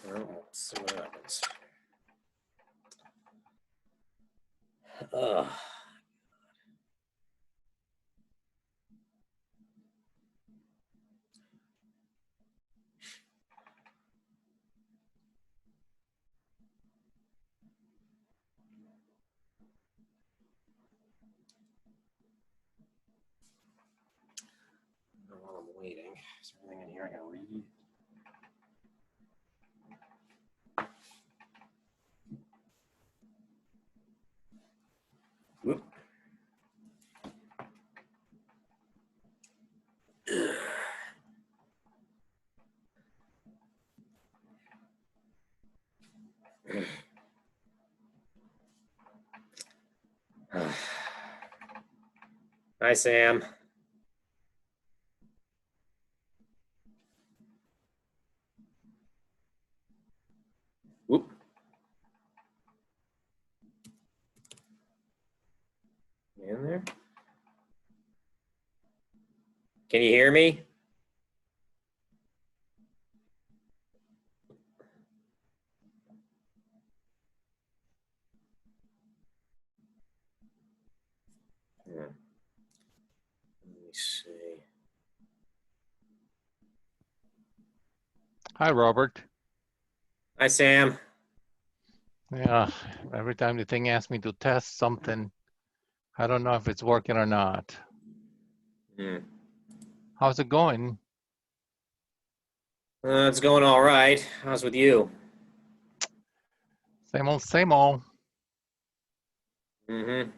Well, let's see what happens. Ugh. While I'm waiting, is there anything in here I can read? Whoop. Hi, Sam. Whoop. You in there? Can you hear me? Yeah. Let me see. Hi, Robert. Hi, Sam. Yeah, every time the thing asks me to test something, I don't know if it's working or not. How's it going? It's going all right. How's with you? Same old, same old. Mm-hmm.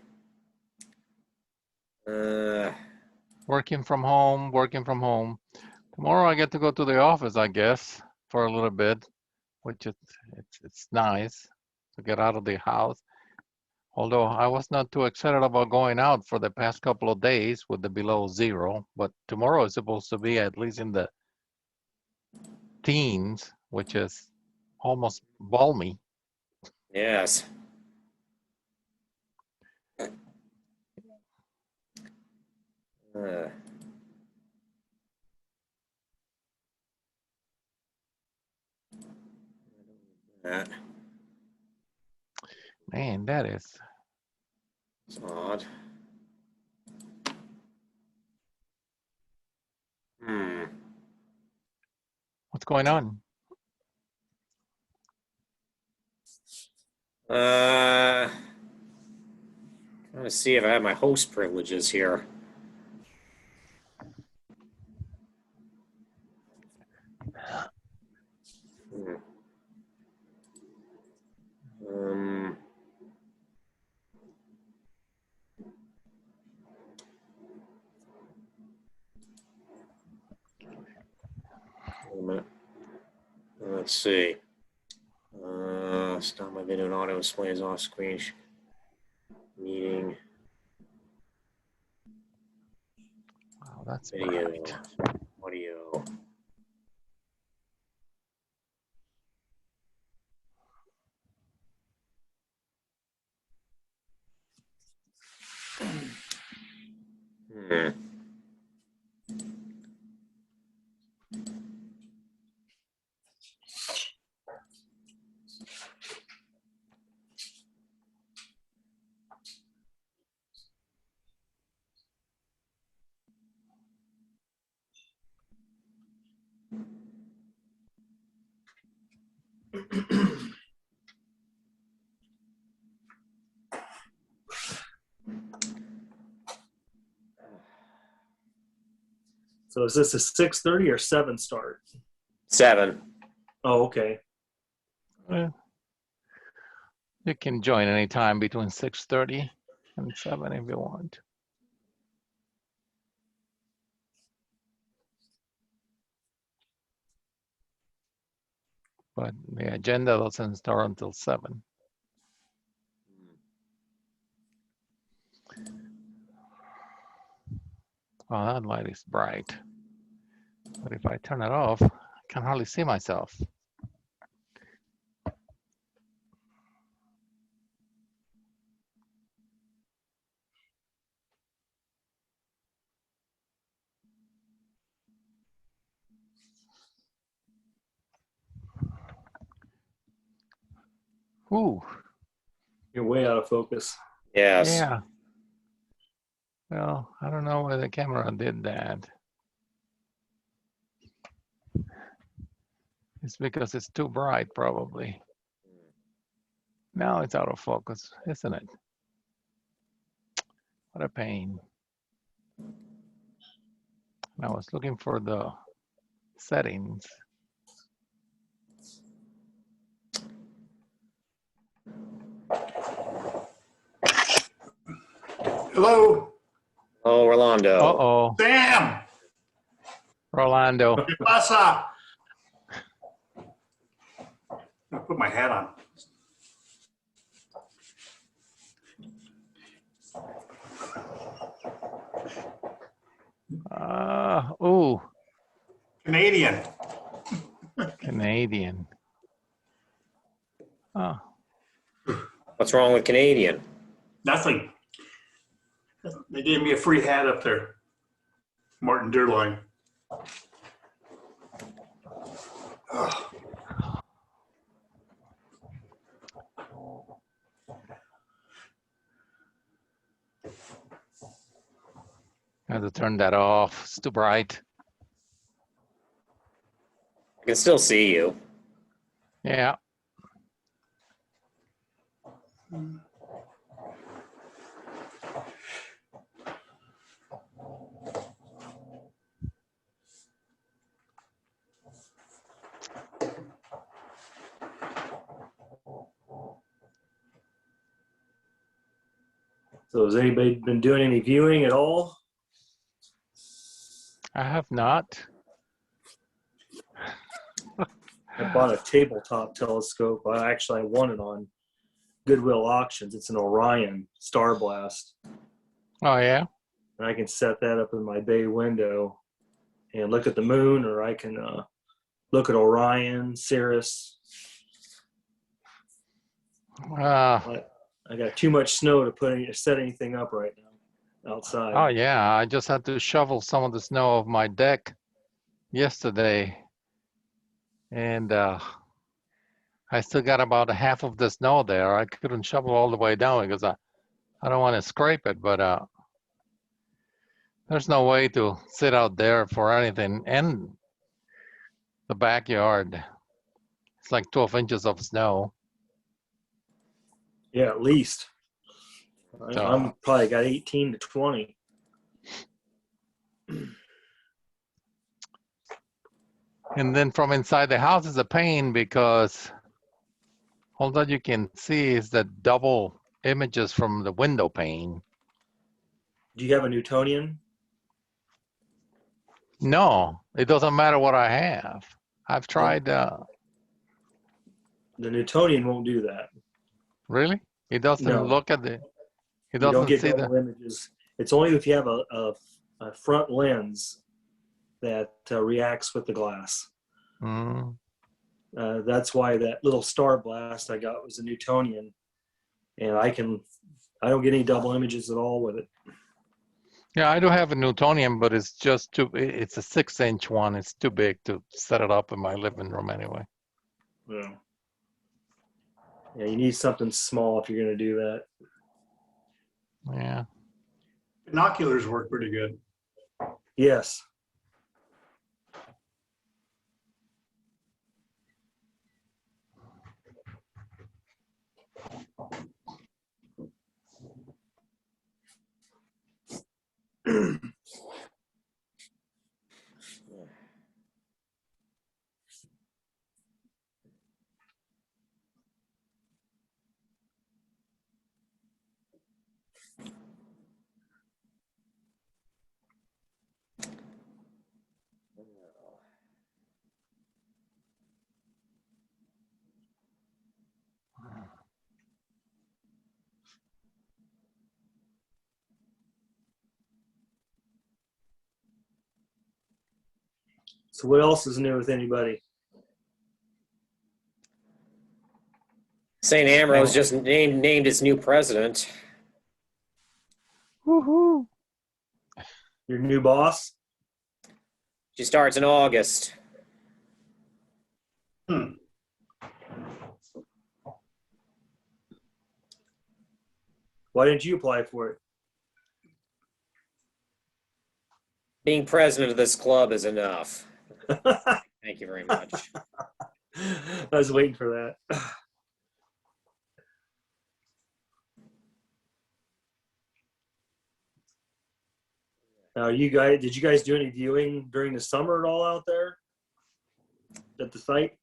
Working from home, working from home. Tomorrow I get to go to the office, I guess, for a little bit, which it's nice to get out of the house. Although I was not too excited about going out for the past couple of days with the below zero, but tomorrow is supposed to be at least in the teens, which is almost balmy. Yes. That. Man, that is. It's odd. What's going on? Trying to see if I have my host privileges here. Wait a minute. Let's see. Stop my video and audio displays off screen. Meeting. Wow, that's Video. bright. Audio. So is this a 6:30 or 7 start? 7. Oh, okay. Well, you can join anytime between 6:30 and 7 if you want. But the agenda doesn't start until 7. Oh, that light is bright. But if I turn it off, I can hardly see myself. Ooh, You're way out of focus. Yes. yeah. Well, I don't know why the camera did that. It's because it's too bright, probably. Now it's out of focus, isn't it? What a pain. I was looking for the settings. Hello, Oh, Rolando. Uh-oh, Sam. Rolando. ¿Qué pasa? I put my hat on. Ooh, Canadian. Canadian. Oh, What's wrong with Canadian? Nothing. They gave me a free hat up there. Martin Dearline. Oh, I have to turn that off. It's too bright. I can still see you. Yeah. So has anybody been doing any viewing at all? I have not. I bought a tabletop telescope. I won it on Goodwill auctions. It's an Orion Star Blast. Oh, yeah? And I can set that up in my bay window and look at the moon, or I can look at Orion, Sirius. I got too much snow to set anything up right now outside. Oh, yeah. I just had to shovel some of the snow off my deck yesterday. And I still got about a half of the snow there. I couldn't shovel all the way down because I don't want to scrape it, but there's no way to sit out there for anything. And the backyard, it's like 12 inches of snow. Yeah, at least. So- I'm probably got 18 to 20. And then from inside the house is a pain because all that you can see is the double images from the window pane. Do you have a Newtonian? No, it doesn't matter what I have. I've tried, The Newtonian won't do that. really? It doesn't No. look at the, it You don't doesn't get see double the, images. It's only if you have a front lens that reacts with the glass. Mm. That's why that little Star Blast I got was a Newtonian, and I don't get any double images at all with it. Yeah, I do have a Newtonian, but it's just too, it's a 6-inch one. It's too big to set it up in my living room anyway. Yeah. Yeah, you need something small if you're going to do that. Yeah. binoculars work pretty good. Yes. So what else is new with anybody? St. Ambrose just named its new president. Woohoo! Your new boss? She starts in August. Why didn't you apply for Being president of this club is enough. it? Thank you very much. I was waiting for that. Now, did you guys do any viewing during the summer at all out there at the site?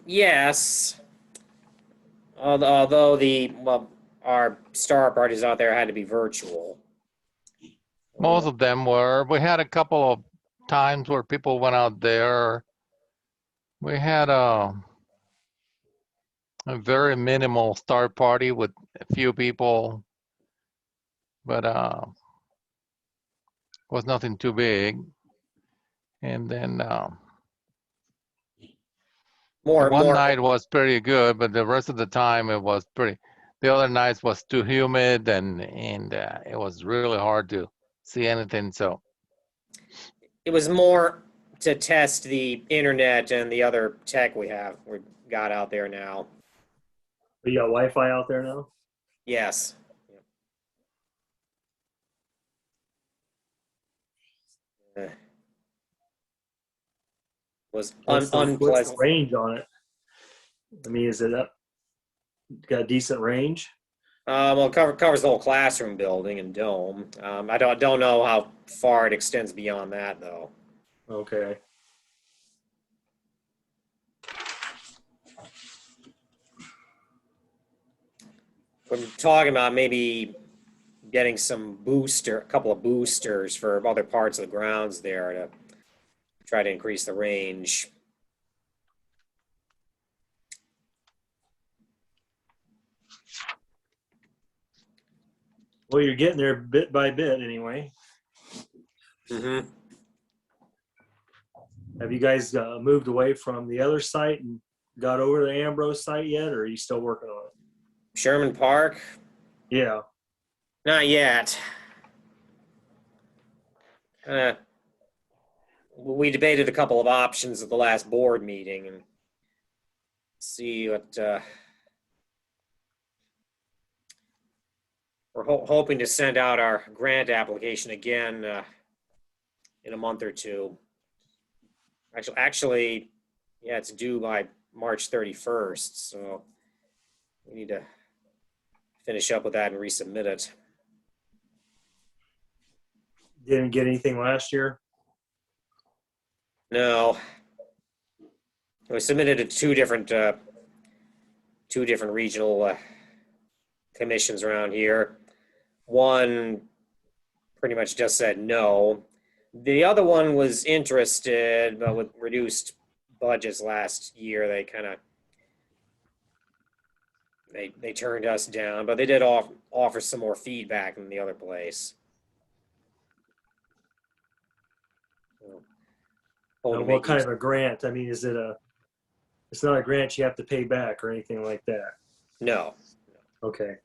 Yes. Although our star parties out there had to be virtual. Most of them were. We had a couple of times where people went out there. We had a very minimal star party with a few people, but was nothing too big. And then one night was pretty good, but the rest of the time it was pretty. The other nights was too humid and it was really hard to see anything. So it was more to test the internet and the other tech we got out there now. You got Wi-Fi out there now? Yes. Was What's the unpleasant. range on it? I mean, is it up? Got a decent range? Well, it covers the whole classroom building and dome. I don't know how far it extends beyond that, though. Okay. We're talking about maybe getting a couple of boosters for other parts of the grounds there to try to increase the range. Well, you're getting there bit by bit anyway. Mm-hmm. Have you guys moved away from the other site and got over the Ambrose site yet, or are you still working on it? Sherman Park? Yeah. Not yet. We debated a couple of options at the last board meeting and see what we're hoping to send out our grant application again in a month or two. Actually, yeah, it's due by March 31st, so we need to finish up with that and resubmit it. Didn't get anything last year? No. We submitted to two different regional commissions around here. One pretty much just said no. The other one was interested, but with reduced budgets last year, they turned us down, but they did offer some more feedback than the other place. What kind of a grant? I mean, it's not a grant you have to pay back or anything like that? No. Okay.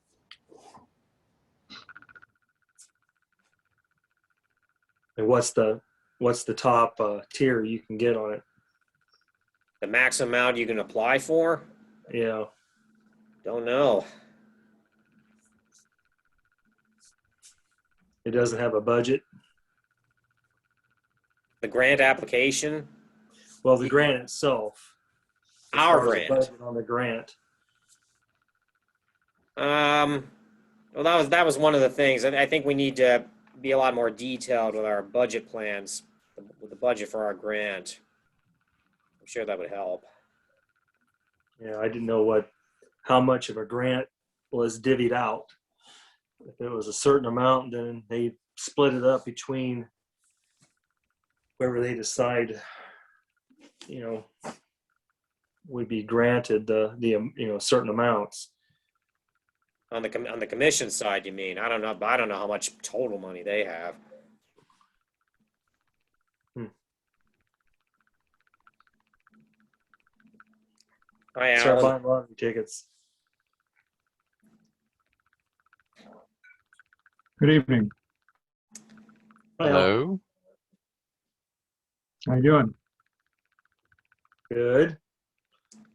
And what's the top tier you can get on it? The maximum amount you can apply for? Yeah. Don't know. It doesn't have a budget? The grant application? Well, the grant itself. Our grant. Budget on the grant. Well, that was one of the things. I think we need to be a lot more detailed with our budget plans, with the budget for our grant. I'm sure that would help. Yeah, I didn't know how much of a grant was divvied out. If it was a certain amount, then they split it up between whoever they decide, would be granted the certain amounts. On the commission side, you mean? I don't know how much total money they have. Hi, Alan. Start buying lottery tickets. Good evening. Hi, Al. hello. How you doing? Good.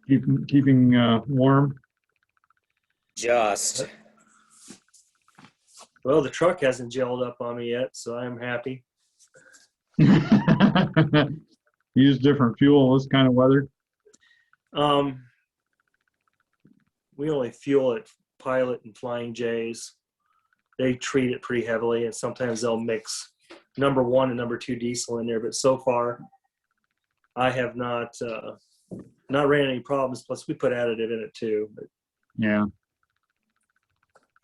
Keeping warm? Just. Well, the truck hasn't gelled up on me yet, so I'm happy. Use different fuel this kind of weather. We only fuel at Pilot and Flying J's. They treat it pretty heavily, and sometimes they'll mix number 1 and number 2 diesel in there. But so far, I have not ran any problems. Plus, we put additive in it too. But Yeah.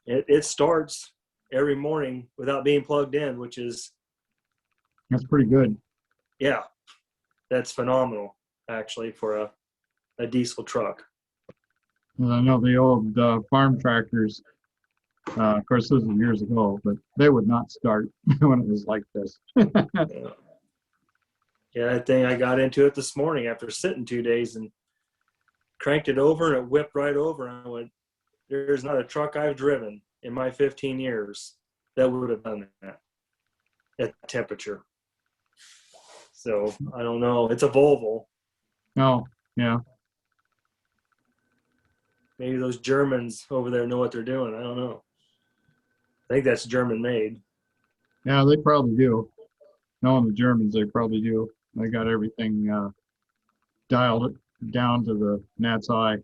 it starts every morning without being plugged in, which is, That's pretty good. yeah, that's phenomenal actually for a diesel truck. And I know the old farm tractors, of course, this was years ago, but they would not start when it was like this. Yeah, that thing, I got into it this morning after sitting 2 days and cranked it over, and it whipped right over. And I went, there's not a truck I've driven in my 15 years that would have done that at temperature. So I don't know. It's a Volvo. Oh, yeah. Maybe those Germans over there know what they're doing. I don't know. I think that's German made. Yeah, they probably do. Knowing the Germans, they probably do. They got everything dialed it down to the gnat's eye.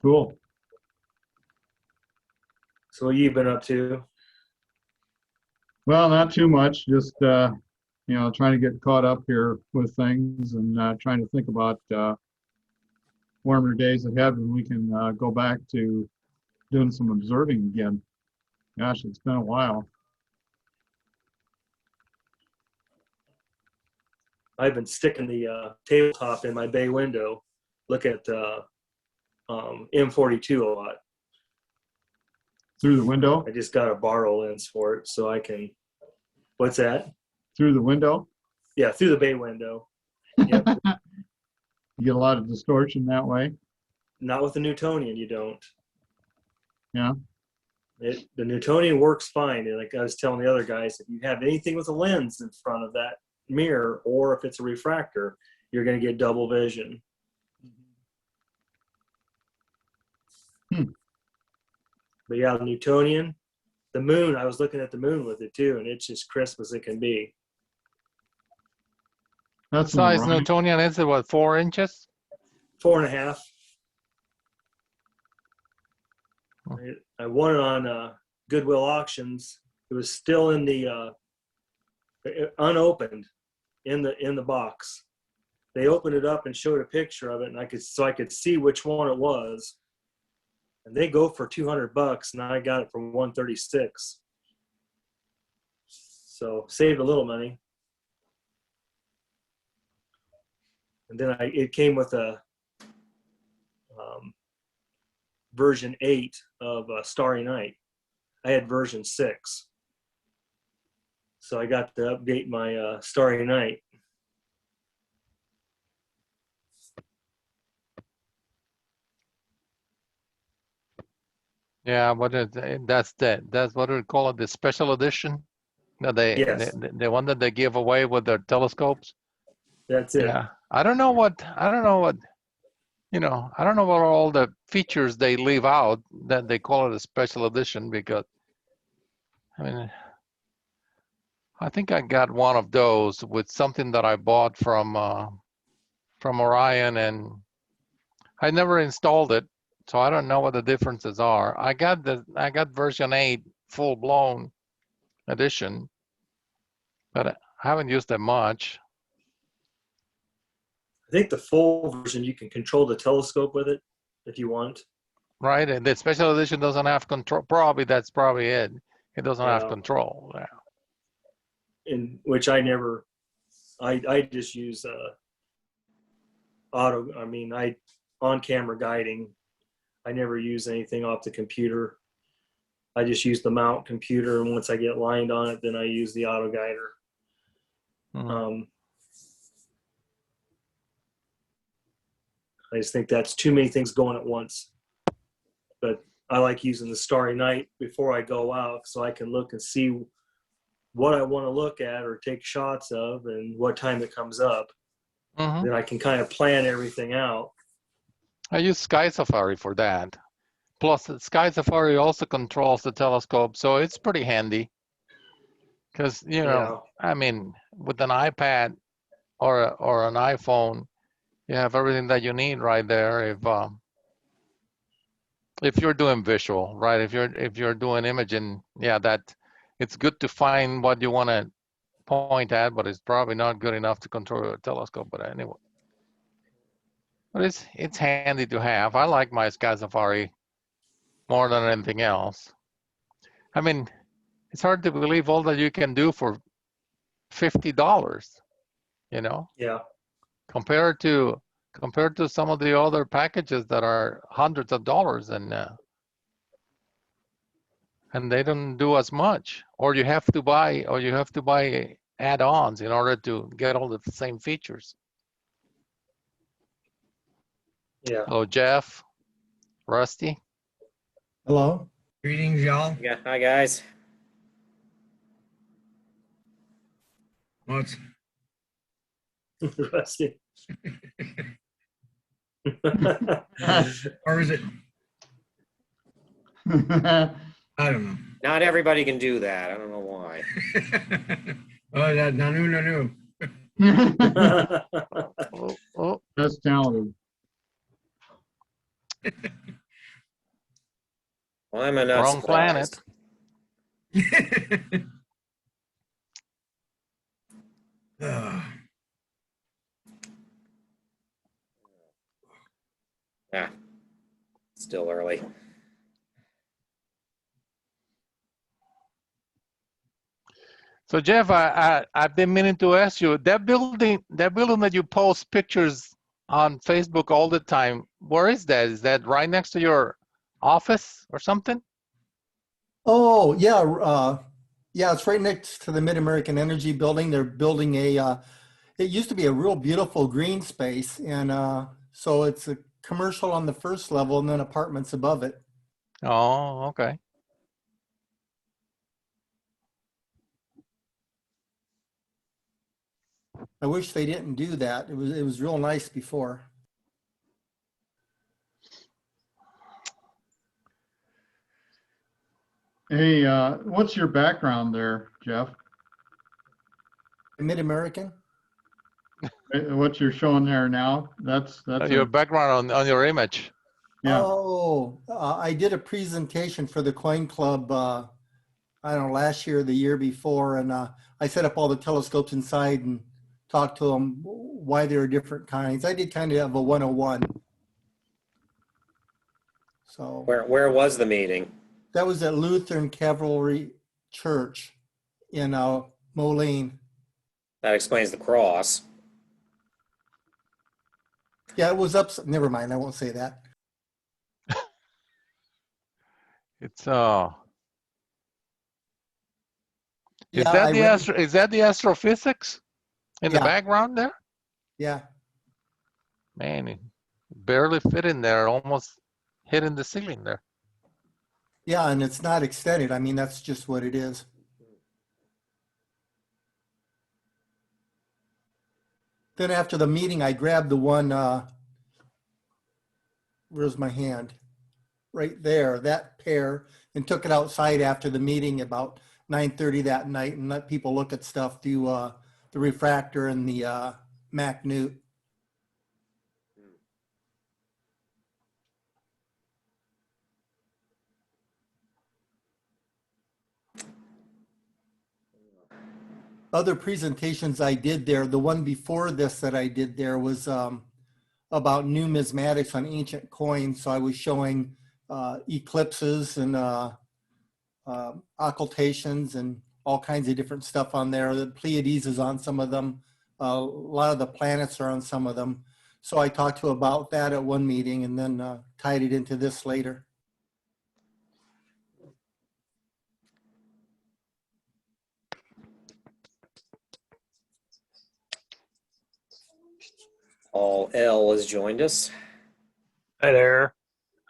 Cool. So what you've been up to? Well, not too much. Just trying to get caught up here with things and trying to think about warmer days ahead when we can go back to doing some observing again. Gosh, it's been a while. I've been sticking the tabletop in my bay window, look at M42 a lot. Through the window? I just got a borrow lens for it, so I can. What's that? Through the window? Yeah, through the bay window. Yep. You get a lot of distortion that way. Not with the Newtonian, you don't. Yeah. The Newtonian works fine. And like I was telling the other guys, if you have anything with a lens in front of that mirror, or if it's a refractor, you're going to get double vision. But yeah, the Newtonian, the moon, I was looking at the moon with it too, and it's just crisp as it can be. That's an Size Orion. Newtonian is it, what, 4 inches? 4.5. I won it on Goodwill auctions. It was still in the unopened in the box. They opened it up and showed a picture of it, and I could see which one it was. And they go for $200, and I got it for $136. So saved a little money. And then it came with a version 8 of Starry Night. I had version 6. So I got to update my Starry Night. Yeah, but that's what we call it, the special edition. No, Yes. the one that they give away with their telescopes. That's it. Yeah, I don't know what all the features they leave out that they call it a special edition, because I mean, I think I got one of those with something that I bought from Orion, and I never installed it, so I don't know what the differences are. I got version 8 full blown edition, but I haven't used it much. I think the full version, you can control the telescope with it if you want. Right, and the special edition doesn't have control. That's probably it. It doesn't have control. Yeah. In which I just use on camera guiding. I never use anything off the computer. I just use the mount computer, and once I get lined on it, then I use the auto guider. Mm-hmm. I just think that's too many things going at once. But I like using the Starry Night before I go out, so I can look and see what I want to look at or take shots of and what time it comes up. Mm-hmm. Then I can kind of plan everything out. I use Sky Safari for that. Plus, Sky Safari also controls the telescope, so it's pretty handy. Because, you know, Yeah. I mean, with an iPad or an iPhone, you have everything that you need right there. If you're doing visual, right? If you're doing imaging, yeah, that it's good to find what you want to point at, but it's probably not good enough to control your telescope. But anyway, but it's handy to have. I like my Sky Safari more than anything else. I mean, it's hard to believe all that you can do for $50. You know, Yeah. compared to some of the other packages that are hundreds of dollars, and they don't do as much, or you have to buy add-ons in order to get all the same features. Yeah. Hello, Jeff, Rusty. Hello. Greetings, y'all. Yeah, hi guys. What's Rusty. or is it? I don't know. Not everybody can do that. I don't know why. Oh, that no. Oh, That's talented. Why am I not wrong surprised? planet. Yeah, still early. So Jeff, I've been meaning to ask you, that building that you post pictures on Facebook all the time, where is that? Is that right next to your office or something? Oh, yeah. Yeah, it's right next to the Mid-American Energy Building. They're building it used to be a real beautiful green space. And so it's a commercial on the first level and then apartments above it. Oh, okay. I wish they didn't do that. It was real nice before. Hey, what's your background there, Jeff? Mid-American? What you're showing there now? That's Your background on your image. yeah. Oh, I did a presentation for the Coin Club, I don't know, last year or the year before. And I set up all the telescopes inside and talked to them why there are different kinds. I did kind of a 101. So Where was the meeting? that was at Lutheran Cavalry Church in Moline. That explains the cross. Yeah, it was up. Never mind. I won't say that. It's Yeah, is that the astrophysics in the Yeah. background there? Yeah. Man, it barely fit in there, almost hitting the ceiling there. Yeah, and it's not extended. I mean, that's just what it is. Then after the meeting, I grabbed the one, where's my hand? Right there, that pair, and took it outside after the meeting about 9:30 that night and let people look at stuff through the refractor and the Mac Newt. Other presentations I did there, the one before this that I did there was about numismatics on ancient coins. So I was showing eclipses and occultations and all kinds of different stuff on there. The Pleiades is on some of them. A lot of the planets are on some of them. So I talked to about that at one meeting and then tied it into this later. Paul L has joined us. Hi there.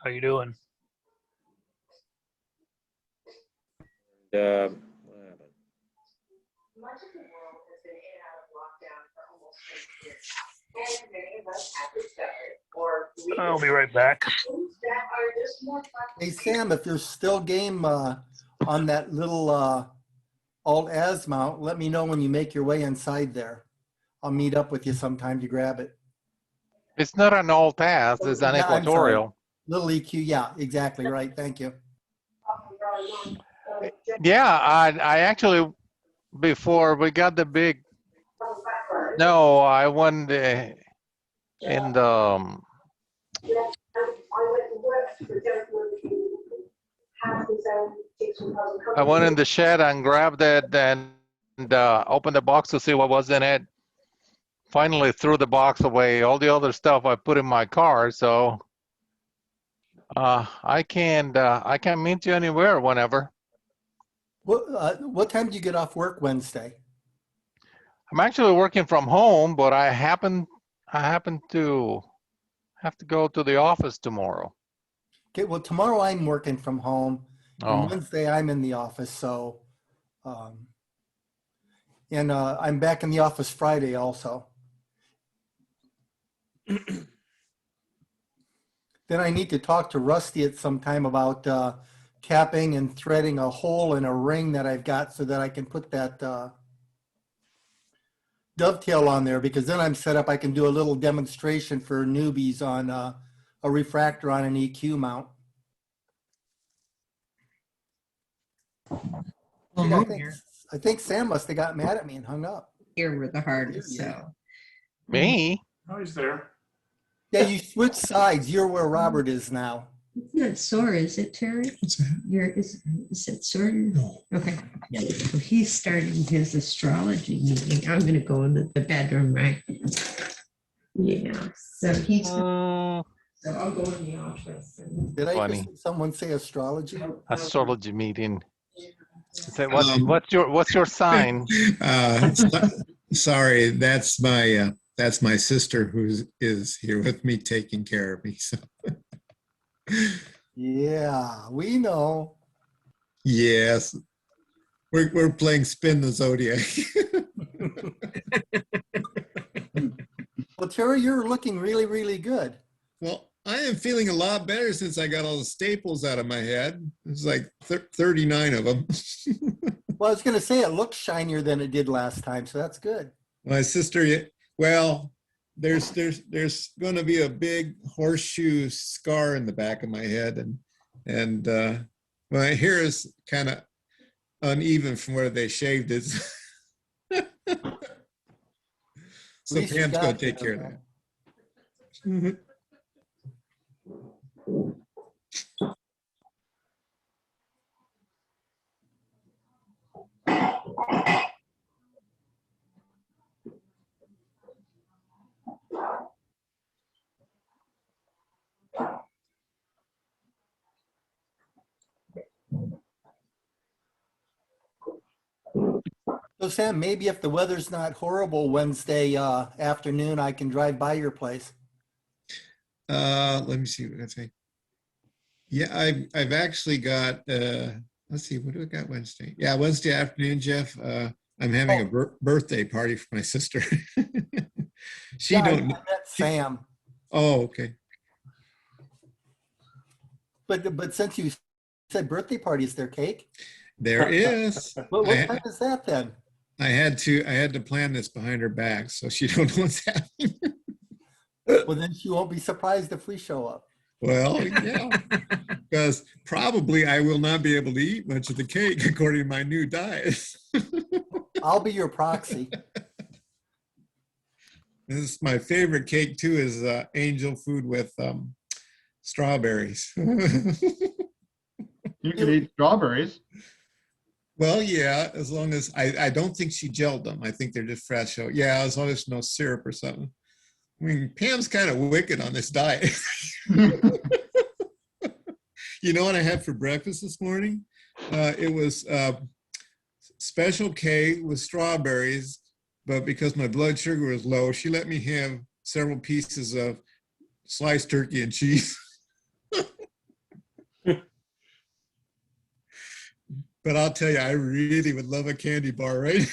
How you doing? What happened? Much of the world has been in and out of lockdown for almost 6 years, and many of us have discovered I'll be right back. Hey, Sam, if you're still game on that little Alt-Az mount, let me know when you make your way inside there. I'll meet up with you sometime to grab it. It's not an Alt-Az, it's an Yeah, I'm sorry. equatorial. Little EQ, yeah, exactly right. Thank you. Yeah, I actually, before we got the big, no, I went in the, I went in the shed and grabbed it and opened the box to see what was in it. Finally threw the box away. All the other stuff I put in my car, so I can meet you anywhere whenever. What time do you get off work Wednesday? I'm actually working from home, but I happen to have to go to the office tomorrow. Okay, well, tomorrow I'm working from home, and Oh, Wednesday I'm in the office. So, and I'm back in the office Friday also. Then I need to talk to Rusty at some time about capping and threading a hole in a ring that I've got so that I can put that dovetail on there, because then I'm set up. I can do a little demonstration for newbies on a refractor on an EQ mount. Well, Yeah, move here. I think Sam must have got mad at me and hung up. Here were the hardest, Yeah. so. me? Oh, he's there. Yeah, you switched sides. You're where Robert is now. It's not sore, is it, Terry? What's that? Is it sore? No. Okay. So he's starting his astrology meeting. I'm gonna go into the bedroom, right? Yeah, so he's, so I'll go in the office. Did I Funny. just someone say astrology? Astrology meeting. Say, what's your sign? Sorry, that's my sister who is here with me taking care of me. So. Yeah, we know. Yes, we're playing Spin the Zodiac. Well, Terry, you're looking really, really good. Well, I am feeling a lot better since I got all the staples out of my head. It's like 39 of them. Well, I was going to say it looks shinier than it did last time, so that's good. My sister, well, there's going to be a big horseshoe scar in the back of my head, and my hair is kind of uneven from where they shaved it. So At least you Pam's got going to take there, care of that. So Sam, maybe if the weather's not horrible Wednesday afternoon, I can drive by your place. Let me see what I say. Yeah, I've actually got. Let's see, what do I got Wednesday? Yeah, Wednesday afternoon, Jeff. I'm having a birthday party for my sister. She Yeah, don't. I met Sam. Oh, okay. But since you said birthday party, is there cake? There is. What time is that then? I had to plan this behind her back, so she don't know what's happening. Well, then she won't be surprised if we show up. Well, yeah, because probably I will not be able to eat much of the cake according to my new diet. I'll be your proxy. This is my favorite cake too, is angel food with strawberries. You can eat strawberries. Well, yeah, as long as I don't think she gelled them. I think they're just fresh. So yeah, as long as there's no syrup or something. I mean, Pam's kind of wicked on this diet. You know what I had for breakfast this morning? It was Special K with strawberries, but because my blood sugar was low, she let me have several pieces of sliced turkey and cheese. But I'll tell you, I really would love a candy bar, right?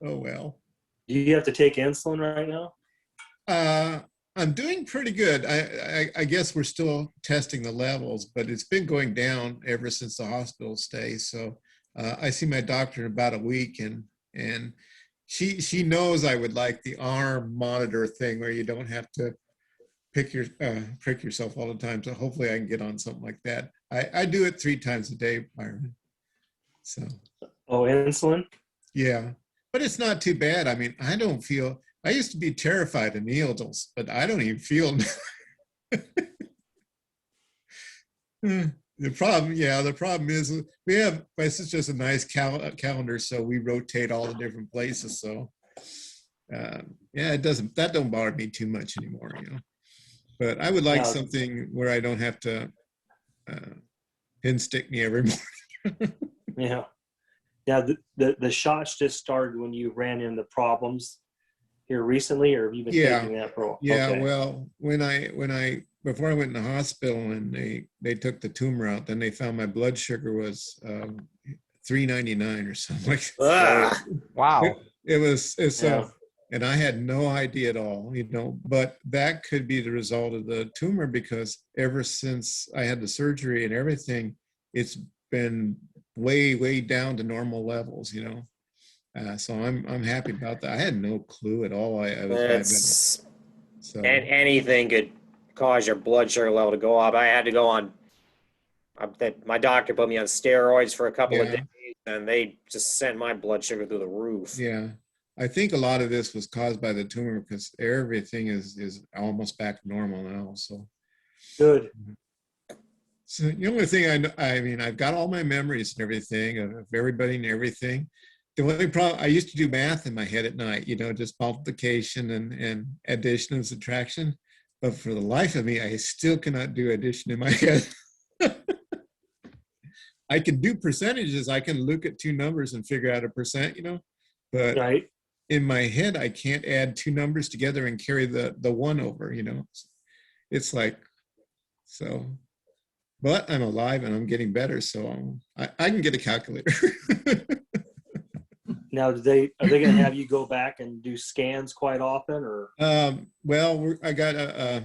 Oh, well. Do you have to take insulin right now? I'm doing pretty good. I guess we're still testing the levels, but it's been going down ever since the hospital stay. So I see my doctor in about a week, and she knows I would like the arm monitor thing where you don't have to prick yourself all the time. So hopefully I can get on something like that. I do it 3 times a day, Byron. So Oh, insulin? yeah, but it's not too bad. I mean, I used to be terrified of needles, but I don't even feel. The problem is my sister's a nice calendar, so we rotate all the different places. So that don't bother me too much anymore, But I would like something where I don't have to pin stick me every morning. Yeah. Yeah, the shots just started when you ran into problems here recently, or have you been taking that for a while? Yeah, Okay. well, before I went in the hospital and they took the tumor out, then they found my blood sugar was 399 or something like that. Ah, Wow. And I had no idea at all, but that could be the result of the tumor, because ever since I had the surgery and everything, it's been way, way down to normal levels, So I'm happy about that. I had no clue at all. I was diabetic. So and anything could cause your blood sugar level to go up. I had to go on. My doctor put me on steroids for a couple of days, and they just sent my blood sugar through the roof. Yeah, I think a lot of this was caused by the tumor, because everything is almost back to normal now. So good. So the only thing I mean, I've got all my memories and everything of everybody and everything. The only problem, I used to do math in my head at night, just multiplication and addition and subtraction. But for the life of me, I still cannot do addition in my head. I can do percentages. I can look at 2 numbers and figure out a percent, but Right. in my head, I can't add 2 numbers together and carry the 1 over, It's like, so, but I'm alive and I'm getting better. So I can get a calculator. Now, are they going to have you go back and do scans quite often, or? Well, I got a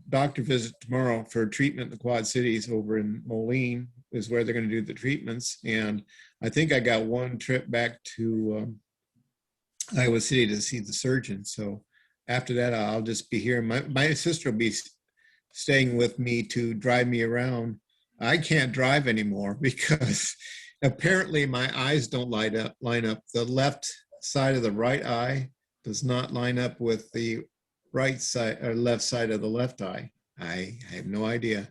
doctor visit tomorrow for treatment in the Quad Cities over in Moline is where they're going to do the treatments, and I think I got 1 trip back to Iowa City to see the surgeon. So after that, I'll just be here. My sister will be staying with me to drive me around. I can't drive anymore because apparently my eyes don't line up. The left side of the right eye does not line up with the right side or left side of the left eye. I have no idea.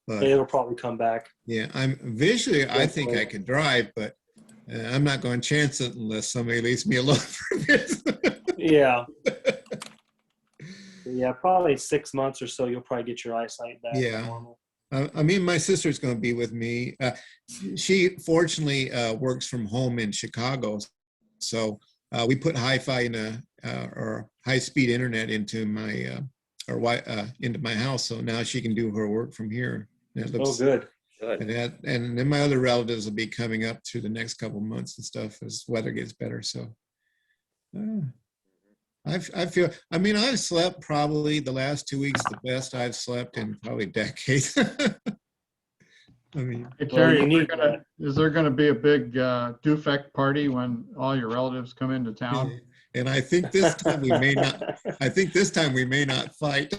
But it'll probably come back. Yeah, I think I can drive, but I'm not going to chance it unless somebody leaves me alone for a bit. Yeah. Yeah, probably 6 months or so, you'll probably get your eyesight back to normal. I mean, my sister's going to be with me. She fortunately works from home in Chicago, so we put hi-fi or high-speed internet into my into my house. So now she can do her work from here. Good. And then my other relatives will be coming up through the next couple of months and stuff as weather gets better. So I've slept probably the last 2 weeks the best I've slept in probably decades. Hey, Terry, is there going to be a big Dufek party when all your relatives come into town? And I think this time we may not. I think this time we may not fight.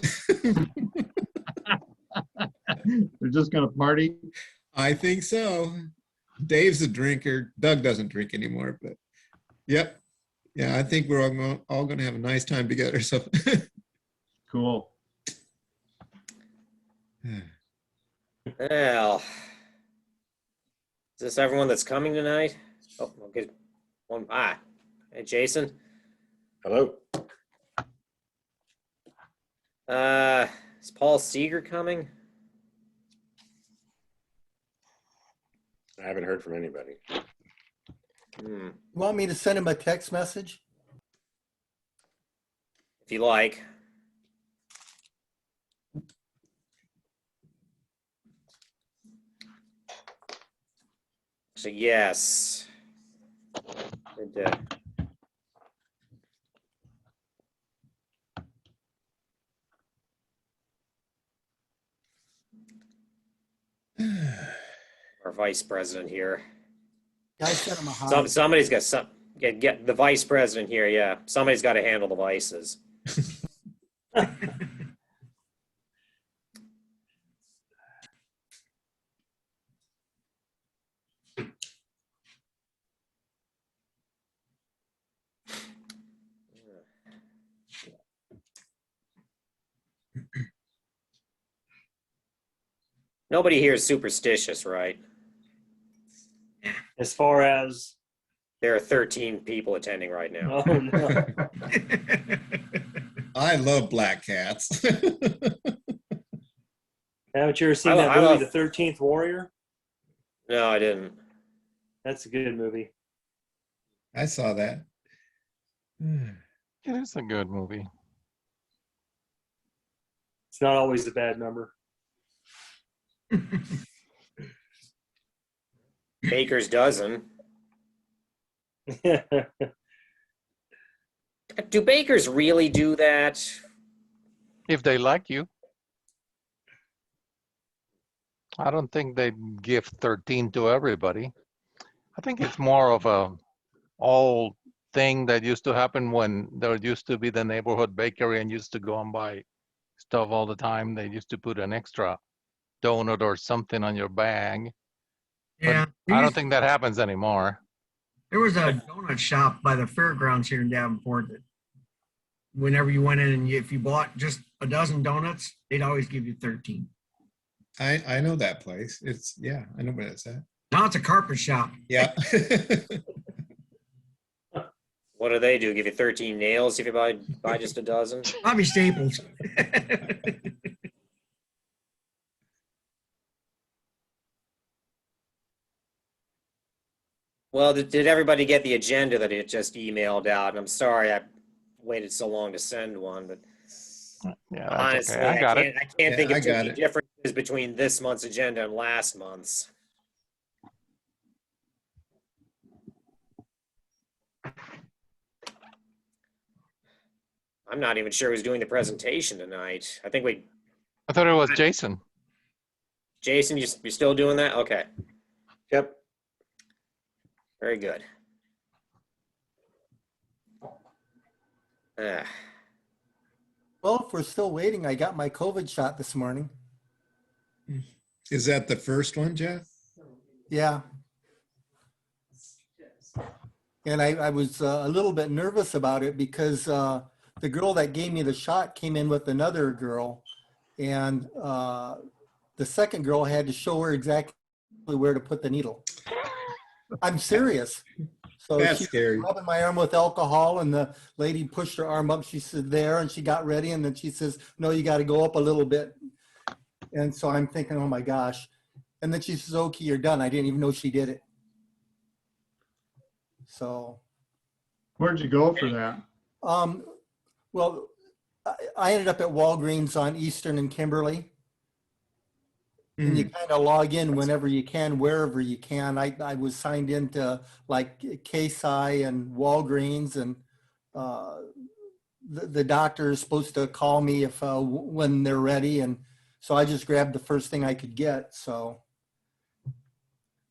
They're just going to party? I think so. Dave's a drinker. Doug doesn't drink anymore, but yep. Yeah, I think we're all going to have a nice time together. So cool. Well, is this everyone that's coming tonight? Oh, okay. Hey, Jason. Hello. Is Paul Seeger coming? I haven't heard from anybody. You want me to send him a text message? If you like. So yes. vice president here. I sent him a hi. Somebody's got get the vice president here. Yeah, somebody's got to handle the vices. Nobody here is superstitious, right? As far as, There are 13 people attending right now. oh no. I love black cats. Haven't you ever seen I that movie, love- The 13th Warrior? No, I didn't. That's a good movie. I saw that. It is a good movie. It's not always a bad number. Baker's dozen. Do bakers really do that? If they like you. I don't think they give 13 to everybody. I think it's more of a old thing that used to happen when there used to be the neighborhood bakery and used to go and buy stuff all the time. They used to put an extra donut or something on your bag. Yeah, I don't think that happens anymore. there was a donut shop by the fairgrounds here in Davenport that whenever you went in and if you bought just a dozen donuts, they'd always give you 13. I know that place. It's, yeah, I know where it's at. Now it's a carpet shop. Yeah. What do they do? Give you 13 nails if you buy just a dozen? Bobby Staples. Well, did everybody get the agenda that it just emailed out? And I'm sorry I waited so long to send one, but Yeah, that's honestly, okay. I got it. I can't think Yeah, I of too got many it. differences between this month's agenda and last month's. I'm not even sure who's doing the presentation tonight. I think I thought it was Jason. Jason, you're still doing that? Okay, Yep. very good. Ah. Well, if we're still waiting, I got my COVID shot this morning. Is that the first one, Jeff? Yeah. And I was a little bit nervous about it because the girl that gave me the shot came in with another girl. And the second girl had to show her exactly where to put the needle. I'm serious. So That's she scary. was rubbing my arm with alcohol, and the lady pushed her arm up. She said there, and she got ready, and then she says, no, you got to go up a little bit. And so I'm thinking, oh my gosh. And then she says, okay, you're done. I didn't even know she did it. So, Where'd you go for that? well, I ended up at Walgreens on Eastern and Kimberly. And you kind of log in whenever you can, wherever you can. I was signed into like QCAS and Walgreens, and the doctor is supposed to call me if when they're ready, and so I just grabbed the first thing I could get. So,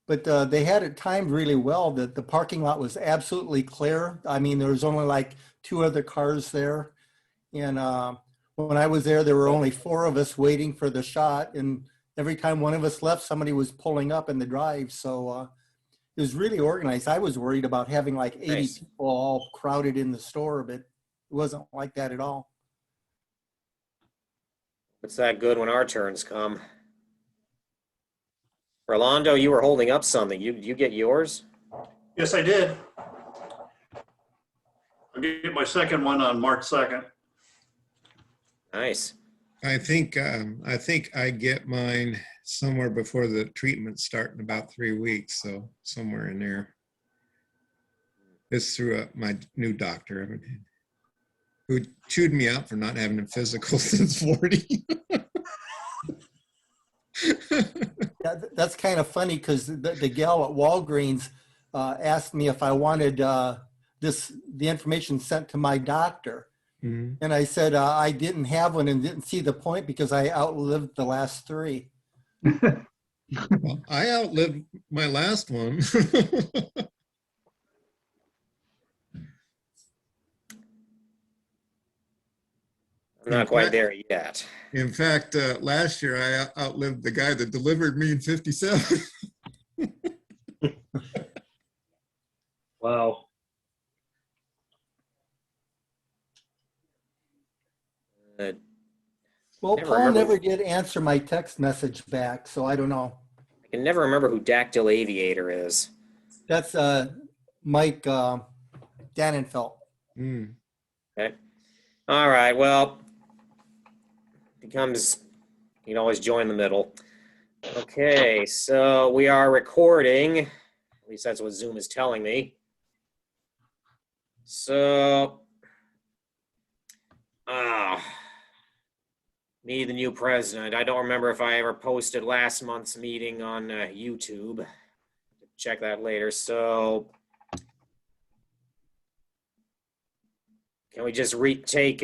but they had it timed really well. That the parking lot was absolutely clear. I mean, there was only like 2 other cars there, and when I was there were only 4 of us waiting for the shot, and every time one of us left, somebody was pulling up in the drive. So it was really organized. I was worried about having like 80 Nice. people all crowded in the store, but it wasn't like that at all. It's that good when our turns come. Rolando, you were holding up something. You get yours? Yes, I did. I'll get my second one on March 2nd. Nice. I think I get mine somewhere before the treatment start in about 3 weeks. So somewhere in there. It's through my new doctor who chewed me out for not having a physical since 40. Yeah, that's kind of funny because the gal at Walgreens asked me if I wanted the information sent to my doctor. Mhm. And I said I didn't have one and didn't see the point because I outlived the last 3. Well, I outlived my last one. I'm not quite there yet. In fact, last year I outlived the guy that delivered me in 57. Wow. Uh, Well, Never Paul remember. never did answer my text message back, so I don't know. I can never remember who Dactyl Aviator is. That's Mike Dannenfeld. Mm. Okay. All right. Well, becomes, you can always join the middle. Okay. So we are recording. At least that's what Zoom is telling me. So, me, the new president. I don't remember if I ever posted last month's meeting on YouTube. Check that later. So, can we just retake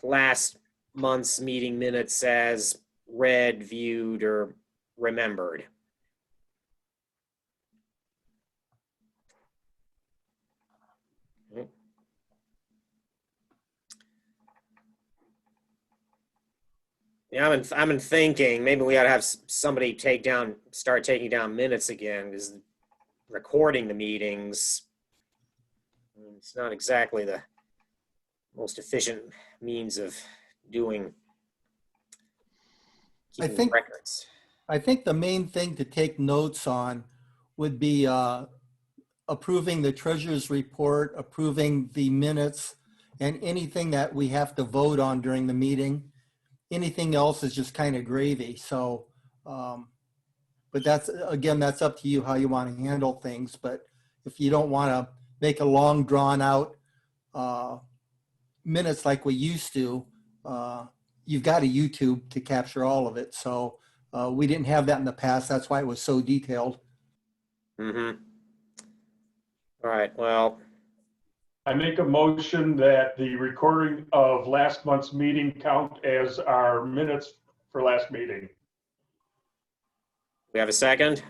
last month's meeting minutes as read, viewed, or remembered? Yeah, I've been thinking maybe we ought to have somebody start taking down minutes again, because recording the meetings, it's not exactly the most efficient means of keeping records. I think the main thing to take notes on would be approving the treasurer's report, approving the minutes, and anything that we have to vote on during the meeting. Anything else is just kind of gravy. So, but that's up to you how you want to handle things. But if you don't want to make a long drawn out minutes like we used to, you've got a YouTube to capture all of it. So we didn't have that in the past. That's why it was so detailed. Mm-hmm. All right, well. I make a motion that the recording of last month's meeting count as our minutes for last meeting. We have a second?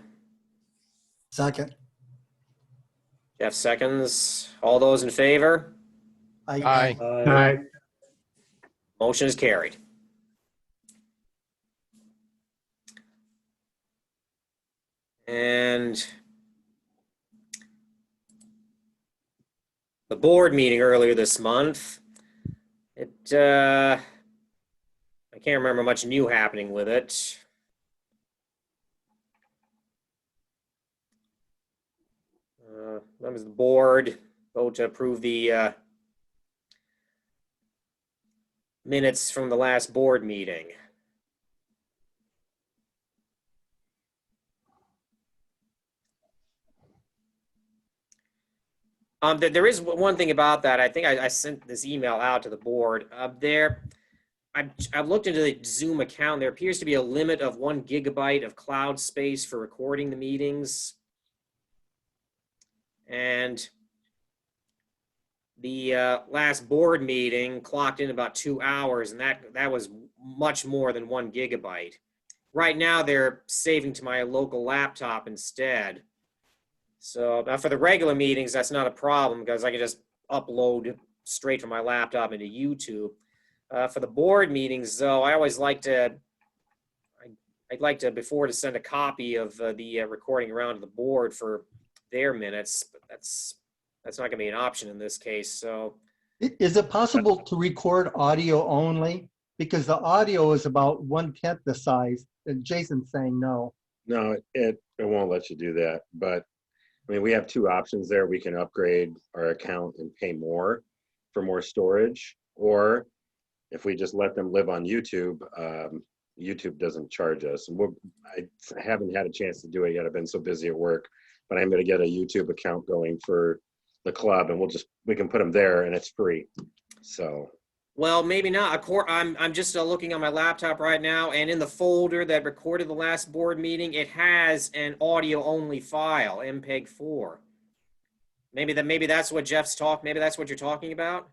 Second. Jeff seconds. All those in favor? Aye. Aye. Motion is carried. And the board meeting earlier this month, I can't remember much new happening with it. Members of the board vote to approve the minutes from the last board meeting. There is one thing about that. I think I sent this email out to the board. I've looked into the Zoom account. There appears to be a limit of 1 gigabyte of cloud space for recording the meetings. And the last board meeting clocked in about 2 hours, and that was much more than 1 gigabyte. Right now, they're saving to my local laptop instead. So for the regular meetings, that's not a problem because I can just upload straight from my laptop into YouTube. For the board meetings, though, I always like to, I'd like to, before to send a copy of the recording around to the board for their minutes, but that's not going to be an option in this case. So, is it possible to record audio only? Because the audio is about 1/10 the size. And Jason's saying no. No, it won't let you do that. But I mean, we have two options there. We can upgrade our account and pay more for more storage, or if we just let them live on YouTube, YouTube doesn't charge us. And I haven't had a chance to do it yet. I've been so busy at work, but I'm going to get a YouTube account going for the club, and we can put them there, and it's free. So. Well, maybe not. I'm just looking on my laptop right now, and in the folder that recorded the last board meeting, it has an audio-only file, MPEG-4. Maybe that's what Jeff's talking. Maybe that's what you're talking about.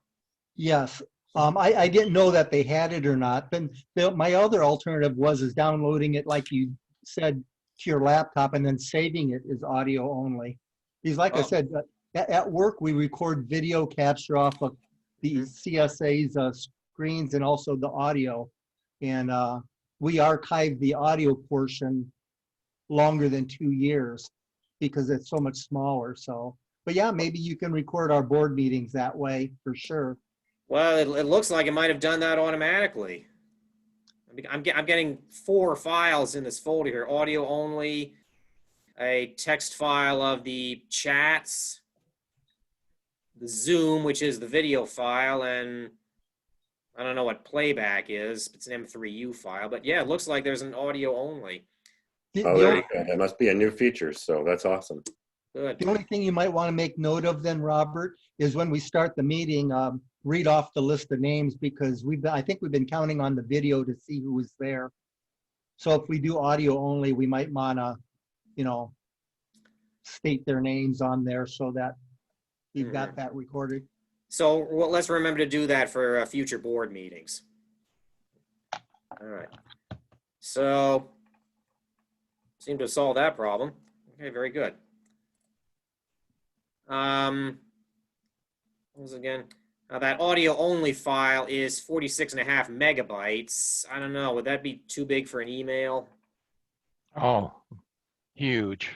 Yes, I didn't know that they had it or not. But my other alternative was downloading it, like you said, to your laptop and then saving it is audio only. Because like I Oh. said, at work, we record video capture off of the CSA's screens and also the audio. And we archive the audio portion longer than 2 years because it's so much smaller. So, but yeah, maybe you can record our board meetings that way for sure. Well, it looks like it might have done that automatically. I'm getting 4 files in this folder here: audio only, a text file of the chats, the Zoom, which is the video file, and I don't know what playback is. It's an M3U file, but yeah, it looks like there's an audio only. Oh, there you go. That must be a new feature. So that's awesome. Good. The only thing you might want to make note of then, Robert, is when we start the meeting, read off the list of names because I think we've been counting on the video to see who was there. So if we do audio only, we might want to, state their names on there so that you've got that recorded. So well, let's remember to do that for future board meetings. All right. So seem to have solved that problem. Okay, very good. What was it again? That audio only file is 46.5 megabytes. I don't know. Would that be too big for an email? Oh, huge.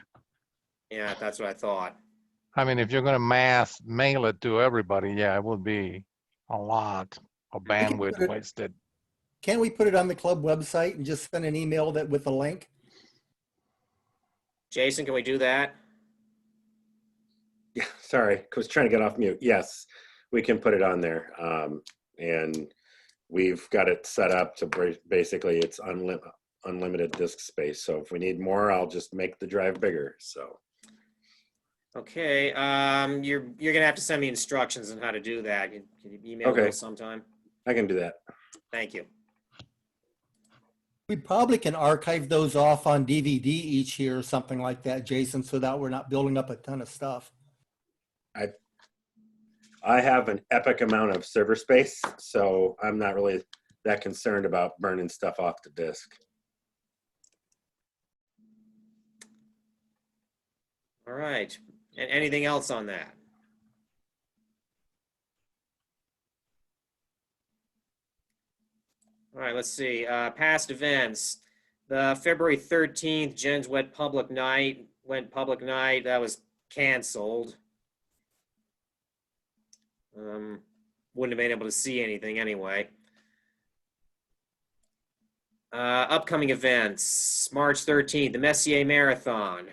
Yeah, that's what I thought. I mean, if you're going to mass mail it to everybody, yeah, it would be a lot of bandwidth wasted. Can't we put it on the club website and just send an email with a link? Jason, can we do that? Yeah, sorry, I was trying to get off mute. Yes, we can put it on there. And we've got it set up to basically it's unlimited disk space. So if we need more, I'll just make the drive bigger. So. Okay, you're gonna have to send me instructions on how to do that. Can you email Okay. those sometime? I can do that. Thank you. We probably can archive those off on DVD each year or something like that, Jason, so that we're not building up a ton of stuff. I have an epic amount of server space, so I'm not really that concerned about burning stuff off the disk. All right. And anything else on that? All right, let's see. Past events. The February 13th Jens went public night. That was canceled. Wouldn't have been able to see anything anyway. Upcoming events. March 13th, the Messier Marathon.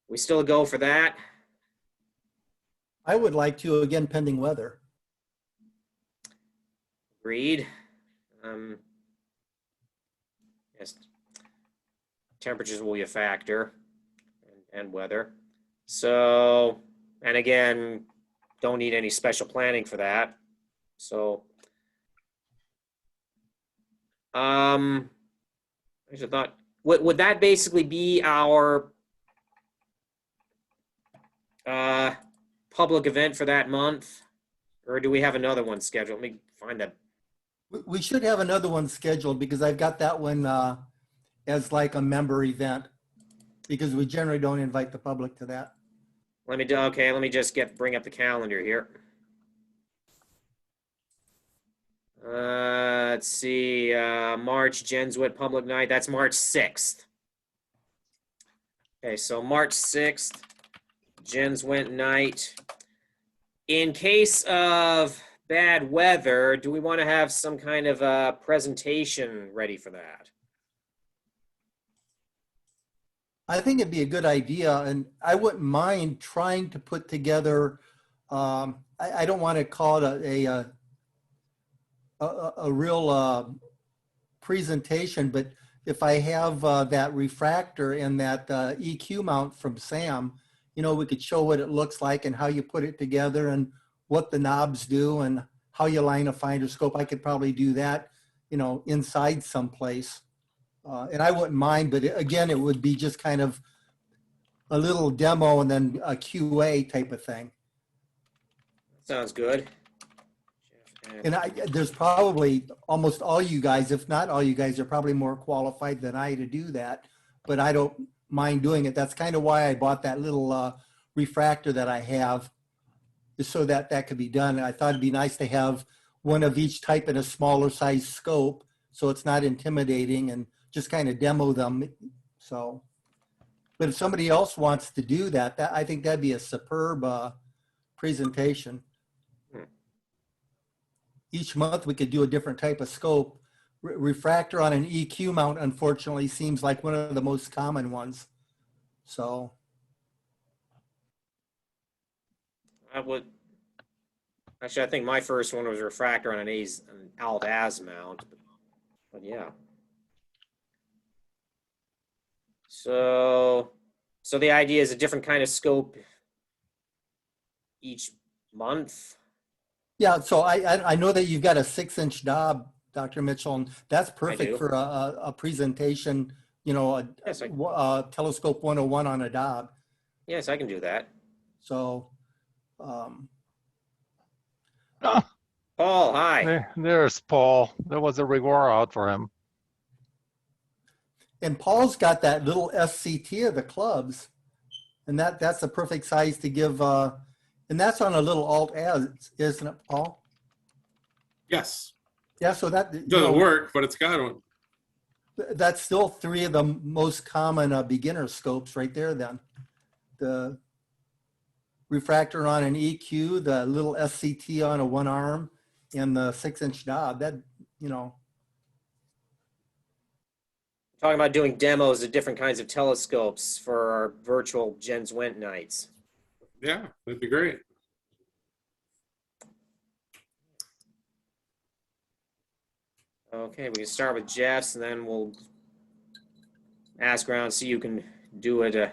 We still go for that? I would like to, again, pending weather. Agreed. Yes, temperatures will be a factor, and weather. So, and again, don't need any special planning for that. So, I just thought, would that basically be our public event for that month, or do we have another one scheduled? Let me find that. We should have another one scheduled because I've got that one as like a member event because we generally don't invite the public to that. Let me just bring up the calendar here. Let's see, March Jenswit Public Night, that's March 6th. Okay, so March 6th, Jenswit Night. In case of bad weather, do we want to have some kind of a presentation ready for that? I think it'd be a good idea, and I wouldn't mind trying to put together, I don't want to call it a real presentation, but if I have that refractor and that EQ mount from Sam, we could show what it looks like and how you put it together and what the knobs do and how you line a finder scope. I could probably do that, inside someplace. And I wouldn't mind, but again, it would be just kind of a little demo and then a QA type of thing. Sounds good. And there's probably almost all you guys, if not all you guys, are probably more qualified than I to do that. But I don't mind doing it. That's kind of why I bought that little refractor that I have, is so that that could be done. And I thought it'd be nice to have one of each type in a smaller size scope, so it's not intimidating, and just kind of demo them. So, but if somebody else wants to do that, I think that'd be a superb presentation. Each month we could do a different type of scope. Refractor on an EQ mount, unfortunately, seems like one of the most common ones. So I would, actually, I think my first one was refractor on an alt-az mount, but yeah. So the idea is a different kind of scope each month. yeah, so I know that you've got a 6-inch knob, Dr. Mitchell, and that's perfect do. for a presentation, you know, Yes, telescope 101 on a knob. Yes, I can do that. So, Paul, hi. There's Paul. There was a reward out for him. and Paul's got that little SCT of the clubs, and that's the perfect size to give, and that's on a little alt-az, isn't it, Paul? Yes. Yeah, so that you Doesn't know, work, but it's got one. that's still 3 of the most common beginner scopes right there then. The refractor on an EQ, the little SCT on a 1 arm, and the 6-inch knob. That, you know, Talking about doing demos of different kinds of telescopes for our virtual Jens Wendt nights. Yeah, that'd be great. Okay, we can start with Jeff's, and then we'll ask around, see who can do it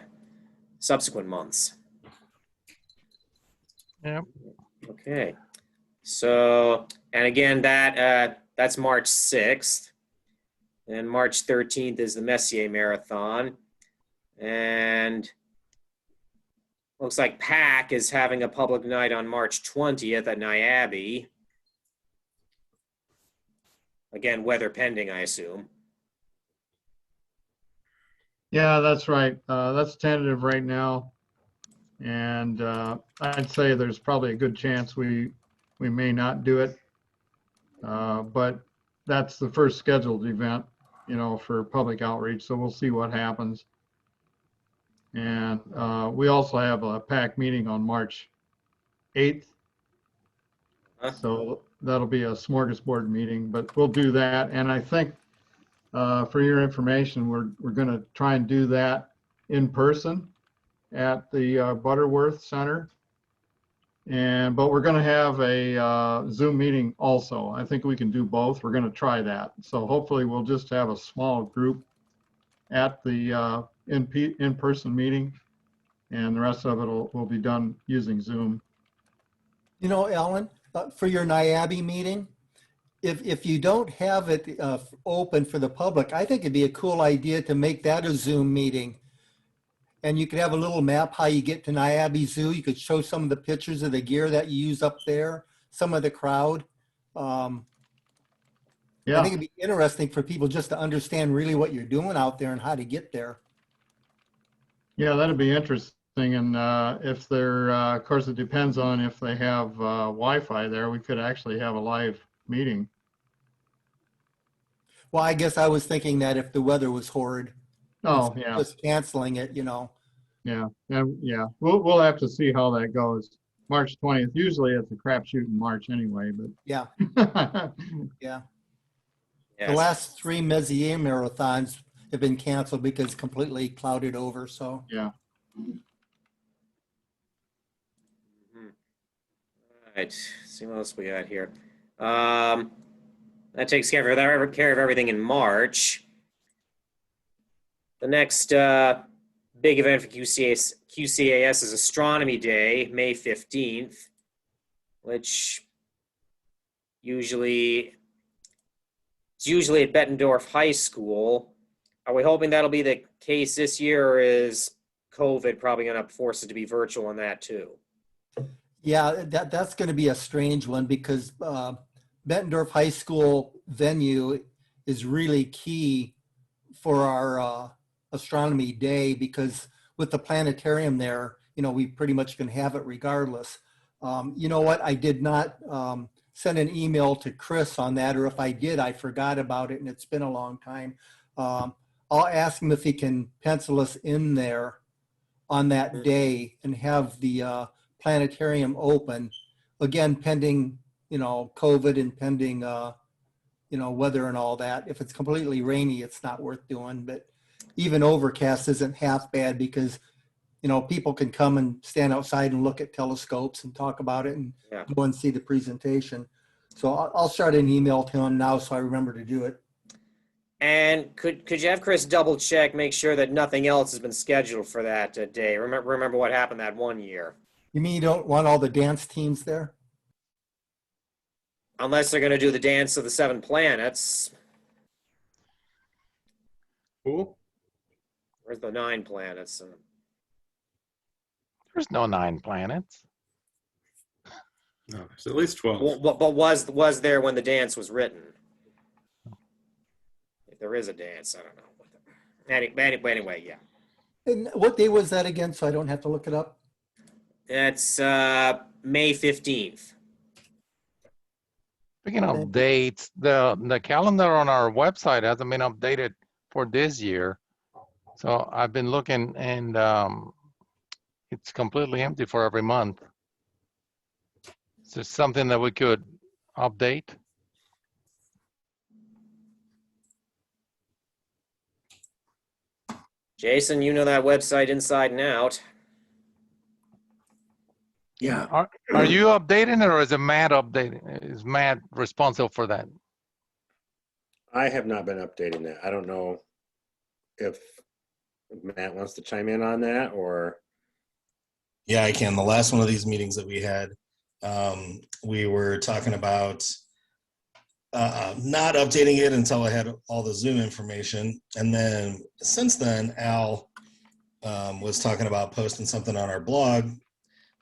subsequent months. Yep. Okay. So, and again, that's March 6th. And March 13th is the Messier Marathon. And looks like PAC is having a public night on March 20th at Niabi. Again, weather pending, I assume. Yeah, that's right. That's tentative right now. And I'd say there's probably a good chance we may not do it. But that's the first scheduled event, you know, for public outreach. So we'll see what happens. And we also have a PAC meeting on March 8th. So that'll be a smorgasbord meeting, but we'll do that. And I think for your information, we're going to try and do that in person at the Butterworth Center. But we're going to have a Zoom meeting also. I think we can do both. We're going to try that. So hopefully we'll just have a small group at the in-person meeting, and the rest of it will be done using Zoom. you know, Alan, for your Niabi meeting, if you don't have it open for the public, I think it'd be a cool idea to make that a Zoom meeting. And you could have a little map how you get to Niabi Zoo. You could show some of the pictures of the gear that you use up there, some of the crowd. I think it'd be interesting for people just to understand really what you're doing out there and how to get there. Yeah, that'd be interesting. And if they're, of course, it depends on if they have Wi-Fi there. We could actually have a live meeting. Well, I guess I was thinking that if the weather was horrid, Oh, yeah. just canceling it, you know. Yeah, yeah. We'll have to see how that goes. March 20th. Usually it's a crapshoot in March anyway, but yeah, yeah. Yes. The last 3 Messier marathons have been canceled because completely clouded over. So yeah. All right, see what else we got here. That takes care of everything in March. The next big event for QCAS is Astronomy Day, May 15th, which it's usually at Bettendorf High School. Are we hoping that'll be the case this year, or is COVID probably going to force it to be virtual on that too? yeah, that's going to be a strange one because Bettendorf High School venue is really key for our astronomy day, because with the planetarium there, we pretty much can have it regardless. You know what? I did not send an email to Chris on that, or if I did, I forgot about it, and it's been a long time. I'll ask him if he can pencil us in there on that day and have the planetarium open. Again, pending, COVID and pending, weather and all that. If it's completely rainy, it's not worth doing. But even overcast isn't half bad, because, people can come and stand outside and look at telescopes and talk about it and go and see the presentation. So I'll start an email to him now so I remember to do it. And could you have Chris double check, make sure that nothing else has been scheduled for that day? Remember what happened that one year. You mean you don't want all the dance teams there? Unless they're going to do the dance of the 7 planets. Cool. Where's the 9 planets? There's no 9 planets. No, there's at least 12. But was there when the dance was written? If there is a dance, I don't know. Anyway, yeah. And what day was that again, so I don't have to look it up? It's May 15th. Speaking of dates, the calendar on our website hasn't been updated for this year. So I've been looking, and it's completely empty for every month. Is there something that we could update? Jason, you know that website inside and out. Yeah. Are you updating it, or is it Matt updating? Is Matt responsible for that? I have not been updating that. I don't know if Matt wants to chime in on that, or. Yeah, I can. The last one of these meetings that we had, we were talking about not updating it until I had all the Zoom information. And then since then, Al was talking about posting something on our blog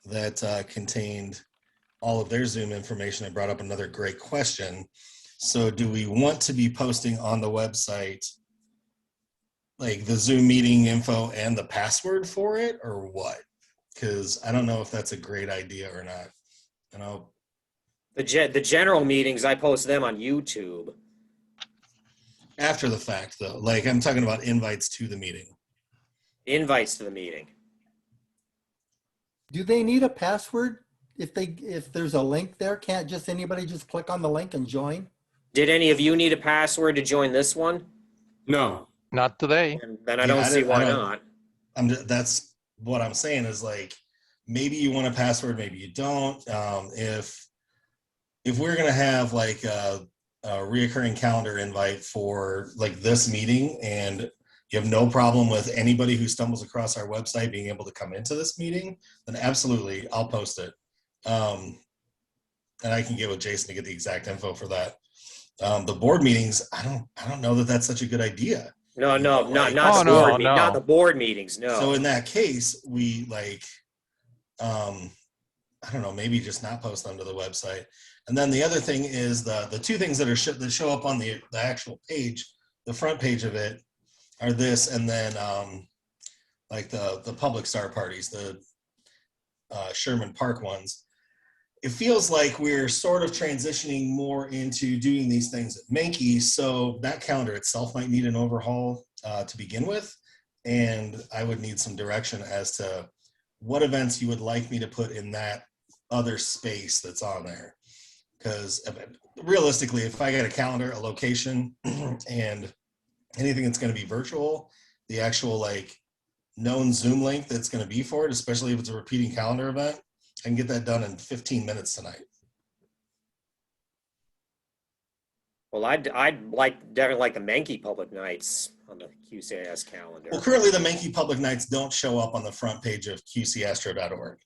that contained all of their Zoom information and brought up another great question. So do we want to be posting on the website like the Zoom meeting info and the password for it, or what? Because I don't know if that's a great idea or not. You know, The general meetings, I post them on YouTube. after the fact, though, like I'm talking about invites to the meeting. Invites to the meeting. Do they need a password if there's a link there? Can't just anybody just click on the link and join? Did any of you need a password to join this one? No. Not today. And then I don't see why not. That's what I'm saying is, like, maybe you want a password, maybe you don't. If we're gonna have like a reoccurring calendar invite for like this meeting, and you have no problem with anybody who stumbles across our website being able to come into this meeting, then absolutely, I'll post it. And I can get with Jason to get the exact info for that. The board meetings, I don't know that that's such a good idea. No, not the board meetings. No. So in that case, we like, I don't know, maybe just not post them to the website. And then the other thing is the two things that that show up on the actual page, the front page of it, are this, and then like the public star parties, the Sherman Park ones. It feels like we're sort of transitioning more into doing these things at Mankey, so that calendar itself might need an overhaul to begin with, and I would need some direction as to what events you would like me to put in that other space that's on there. Because realistically, if I get a calendar, a location, and anything that's going to be virtual, the actual like known Zoom link that's going to be for it, especially if it's a repeating calendar event, I can get that done in 15 minutes tonight. Well, I'd definitely like the Mankey Public Nights on the QCAS calendar. Well, currently the Mankey Public Nights don't show up on the front page of qcastro.org.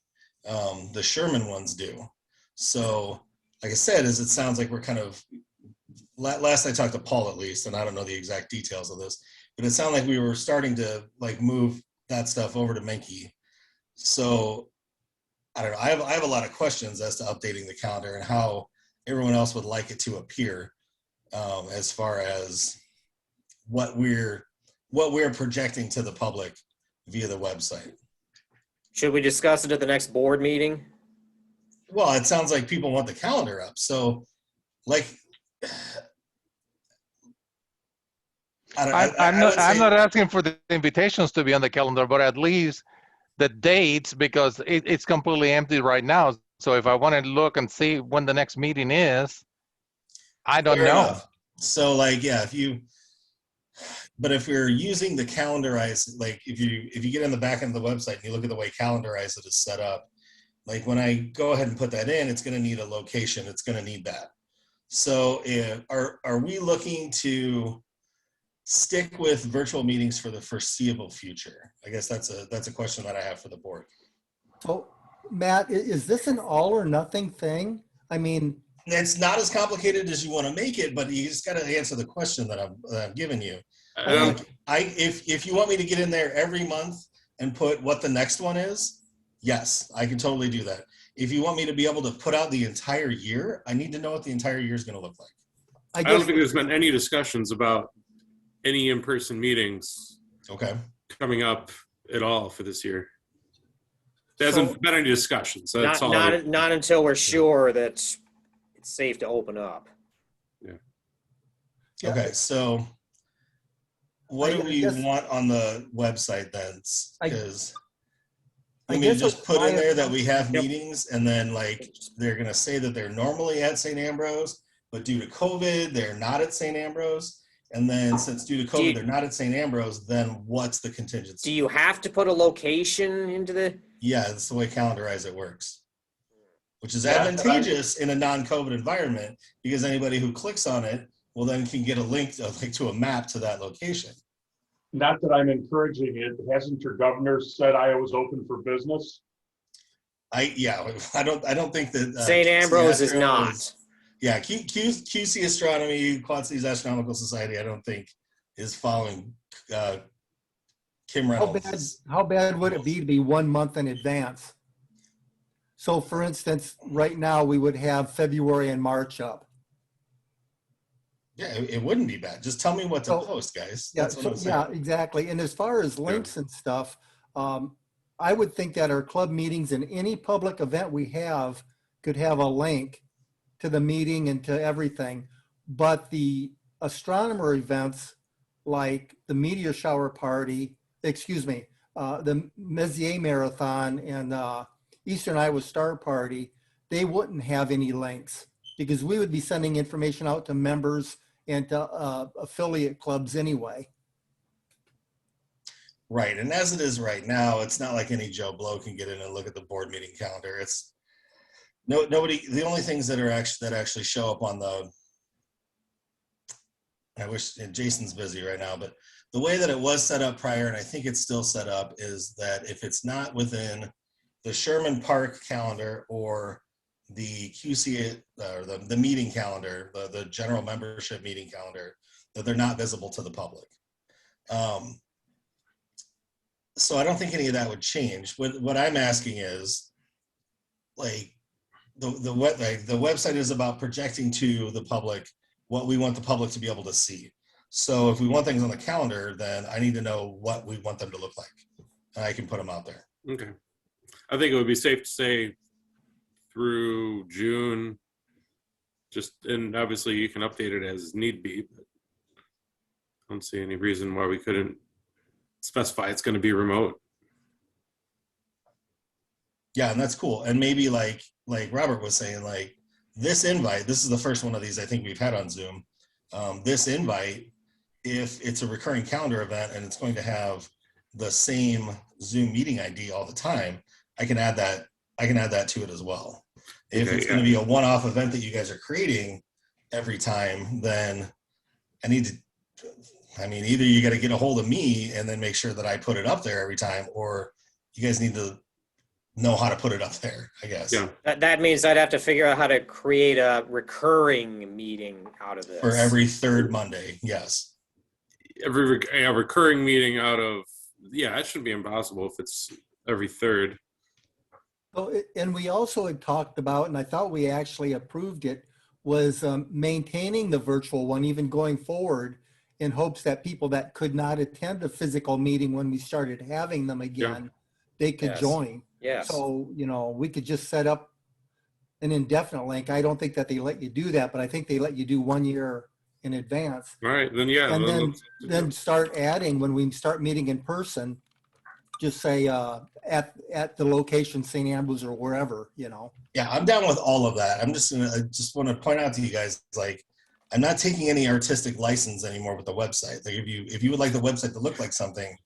The Sherman ones do. So, like I said, it sounds like we're kind of, last I talked to Paul at least, and I don't know the exact details of this, but it sounded like we were starting to like move that stuff over to Mankey. So I don't know. I have a lot of questions as to updating the calendar and how everyone else would like it to appear, as far as what we're projecting to the public via the website. Should we discuss it at the next board meeting? Well, it sounds like people want the calendar up. So, like, I'm not asking for the invitations to be on the calendar, but at least the dates, because it's completely empty right now. So if I want to look and see when the next meeting is, I don't fair know. enough. So, like, yeah, but if you're using the calendarize, like if you get in the back end of the website and you look at the way calendarize it is set up, like when I go ahead and put that in, it's going to need a location. It's going to need that. So are we looking to stick with virtual meetings for the foreseeable future? I guess that's a question that I have for the board. So Matt, is this an all or nothing thing? I mean, it's not as complicated as you want to make it, but you just got to answer the question that I've given you. If you want me to get in there every month and put what the next one is, yes, I can totally do that. If you want me to be able to put out the entire year, I need to know what the entire year is going to look like. I don't think there's been any discussions about any in-person meetings coming up at all for this year. There hasn't been any discussions. So that's not until we're sure that it's safe to open up. Yeah. Okay, so what do we want on the website then? Because I mean, just put in there that we have meetings, and then like they're going to say that they're normally at St. Ambrose, but due to COVID, they're not at St. Ambrose. And then since due to COVID, they're not at St. Ambrose, then what's the contingency? Do you have to put a location into the? Yeah, that's the way Calendarize it works, which is advantageous in a non-COVID environment because anybody who clicks on it will then can get a link to a map to that location. Not that I'm encouraging it. Hasn't your governor said Iowa's open for business? I don't think that St. Ambrose is not. Yeah, QC Astronomy, Quad Cities Astronomical Society, I don't think is following Kim Reynolds. How bad would it be to be 1 month in advance? So for instance, right now we would have February and March up. Yeah, it wouldn't be bad. Just tell me what to post, guys. Yeah, That's what I'm saying. Yeah, exactly. And as far as links and stuff, I would think that our club meetings and any public event we have could have a link to the meeting and to everything. But the astronomer events like the meteor shower party, the Messier Marathon and Eastern Iowa Star Party, they wouldn't have any links because we would be sending information out to members and to affiliate clubs anyway. Right, and as it is right now, it's not like any Joe Blow can get in and look at the board meeting calendar. It's nobody. The only things that actually show up on the. I wish Jason's busy right now, but the way that it was set up prior, and I think it's still set up, is that if it's not within the Sherman Park calendar or the QC or the meeting calendar, the general membership meeting calendar, that they're not visible to the public. So I don't think any of that would change. What I'm asking is, like, the website is about projecting to the public what we want the public to be able to see. So if we want things on the calendar, then I need to know what we want them to look like, and I can put them out there. Okay. I think it would be safe to say through June, and obviously you can update it as need be, but I don't see any reason why we couldn't specify it's going to be remote. Yeah, and that's cool. And maybe like Robert was saying, like this invite, this is the first one of these I think we've had on Zoom. This invite, if it's a recurring calendar event and it's going to have the same Zoom meeting ID all the time, I can add that to it as well. If it's going to be a one-off event that you guys are creating every time, then either you got to get a hold of me and then make sure that I put it up there every time, or you guys need to know how to put it up there, I guess. Yeah. That means I'd have to figure out how to create a recurring meeting out of this. For every third Monday, yes. Every recurring meeting out of, it shouldn't be impossible if it's every third. Oh, and we also had talked about, and I thought we actually approved it, was maintaining the virtual one, even going forward, in hopes that people that could not attend the physical meeting when we started having them again, they could Yes. join. Yes. So, you know, we could just set up an indefinite link. I don't think that they let you do that, but I think they let you do 1 year in advance. All right, then yeah. And then, let's- then start adding when we start meeting in person, just say at the location, St. Andrews or wherever, you know. Yeah, I'm down with all of that. I just want to point out to you guys, like, I'm not taking any artistic license anymore with the website. Like, if you would like the website to look like something,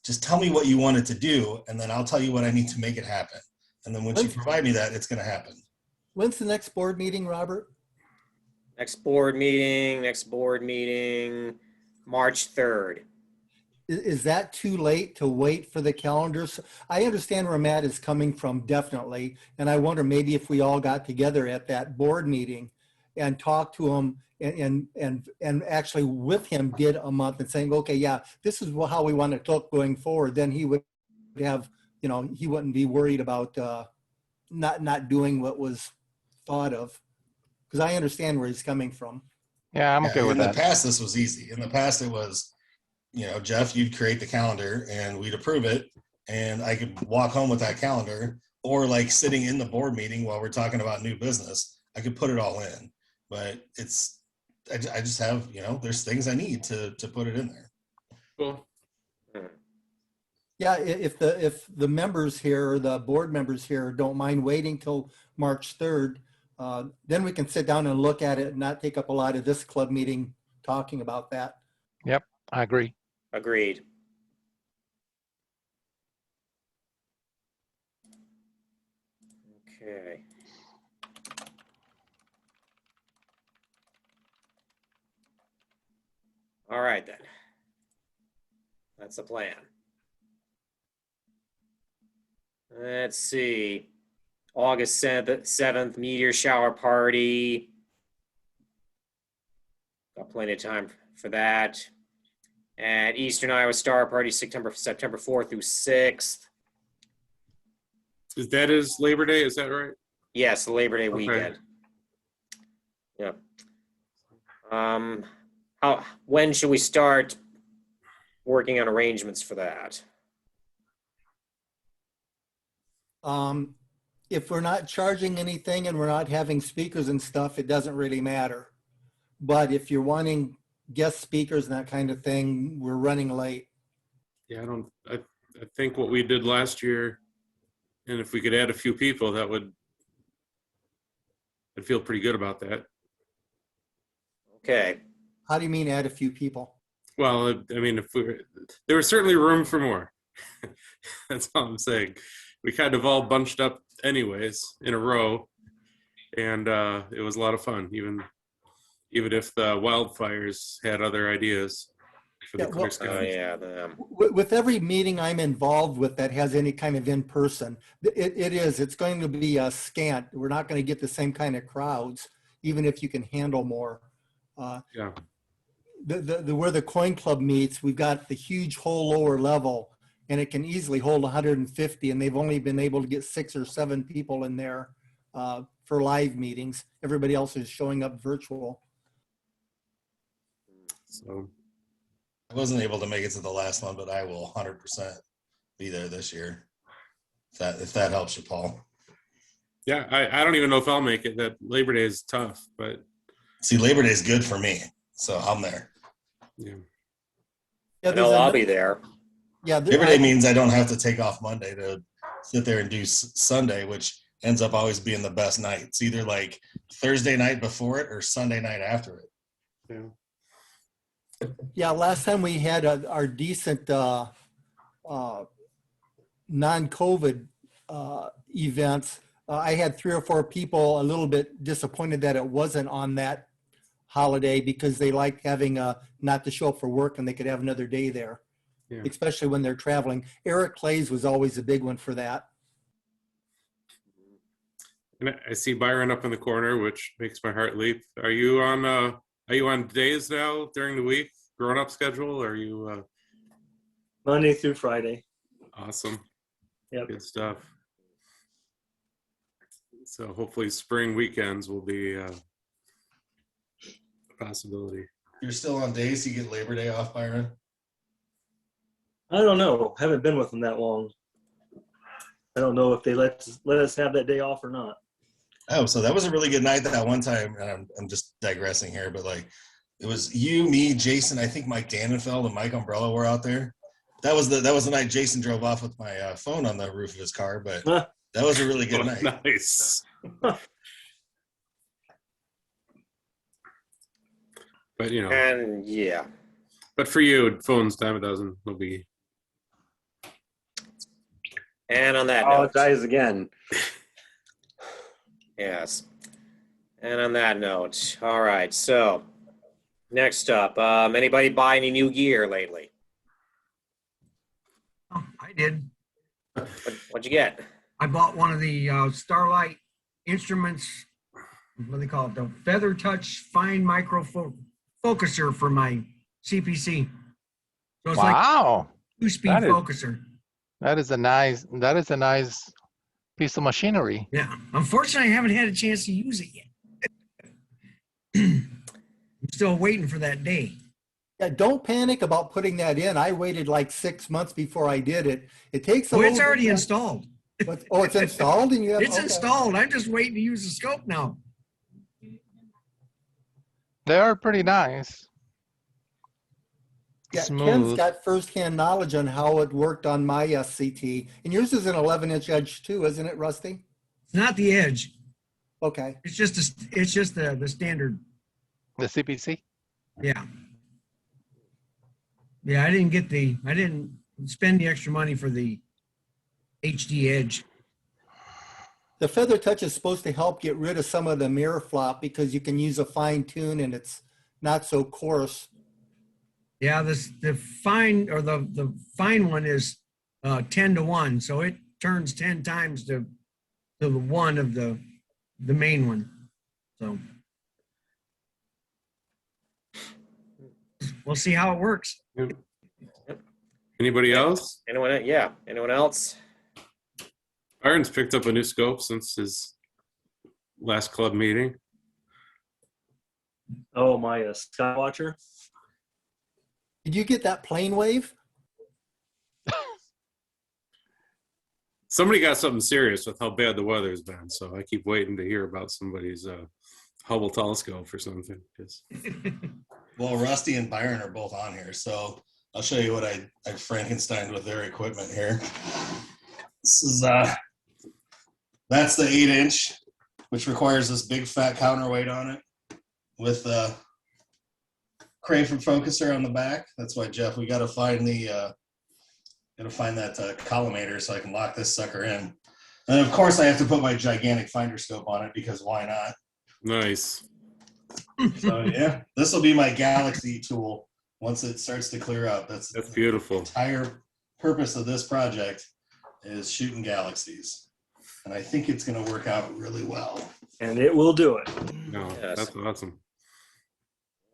just tell me what you want it to do, and then I'll tell you what I need to make it happen. And then once you provide me that, it's going to happen. When's the next board meeting, Robert? Next board meeting, March 3rd. Is that too late to wait for the calendars? I understand where Matt is coming from, definitely. And I wonder maybe if we all got together at that board meeting and talked to him and actually with him did a month and saying, okay, yeah, this is how we want it to look going forward. Then he would have, you know, he wouldn't be worried about not doing what was thought of. Because I understand where he's coming from. Yeah, I'm okay with that. In the past, this was easy. In the past, it was, you know, Jeff, you'd create the calendar and we'd approve it, and I could walk home with that calendar, or like sitting in the board meeting while we're talking about new business, I could put it all in. But I just have, you know, there's things I need to put it in there. Cool. Yeah, if the members here, the board members here don't mind waiting till March 3rd, then we can sit down and look at it and not take up a lot of this club meeting talking about that. Yep, I agree. Agreed. Okay. All right, then. That's the plan. Let's see. August 7th, meteor shower party. Got plenty of time for that. At Eastern Iowa Star Party, September 4th through 6th. That is Labor Day, is that right? Yes, the Labor Day Okay. weekend. Yeah. When should we start working on arrangements for that? If we're not charging anything and we're not having speakers and stuff, it doesn't really matter. But if you're wanting guest speakers and that kind of thing, we're running late. Yeah, I think what we did last year, and if we could add a few people, I'd feel pretty good about that. Okay. How do you mean add a few people? Well, I mean, there was certainly room for more. That's all I'm saying. We kind of all bunched up anyways in a row, and it was a lot of fun, even if the wildfires had other ideas for the Clear Skies. Oh, yeah. With every meeting I'm involved with that has any kind of in-person, it's going to be a scant. We're not going to get the same kind of crowds, even if you can handle more. Yeah. Where the Coin Club meets, we've got the huge whole lower level, and it can easily hold 150, and they've only been able to get 6 or 7 people in there for live meetings. Everybody else is showing up virtual. So I wasn't able to make it to the last one, but I will 100% be there this year. If that helps you, Paul. Yeah, I don't even know if I'll make it. That Labor Day is tough, but see, Labor Day is good for me, so I'm there. Yeah. I know I'll be there. Yeah, Labor Day means I don't have to take off Monday to sit there and do Sunday, which ends up always being the best night. It's either like Thursday night before it or Sunday night after it. Yeah. Yeah, last time we had our decent non-COVID events, I had 3 or 4 people a little bit disappointed that it wasn't on that holiday because they liked having not to show up for work and they could have another day there, Yeah. especially when they're traveling. Eric Clay's was always a big one for that. And I see Byron up in the corner, which makes my heart leap. Are you on days now during the week, grown-up schedule? Or are you Monday through Friday. awesome? Yep. Good stuff. So hopefully spring weekends will be possibility. You're still on days, you get Labor Day off, Byron? I don't know. Haven't been with them that long. I don't know if they let us have that day off or not. Oh, so that was a really good night that one time. And I'm just digressing here, but like it was you, me, Jason. I think Mike Dannenfeld and Mike Umbrella were out there. That was the night Jason drove off with my phone on the roof of his car. But that was a really good night. Nice. But you know, And yeah, but for you, phones dime a dozen will be. and on that Oh, note, it dies again. yes. And on that note, all right. So next up, anybody buy any new gear lately? Oh, I did. What'd you get? I bought one of the Starlight Instruments, what do they call it? The Feather Touch Fine Micro Focuser for my CPC. So it's like Wow. 2-speed That is- focuser. That is a nice piece of machinery. Yeah. Unfortunately, I haven't had a chance to use it yet. I'm still waiting for that day. Yeah, don't panic about putting that in. I waited like 6 months before I did it. It takes a Oh, little it's already bit- installed. Oh, it's installed and you have It's okay. installed. I'm just waiting to use the scope now. They are pretty nice. Yeah, Ken's Smooth. got firsthand knowledge on how it worked on my CT. And yours is an 11-inch edge too, isn't it, Rusty? It's not the edge. Okay. It's just the standard. The CPC. Yeah. Yeah, I didn't spend the extra money for the HD edge. The Feather Touch is supposed to help get rid of some of the mirror flop because you can use a fine tune and it's not so coarse. Yeah, the fine one is 10-to-1, so it turns 10 times to the one of the main one. So we'll see how it works. Anybody else? Anyone? Yeah. Anyone else? Byron's picked up a new scope since his last club meeting. Oh, my Skywatcher. Did you get that plane wave? Somebody got something serious with how bad the weather's been, so I keep waiting to hear about somebody's Hubble telescope or something. Well, Rusty and Byron are both on here, so I'll show you what I Frankensteined with their equipment here. This is that's the 8-inch, which requires this big fat counterweight on it with a Crayford focuser on the back. That's why, Jeff, we got to find that collimator so I can lock this sucker in. And of course, I have to put my gigantic finder scope on it because why not? Nice. So yeah, this will be my Galaxy tool once it starts to clear up. That's beautiful. The entire purpose of this project is shooting galaxies, and I think it's going to work out really well. And it will do it. No, Yes. that's awesome.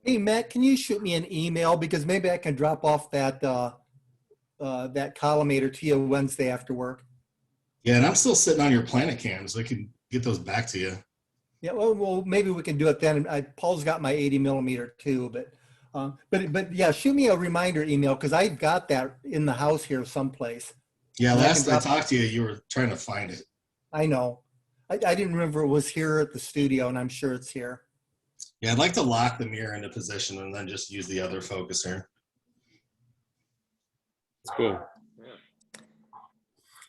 Hey, Matt, can you shoot me an email? Because maybe I can drop off that collimator to you Wednesday after work. Yeah, and I'm still sitting on your Planet cams. I can get those back to you. Yeah, well, maybe we can do it then. Paul's got my 80 millimeter too, but yeah, shoot me a reminder email because I've got that in the house here someplace. Yeah, And last I can talked to you, you were trying to find it. I know. I didn't remember it was here at the studio, and I'm sure it's here. Yeah, I'd like to lock the mirror into position and then just use the other focuser. It's cool.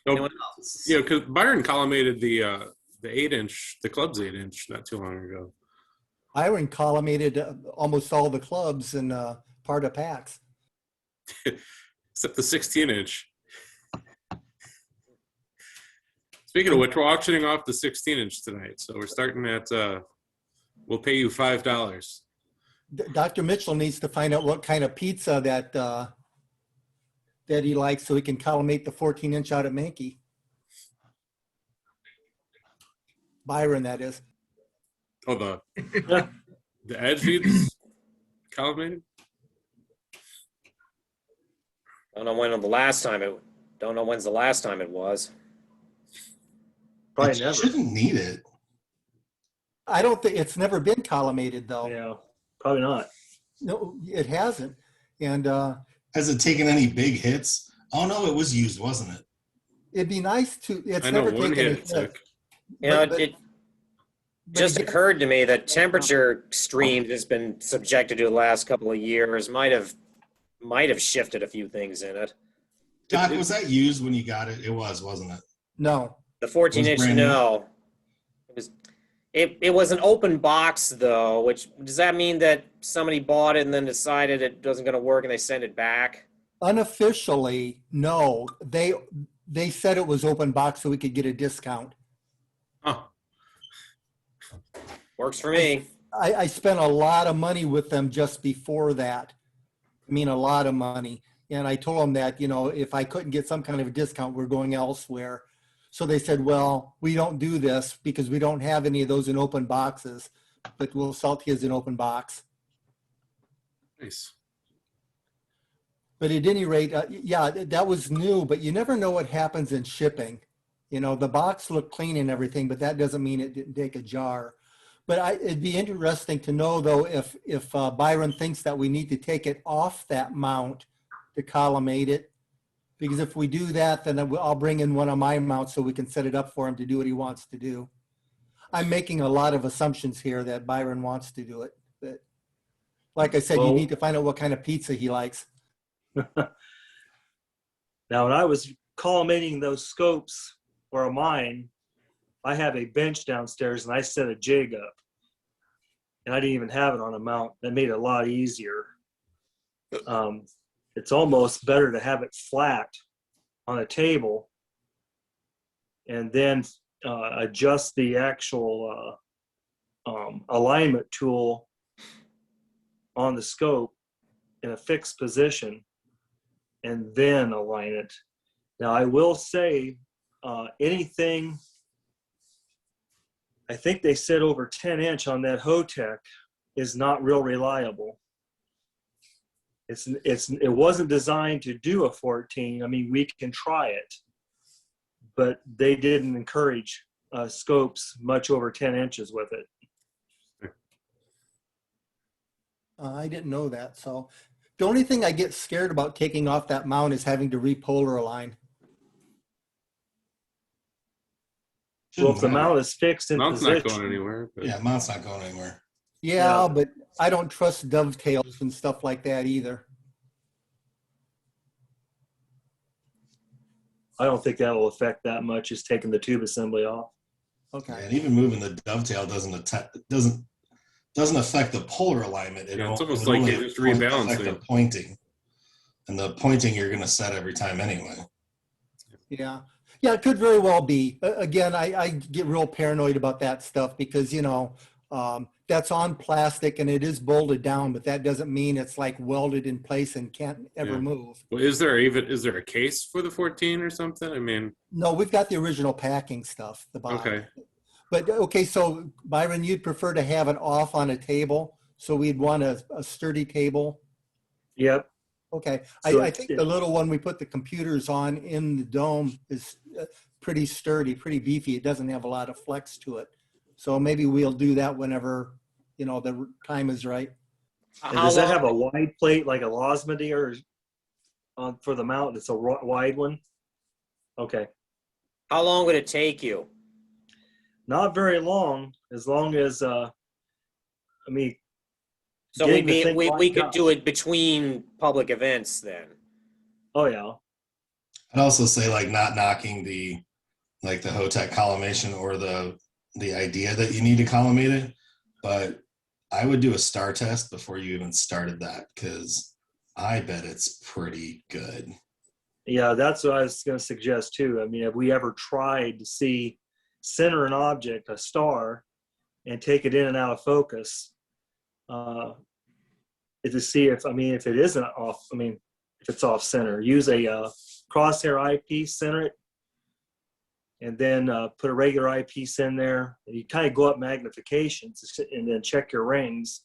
Anyone else? Yeah, because Byron collimated the 8-inch, the club's 8-inch, not too long ago. Byron collimated almost all the clubs and part of PAX. Except the 16-inch. Speaking of which, we're auctioning off the 16-inch tonight. So we're starting at, we'll pay you $5. Dr. Mitchell needs to find out what kind of pizza that he likes so he can collimate the 14-inch out at Mankey. Byron, that is. Oh, the edge needs collimated? Don't know when's the last time it was. Probably It never. shouldn't need it. I don't think it's never been collimated though. Yeah. Probably not. No, it hasn't. And Has it taken any big hits? Oh no, it was used, wasn't it? it'd be nice to, it's I know never one taken a hit it hit. took. You know, But- it but just again- occurred to me that temperature extremes has been subjected to the last couple of years might have shifted a few things in it. Doc, was that used when you got it? It was, wasn't it? No. The 14-inch, brand new? no. It was an open box though, which does that mean that somebody bought it and then decided it wasn't going to work and they sent it back? Unofficially, no. They said it was open box so we could get a discount. Oh, Works for me. I spent a lot of money with them just before that. I mean, a lot of money. And I told them that, if I couldn't get some kind of a discount, we're going elsewhere. So they said, well, we don't do this because we don't have any of those in open boxes, but we'll sell to you as an open box. nice. But at any rate, yeah, that was new, but you never know what happens in shipping. The box looked clean and everything, but that doesn't mean it didn't take a jar. But it'd be interesting to know, though, if Byron thinks that we need to take it off that mount to collimate it. Because if we do that, then I'll bring in one of my mounts so we can set it up for him to do what he wants to do. I'm making a lot of assumptions here that Byron wants to do it. But like I said, you Well- need to find out what kind of pizza he likes. Now, when I was collimating those scopes for mine, I have a bench downstairs and I set a jig up. And I didn't even have it on a mount. That made it a lot easier. It's almost better to have it flat on a table and then adjust the actual alignment tool on the scope in a fixed position and then align it. Now, I will say anything, I think they said over 10-inch on that Hotech is not real reliable. It wasn't designed to do a 14. I mean, we can try it, but they didn't encourage scopes much over 10 inches with it. I didn't know that. So the only thing I get scared about taking off that mount is having to repolar align. Well, if the mount is fixed in Mount's position, not going anywhere. But Yeah, mount's not going anywhere. Yeah, Yeah. but I don't trust dovetails and stuff like that either. I don't think that will affect that much, just taking the tube assembly off. Okay. And even moving the dovetail doesn't affect the polar alignment. Yeah, it's it almost would like only you're just affect rebalancing. the pointing. And the pointing you're going to set every time anyway. Yeah. Yeah, it could very well be. Again, I get real paranoid about that stuff because, that's on plastic and it is bolted down, but that doesn't mean it's like welded in place and can't ever Yeah. move. Well, is there a case for the 14 or something? I mean, No, we've got the original packing stuff, the bottom. okay. But okay, so Byron, you'd prefer to have it off on a table. So we'd want a sturdy table. Yep. Okay, So I think the little one we put the computers on in the dome is pretty sturdy, pretty beefy. It doesn't have a lot of flex to it. So maybe we'll do that whenever, the time is right. And does that have a wide plate like a Losmedy or for the mount? It's a wide one? Okay. How long would it take you? Not very long, as long as, So getting the we thing we lined could up. do it between public events then. Oh, yeah. I'd also say like not knocking the Hotech collimation or the idea that you need to collimate it, but I would do a star test before you even started that because I bet it's pretty good. Yeah, that's what I was going to suggest too. I mean, have we ever tried to center an object, a star, and take it in and out of focus to see if it isn't off, if it's off center, use a crosshair eyepiece, center it, and then put a regular eyepiece in there. And you kind of go up magnifications and then check your rings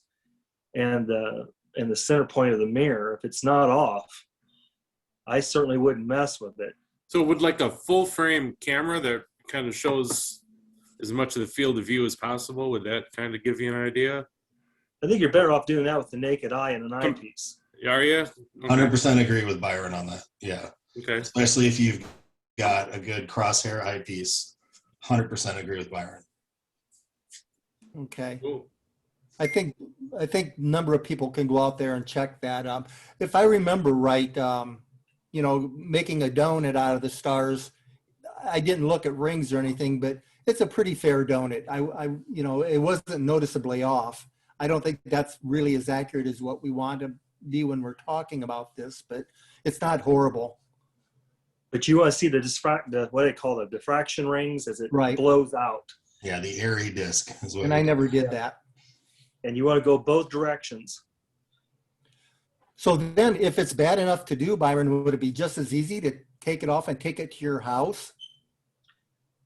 and the center point of the mirror. If it's not off, I certainly wouldn't mess with it. So would like a full frame camera that kind of shows as much of the field of view as possible, would that kind of give you an idea? I think you're better off doing that with the naked eye and an eyepiece. Are you? 100% agree with Byron on that. Yeah. Okay. Especially if you've got a good crosshair eyepiece. 100% agree with Byron. Okay. Cool. I think a number of people can go out there and check that. If I remember right, making a donut out of the stars, I didn't look at rings or anything, but it's a pretty fair donut. It wasn't noticeably off. I don't think that's really as accurate as what we want to be when we're talking about this, but it's not horrible. But you want to see the what they call the diffraction rings as it blows out. Yeah, the airy disc is what. And I never did that. And you want to go both directions. So then if it's bad enough to do, Byron, would it be just as easy to take it off and take it to your house?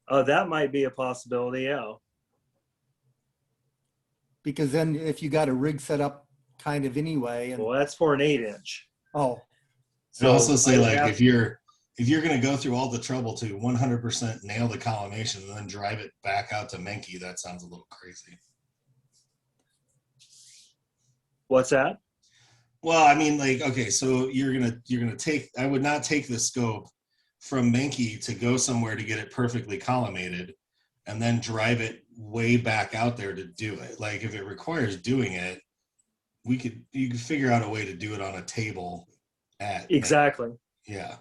That might be a possibility, yeah. Because then if you got a rig set up kind of anyway. Well, that's for an 8-inch. Oh. So also say like if you're going to go through all the trouble to 100% nail the collimation and then drive it back out to Menke, that sounds a little crazy. What's that? Well, I mean, like, okay, so you're gonna take. I would not take the scope from Menke to go somewhere to get it perfectly collimated, and then drive it way back out there to do it. Like, if it requires doing it, you could figure out a way to do it on a table. Exactly. Yeah.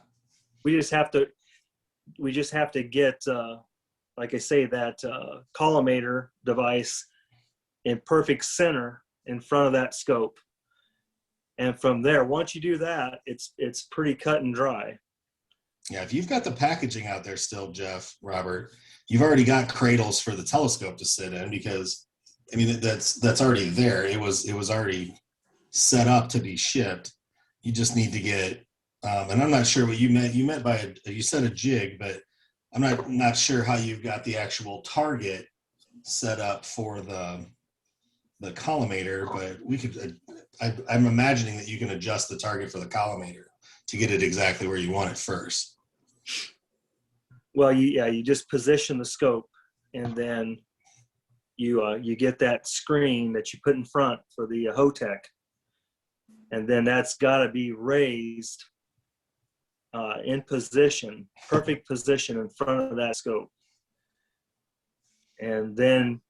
We just have to get, like I say, that collimator device in perfect center in front of that scope. And from there, once you do that, it's pretty cut and dry. Yeah, if you've got the packaging out there still, Jeff, Robert, you've already got cradles for the telescope to sit in because, I mean, that's already there. It was already set up to be shipped. You just need to get, and I'm not sure what you meant. You meant by you said a jig, but I'm not sure how you've got the actual target set up for the collimator, but we could. I'm imagining that you can adjust the target for the collimator to get it exactly where you want it first. Well, you just position the scope, and then you get that screen that you put in front for the HOTEC, and then that's got to be raised in position, perfect position in front of that scope, and then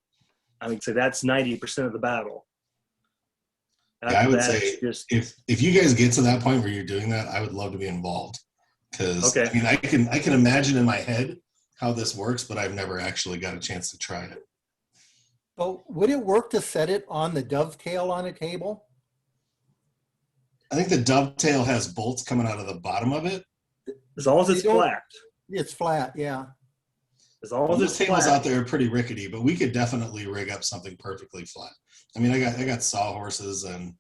I mean, so that's 90% of the battle. Yeah, I would say if you guys get to that point where you're doing that, I would love to be involved because I mean I can imagine in my head how this works, but I've never actually got a chance to try it. So would it work to set it on the dovetail on a table? I think the dovetail has bolts coming out of the bottom of it. As long as it's flat. It's flat, yeah. As long as those tables out there are pretty rickety, but we could definitely rig up something perfectly flat. I mean, I got sawhorses and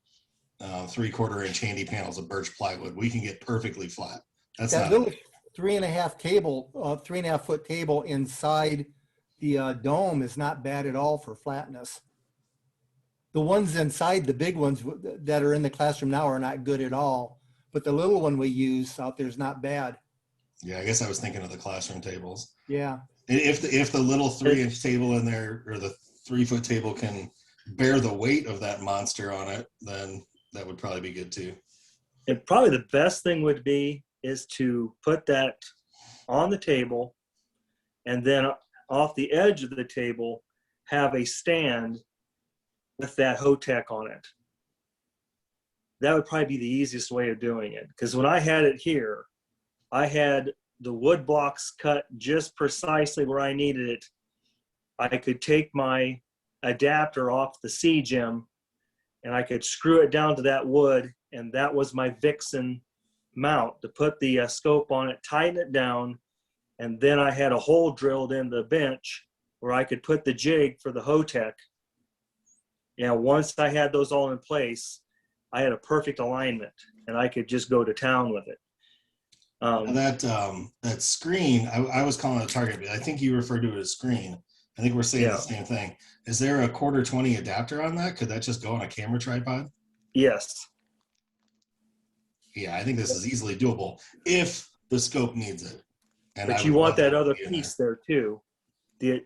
3/4 inch handy panels of birch plywood. We can get perfectly flat. That's that not little 3.5 foot table inside the dome is not bad at all for flatness. The ones inside, the big ones that are in the classroom now are not good at all, but the little one we use out there is not bad. Yeah, I guess I was thinking of the classroom tables. Yeah. If the little 3-inch table in there or the 3-foot table can bear the weight of that monster on it, then that would probably be good too. And probably the best thing would be is to put that on the table, and then off the edge of the table have a stand with that HOTEC on it. That would probably be the easiest way of doing it, because when I had it here, I had the wood blocks cut just precisely where I needed it. I could take my adapter off the C-gem and I could screw it down to that wood, and that was my Vixen mount to put the scope on it, tighten it down, and then I had a hole drilled in the bench where I could put the jig for the HOTEC. You know, once I had those all in place, I had a perfect alignment and I could just go to town with it. That screen, I was calling it a target, but I think you referred to it as screen. I think we're saying the same thing. Is there a 1/4-20 adapter on that? Could that just go on a camera tripod? Yes. Yeah, I think this is easily doable if the scope needs it. And but you want that other piece there too. If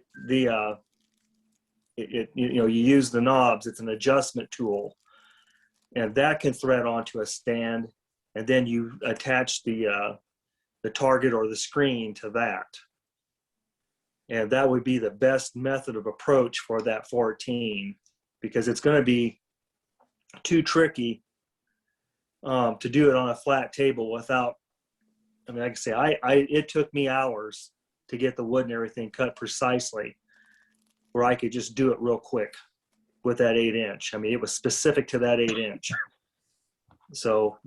you use the knobs. It's an adjustment tool, and that can thread onto a stand, and then you attach the target or the screen to that. And that would be the best method of approach for that 14, because it's going to be too tricky to do it on a flat table without, I mean, like I say, it took me hours to get the wood and everything cut precisely where I could just do it real quick with that 8-inch. I mean, it was specific to that 8-inch. So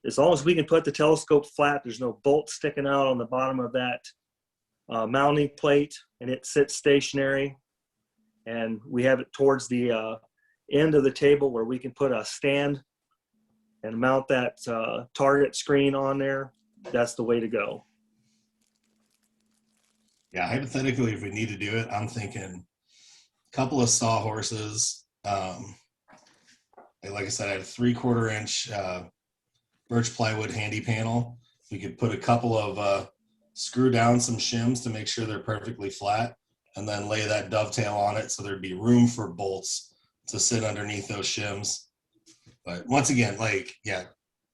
as long as we can put the telescope flat, there's no bolt sticking out on the bottom of that mounting plate, and it sits stationary, and we have it towards the end of the table where we can put a stand and mount that target screen on there, that's the way to go. Yeah, hypothetically, if we need to do it, I'm thinking a couple of sawhorses. Like I said, I had a 3/4 inch birch plywood handy panel. We could put a couple of screw down some shims to make sure they're perfectly flat, and then lay that dovetail on it so there'd be room for bolts to sit underneath those shims. But once again, like, yeah,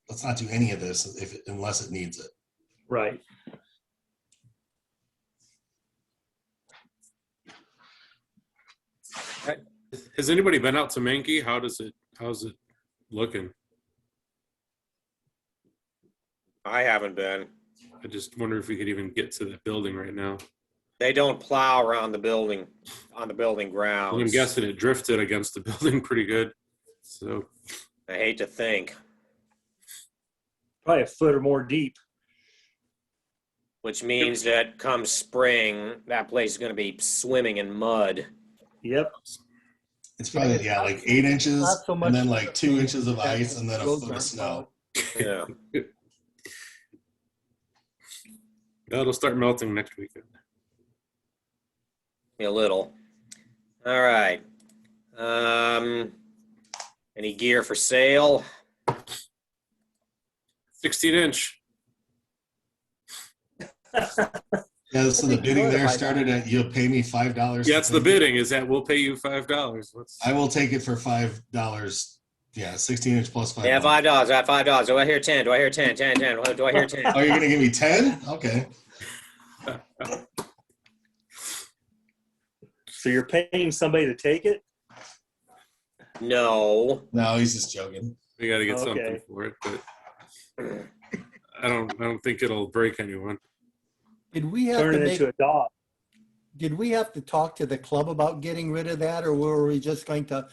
let's not do any of this unless it needs it. Right. Has anybody been out to Menke? How's it looking? I haven't been. I just wonder if we could even get to that building right now. They don't plow around the building, on the building grounds. Well, I'm guessing it drifted against the building pretty good. So I hate to think. Probably a foot or more deep. Which means that come spring, that place is going to be swimming in mud. Yep. It's probably, yeah, like 8 inches, Not so much and then like 2 inches of ice, and then a roads foot of aren't snow. Yeah. that'll start melting next weekend. A little. All right. Any gear for sale? 16-inch. Yeah, so the bidding there started at, you'll pay me $5. Yeah, it's the bidding is that we'll pay you $5. I will take it for $5. Yeah, 16-inch plus $5. Yeah, $5. I got $5. Do I hear 10? Do I hear 10? 10, 10. Do I hear 10? Oh, you're gonna give me 10? Okay. So you're paying somebody to take it? No. No, he's just joking. We got to get Okay. something for it, but I don't think it'll break anyone. Did we have Turn to it make, into a dog. did we have to talk to the club about getting rid of that, or were we just going to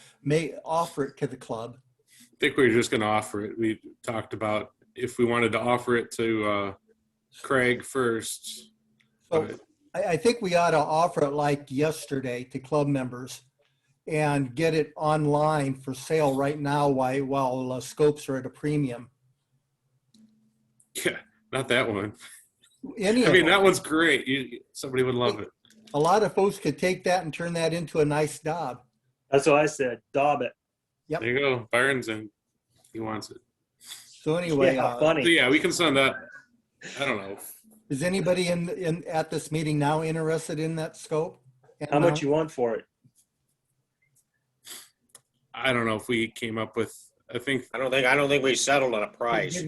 offer it to the club? I think we were just going to offer it. We talked about if we wanted to offer it to Craig first. So but I think we ought to offer it like yesterday to club members and get it online for sale right now while scopes are at a premium. yeah, not that one. Any I of mean, them. that one's great. Somebody would love it. A lot of folks could take that and turn that into a nice daub. That's what I said. Daub it. Yep. There you go. Byron's in. He wants it. So anyway, Yeah, So funny. yeah, we can send that. I don't know. is anybody in at this meeting now interested in that scope? How much you want for it? I don't know if we came up with. I don't think we settled on a price.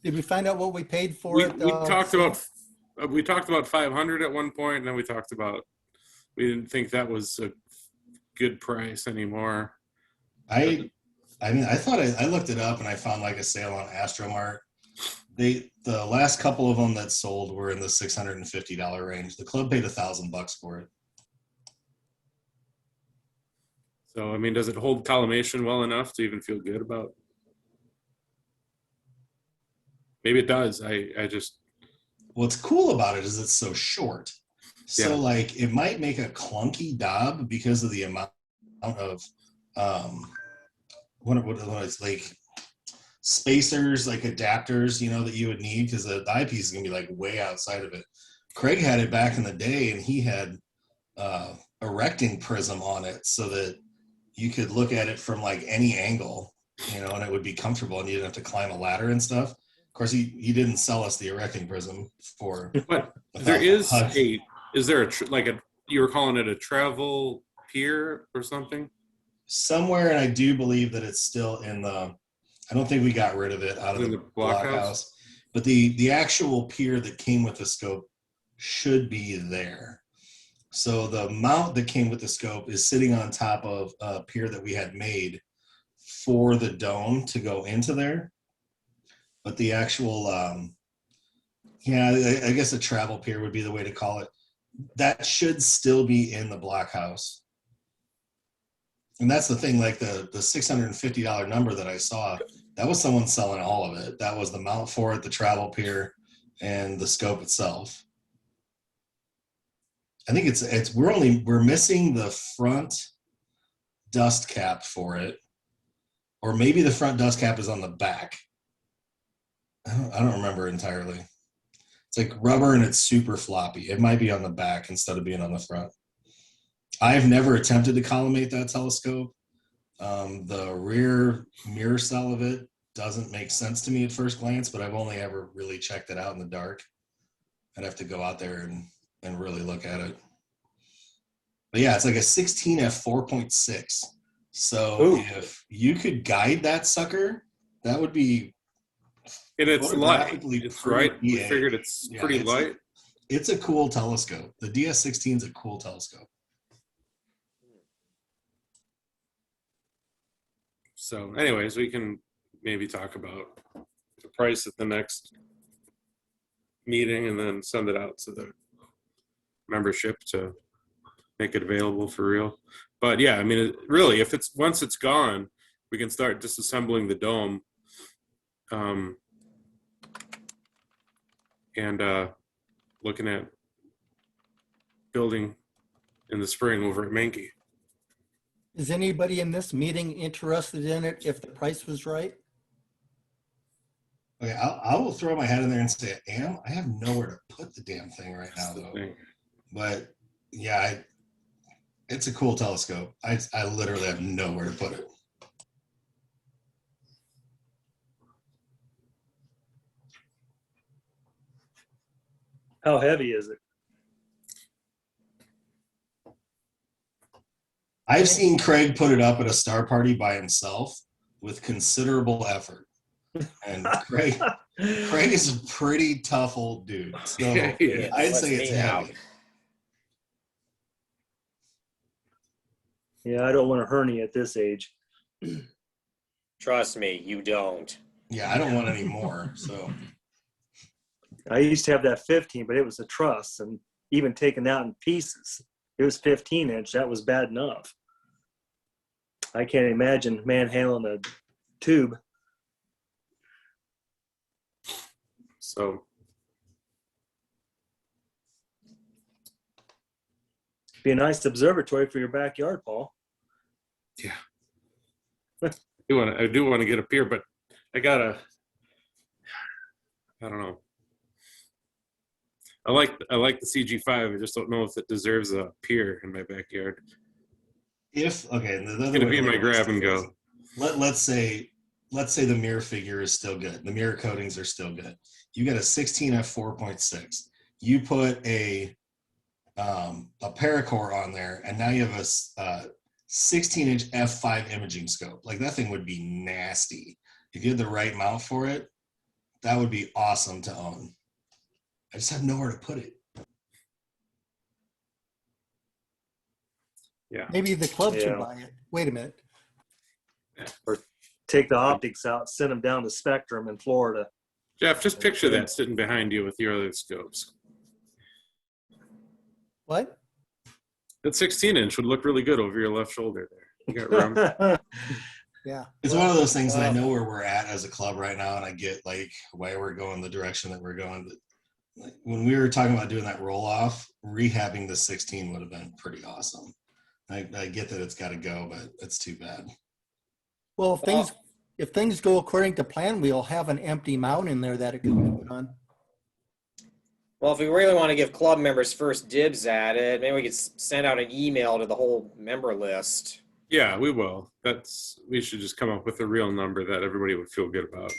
Did we find out what we paid for we it? talked about 500 at one point, and then we didn't think that was a good price anymore. I mean, I looked it up and I found like a sale on Astromart. The last couple of them that sold were in the $650 range. The club paid $1,000 for it. So I mean, does it hold collimation well enough to even feel good about? Maybe it does. I just. What's cool about it is it's so short. So Yeah. like it might make a clunky daub because of the amount of what it's like spacers, like adapters, you know, that you would need, because the eyepiece is gonna be like way outside of it. Craig had it back in the day, and he had erecting prism on it so that you could look at it from like any angle, you know, and it would be comfortable, and you didn't have to climb a ladder and stuff. Of course, he didn't sell us the erecting prism for. But there is you were calling it a travel pier or something? Somewhere, and I do believe that it's still in the, I don't think we got rid of it out of In the the blockhouse? blockhouse. But the actual pier that came with the scope should be there. So the mount that came with the scope is sitting on top of a pier that we had made for the dome to go into there. But the actual, yeah, I guess a travel pier would be the way to call it. That should still be in the blockhouse. And that's the thing, like the $650 number that I saw, that was someone selling all of it. That was the mount for it, the travel pier, and the scope itself. I think we're missing the front dust cap for it, or maybe the front dust cap is on the back. I don't remember entirely. It's like rubber and it's super floppy. It might be on the back instead of being on the front. I've never attempted to collimate that telescope. The rear mirror cell of it doesn't make sense to me at first glance, but I've only ever really checked it out in the dark. I'd have to go out there and really look at it. But yeah, it's like a 16 f4.6. So Ooh. if you could guide that sucker, that would be. And it's light. photographically It's pretty right. We EA. figured it's Yeah, pretty light. It's a cool telescope. The DS16 is a cool telescope. So anyways, we can maybe talk about the price at the next meeting and then send it out to the membership to make it available for real. But yeah, I mean, really, if it's once it's gone, we can start disassembling the dome. And looking at building in the spring over at Menke. Is anybody in this meeting interested in it if the price was right? Okay, I will throw my head in there and say I am. I have nowhere to put the damn thing right now, though. But yeah, it's a cool telescope. I literally have nowhere to put it. How heavy is it? I've seen Craig put it up at a star party by himself with considerable effort. And Craig is a pretty tough old dude. So Yeah, I'd say it's heavy. Yeah, I don't want a hernia at this age. Trust me, you don't. Yeah, I don't want any more. So I used to have that 15, but it was a truss, and even taken out in pieces, it was 15-inch. That was bad enough. I can't imagine manhandling a tube. So Be a nice observatory for your backyard, Paul. yeah, I do want to get a pier, but I don't know. I like the CG5. I just don't know if it deserves a pier in my backyard. it's Gonna be my grab and go. Let's say the mirror figure is still good. The mirror coatings are still good. You got a 16 f4.6. You put a paracord on there, and now you have a 16-inch f5 imaging scope. Like, that thing would be nasty. If you had the right mount for it, that would be awesome to own. I just have nowhere to put it. Yeah. Maybe the club should Yeah. buy it. Wait a minute. Or take the optics out, send them down to Spectrum in Florida. Jeff, just picture that sitting behind you with your other scopes. What? That 16-inch would look really good over your left shoulder there. You got room. Yeah. It's one of those things that I know where we're at as a club right now, and I get like why we're going the direction that we're going. But like, when we were talking about doing that roll off, rehabbing the 16 would have been pretty awesome. I get that it's got to go, but it's too bad. Well, if things go according to plan, we'll have an empty mount in there that it can be put on. Well, if we really want to give club members first dibs at it, maybe we could send out an email to the whole member list. Yeah, we will. We should just come up with a real number that everybody would feel good about.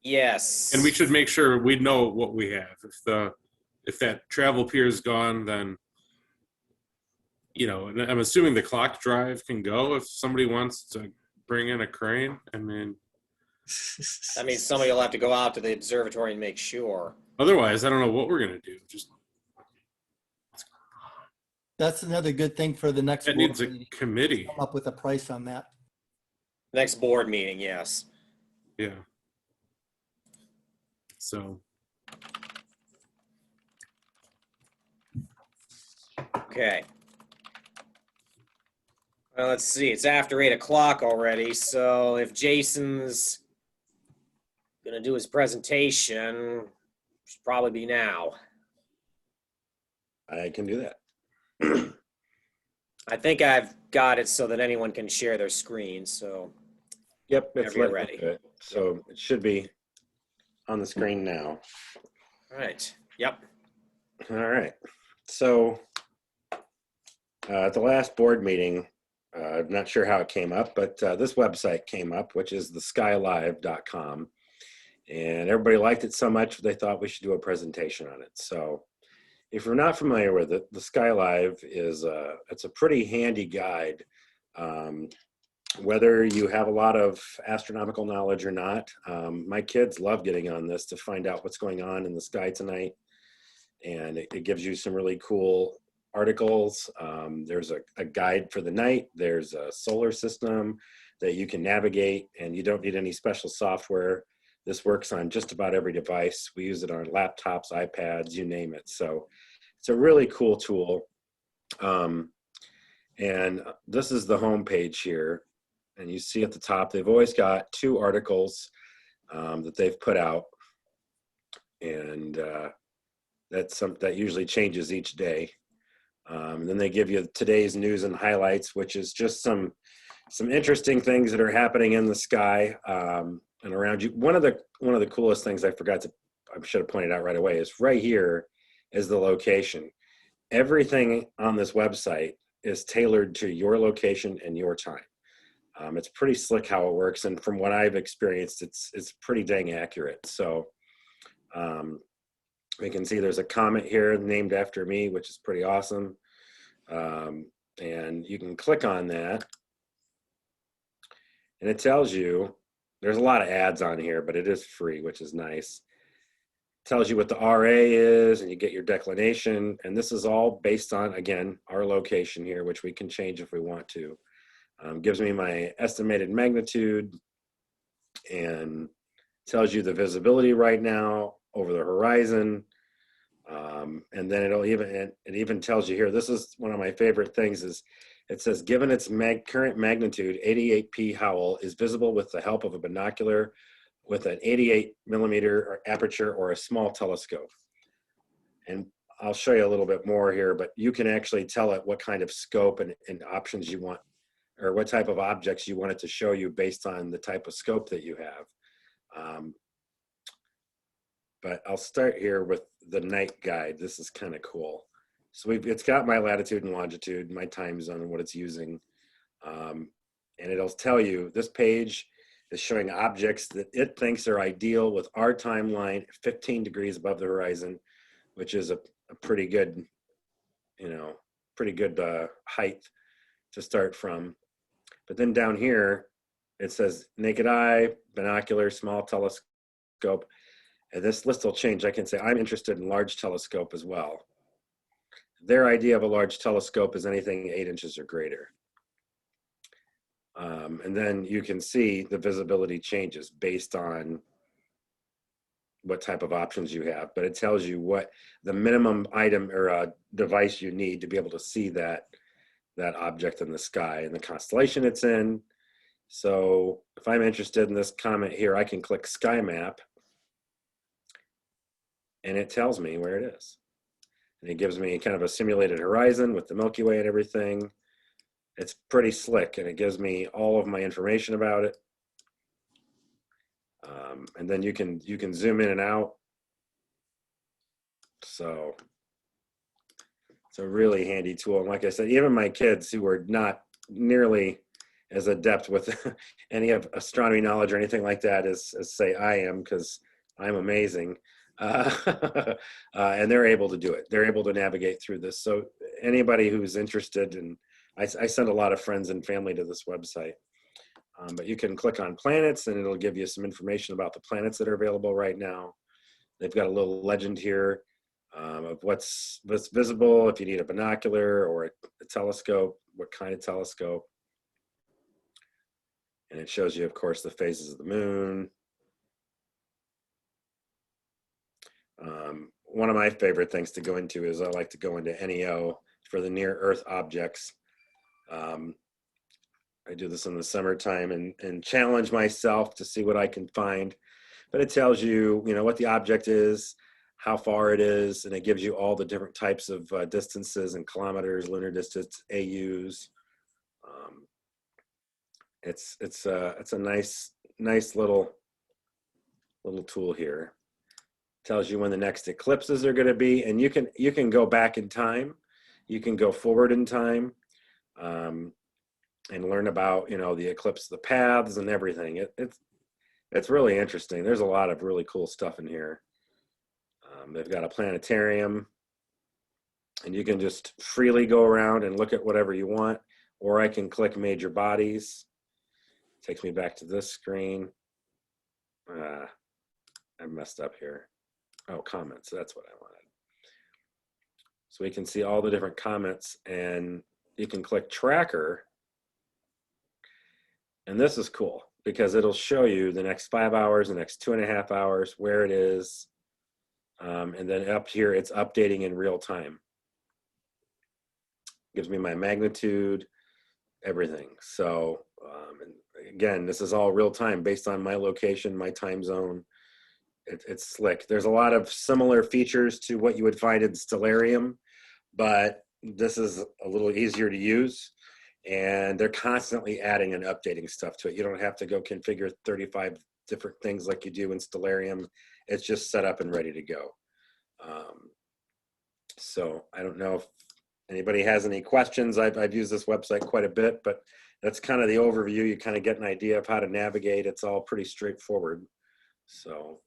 Yes. And we should make sure we know what we have. If that travel pier is gone, then you know, and I'm assuming the clock drive can go if somebody wants to bring in a crane. I mean, That means somebody will have to go out to the observatory and make sure. otherwise, I don't know what we're gonna do. Just That's another good thing for the next that board needs a meeting. committee. Come up with a price on that. Next board meeting, yes. Yeah. So Okay. Well, let's see. It's after 8 o'clock already, so if Jason's gonna do his presentation, should probably be now. I can do that. I think I've got it so that anyone can share their screen, so Yep, it's whenever you're letting me ready. do it. So it should be on the screen now. All right. Yep. All right. So at the last board meeting, I'm not sure how it came up, but this website came up, which is theskylive.com. And everybody liked it so much, they thought we should do a presentation on it. So if you're not familiar with it, the Skylive is it's a pretty handy guide. Whether you have a lot of astronomical knowledge or not, my kids love getting on this to find out what's going on in the sky tonight. And it gives you some really cool articles. There's a guide for the night. There's a solar system that you can navigate, and you don't need any special software. This works on just about every device. We use it on laptops, iPads, you name it. So it's a really cool tool. And this is the home page here. And you see at the top, they've always got 2 articles that they've put out. And that usually changes each day. And then they give you today's news and highlights, which is just some interesting things that are happening in the sky and around you. One of the coolest things I should have pointed out right away is right here is the location. Everything on this website is tailored to your location and your time. It's pretty slick how it works, and from what I've experienced, it's pretty dang accurate. So we can see there's a comet here named after me, which is pretty awesome. And you can click on that, and it tells you, there's a lot of ads on here, but it is free, which is nice. It tells you what the RA is, and you get your declination. And this is all based on, again, our location here, which we can change if we want to. Gives me my estimated magnitude and tells you the visibility right now over the horizon. And then it even tells you here, this is one of my favorite things, is it says, given its current magnitude, 88P Howell is visible with the help of a binocular with an 88 millimeter aperture or a small telescope. And I'll show you a little bit more here, but you can actually tell it what kind of scope and options you want, or what type of objects you want it to show you based on the type of scope that you have. But I'll start here with the night guide. This is kind of cool. So it's got my latitude and longitude, my time zone, and what it's using. And it'll tell you, this page is showing objects that it thinks are ideal with our timeline 15 degrees above the horizon, which is a pretty good, height to start from. But then down here, it says naked eye, binocular, small telescope. And this list will change. I can say I'm interested in large telescope as well. Their idea of a large telescope is anything 8 inches or greater. And then you can see the visibility changes based on what type of options you have. But it tells you what the minimum item or device you need to be able to see that object in the sky and the constellation it's in. So if I'm interested in this comet here, I can click Sky Map, and it tells me where it is. And it gives me kind of a simulated horizon with the Milky Way and everything. It's pretty slick, and it gives me all of my information about it. And then you can zoom in and out. So it's a really handy tool. And like I said, even my kids who are not nearly as adept with any of astronomy knowledge or anything like that as say I am, because I'm amazing. And they're able to do it. They're able to navigate through this. So, anybody who's interested, and I send a lot of friends and family to this website. But you can click on planets and it'll give you some information about the planets that are available right now. They've got a little legend here of what's visible, if you need a binocular or a telescope, what kind of telescope. And it shows you, of course, the phases of the moon. One of my favorite things to go into is I like to go into NEO for the near Earth objects. I do this in the summertime and challenge myself to see what I can find. But it tells you, what the object is, how far it is, and it gives you all the different types of distances and kilometers, lunar distance, AUs. It's a nice little tool here. Tells you when the next eclipses are going to be, and you can go back in time, you can go forward in time, and learn about the eclipse, the paths, and everything. It's really interesting. There's a lot of really cool stuff in here. They've got a planetarium, and you can just freely go around and look at whatever you want. Or I can click major bodies. Takes me back to this screen. I messed up here. Oh, comments, that's what I wanted. So we can see all the different comments, and you can click tracker. And this is cool because it'll show you the next 5 hours, the next 2.5 hours, where it is. And then up here, it's updating in real time. Gives me my magnitude, everything. So and again, this is all real time based on my location, my time zone. It's slick. There's a lot of similar features to what you would find in Stellarium, but this is a little easier to use. And they're constantly adding and updating stuff to it. You don't have to go configure 35 different things like you do in Stellarium. It's just set up and ready to go. So I don't know if anybody has any questions. I've used this website quite a bit, but that's kind of the overview. You kind of get an idea of how to navigate. It's all pretty straightforward. So,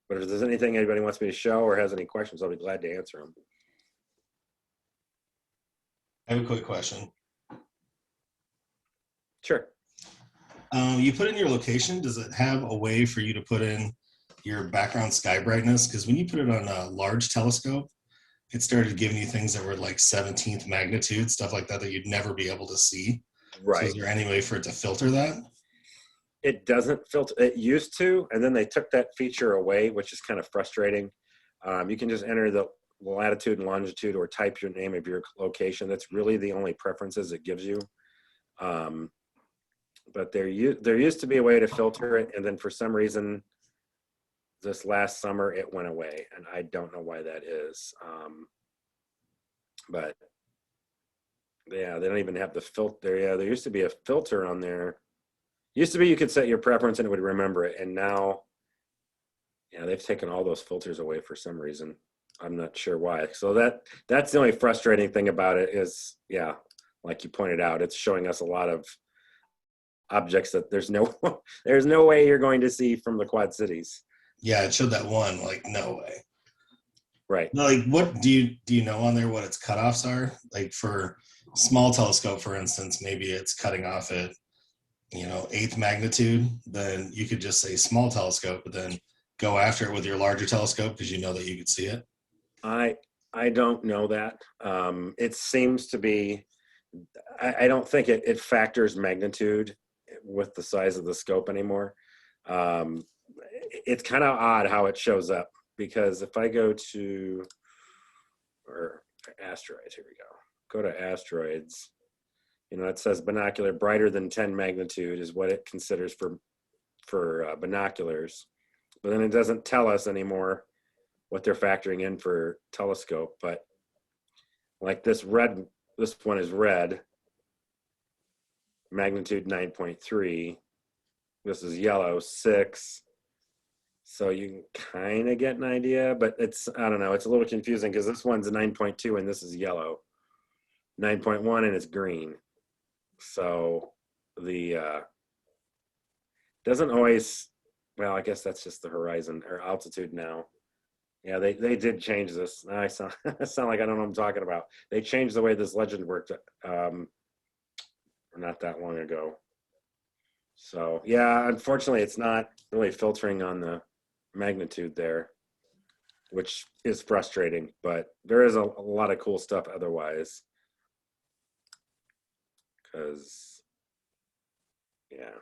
but if there's anything anybody wants me to show or has any questions, I'll be glad to answer them. I have a quick question. Sure. You put in your location. Does it have a way for you to put in your background sky brightness? Because when you put it on a large telescope, it started giving you things that were like 17th magnitude, stuff like that you'd never be able to see. Right. So is there any way for it to filter that? It doesn't filter. It used to, and then they took that feature away, which is kind of frustrating. You can just enter the latitude and longitude or type your name of your location. That's really the only preferences it gives you. But there used to be a way to filter it, and then for some reason, this last summer it went away, and I don't know why that is. But yeah, they don't even have the filter. Yeah, there used to be a filter on there. Used to be you could set your preference and it would remember it, and now, yeah, they've taken all those filters away for some reason. I'm not sure why. So that's the only frustrating thing about it is, yeah, like you pointed out, it's showing us a lot of objects that there's no way you're going to see from the Quad Cities. Yeah, it showed that one, like, no way. Right. No, like, what do you know on there what its cutoffs are? Like for small telescope, for instance, maybe it's cutting off at 8th magnitude. Then you could just say small telescope, but then go after it with your larger telescope because you know that you could see it. I don't know that. It seems to be. I don't think it factors magnitude with the size of the scope anymore. It's kind of odd how it shows up, because if I go to asteroids, here we go to asteroids, it says binocular brighter than 10 magnitude is what it considers for binoculars, but then it doesn't tell us anymore what they're factoring in for telescope. But like this one is red, magnitude 9.3. This is yellow, 6. So you can kind of get an idea, but I don't know, it's a little confusing because this one's a 9.2 and this is yellow. 9.1 and it's green. So doesn't always, well, I guess that's just the horizon or altitude now. Yeah, they did change this. I sound, sound like I don't know what I'm talking about. They changed the way this legend worked not that long ago. So yeah, unfortunately, it's not really filtering on the magnitude there, which is frustrating, but there is a lot of cool stuff otherwise. Because, yeah.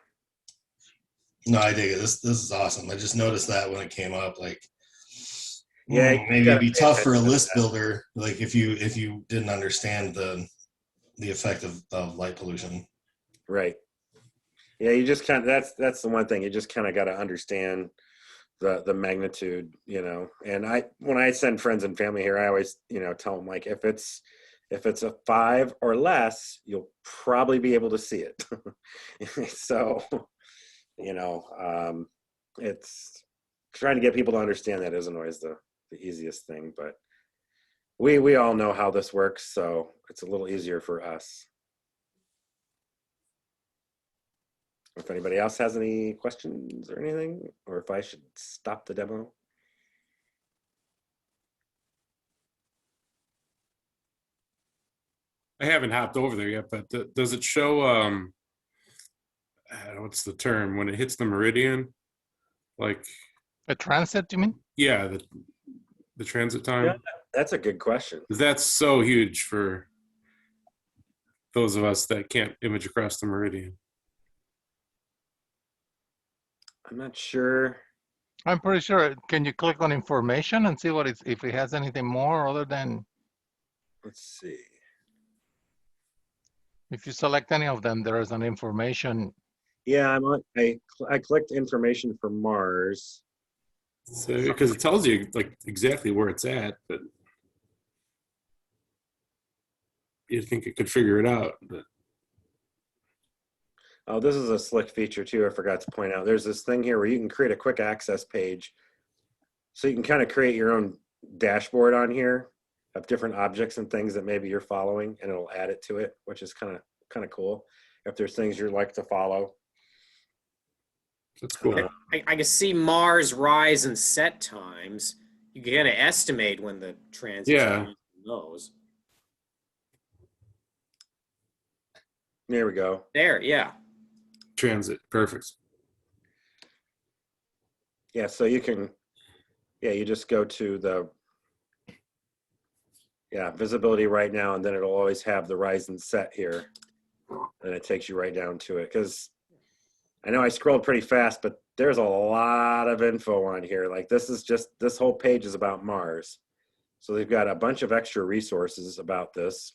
No, I dig it. This is awesome. I just noticed that when it came up, like, Yeah, maybe it'd be tough for a attention to list that. builder, like if you didn't understand the effect of light pollution. Right. Yeah, you just kind of that's the one thing. You just kind of got to understand the magnitude, you know. And when I send friends and family here, I always, you know, tell them like if it's a 5 or less, you'll probably be able to see it. So, you know, it's trying to get people to understand that isn't always the easiest thing, but we all know how this works, so it's a little easier for us. If anybody else has any questions or anything, or if I should stop the demo. I haven't hopped over there yet, but does it show, what's the term, when it hits the meridian? Like A transit, you mean? yeah, the transit time. Yeah, that's a good question. 'Cause that's so huge for those of us that can't image across the meridian. I'm not sure. I'm pretty sure. Can you click on information and see what it's, if it has anything more other than, Let's see. if you select any of them, there is an information. Yeah, I clicked information for Mars. So because it tells you like exactly where it's at, but you think it could figure it out. But Oh, this is a slick feature too. I forgot to point out. There's this thing here where you can create a quick access page. So you can kind of create your own dashboard on here of different objects and things that maybe you're following, and it'll add it to it, which is kind of cool. If there's things you like to follow. That's cool. I can see Mars rise and set times. You can kind of estimate when the transit those. There we go. There, yeah. Transit, perfect. Yeah, so you can, you just go to the, visibility right now, and then it'll always have the rise and set here. And it takes you right down to it. Because I know I scrolled pretty fast, but there's a lot of info on here. Like this whole page is about Mars. So they've got a bunch of extra resources about this.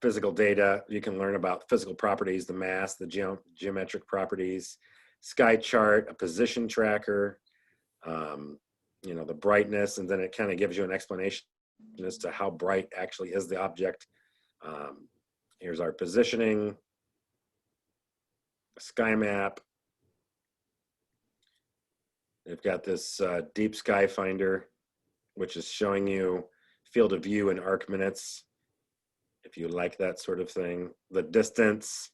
Physical data, you can learn about physical properties, the mass, the geometric properties, sky chart, a position tracker, you know, the brightness, and then it kind of gives you an explanation as to how bright actually is the object. Here's our positioning, sky map. They've got this deep sky finder, which is showing you field of view in arc minutes, if you like that sort of thing. The distance,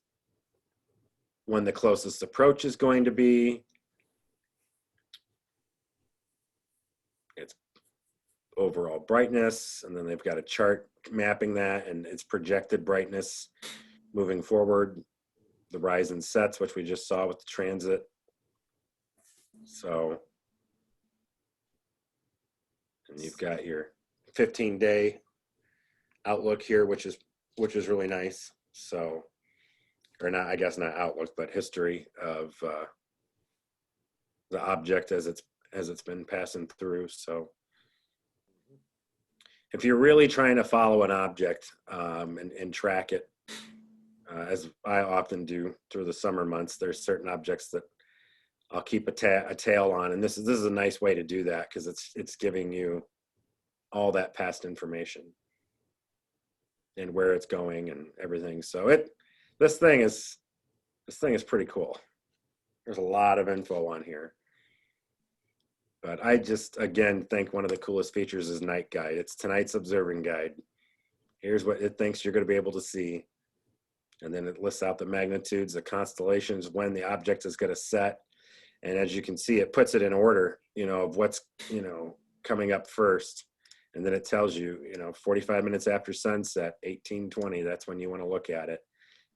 when the closest approach is going to be. It's overall brightness, and then they've got a chart mapping that and its projected brightness moving forward. The rise and sets, which we just saw with the transit. So, and you've got your 15-day outlook here, which is really nice. So, or not, I guess not outlook, but history of the object as it's been passing through. So, if you're really trying to follow an object and track it, as I often do through the summer months, there's certain objects that I'll keep a tail on, and this is a nice way to do that because it's giving you all that past information and where it's going and everything. So this thing is pretty cool. There's a lot of info on here. But I just, again, think one of the coolest features is Night Guide. It's tonight's observing guide. Here's what it thinks you're going to be able to see. And then it lists out the magnitudes, the constellations, when the object is going to set. And as you can see, it puts it in order, of what's, coming up first. And then it tells you, 45 minutes after sunset, 1820, that's when you want to look at it.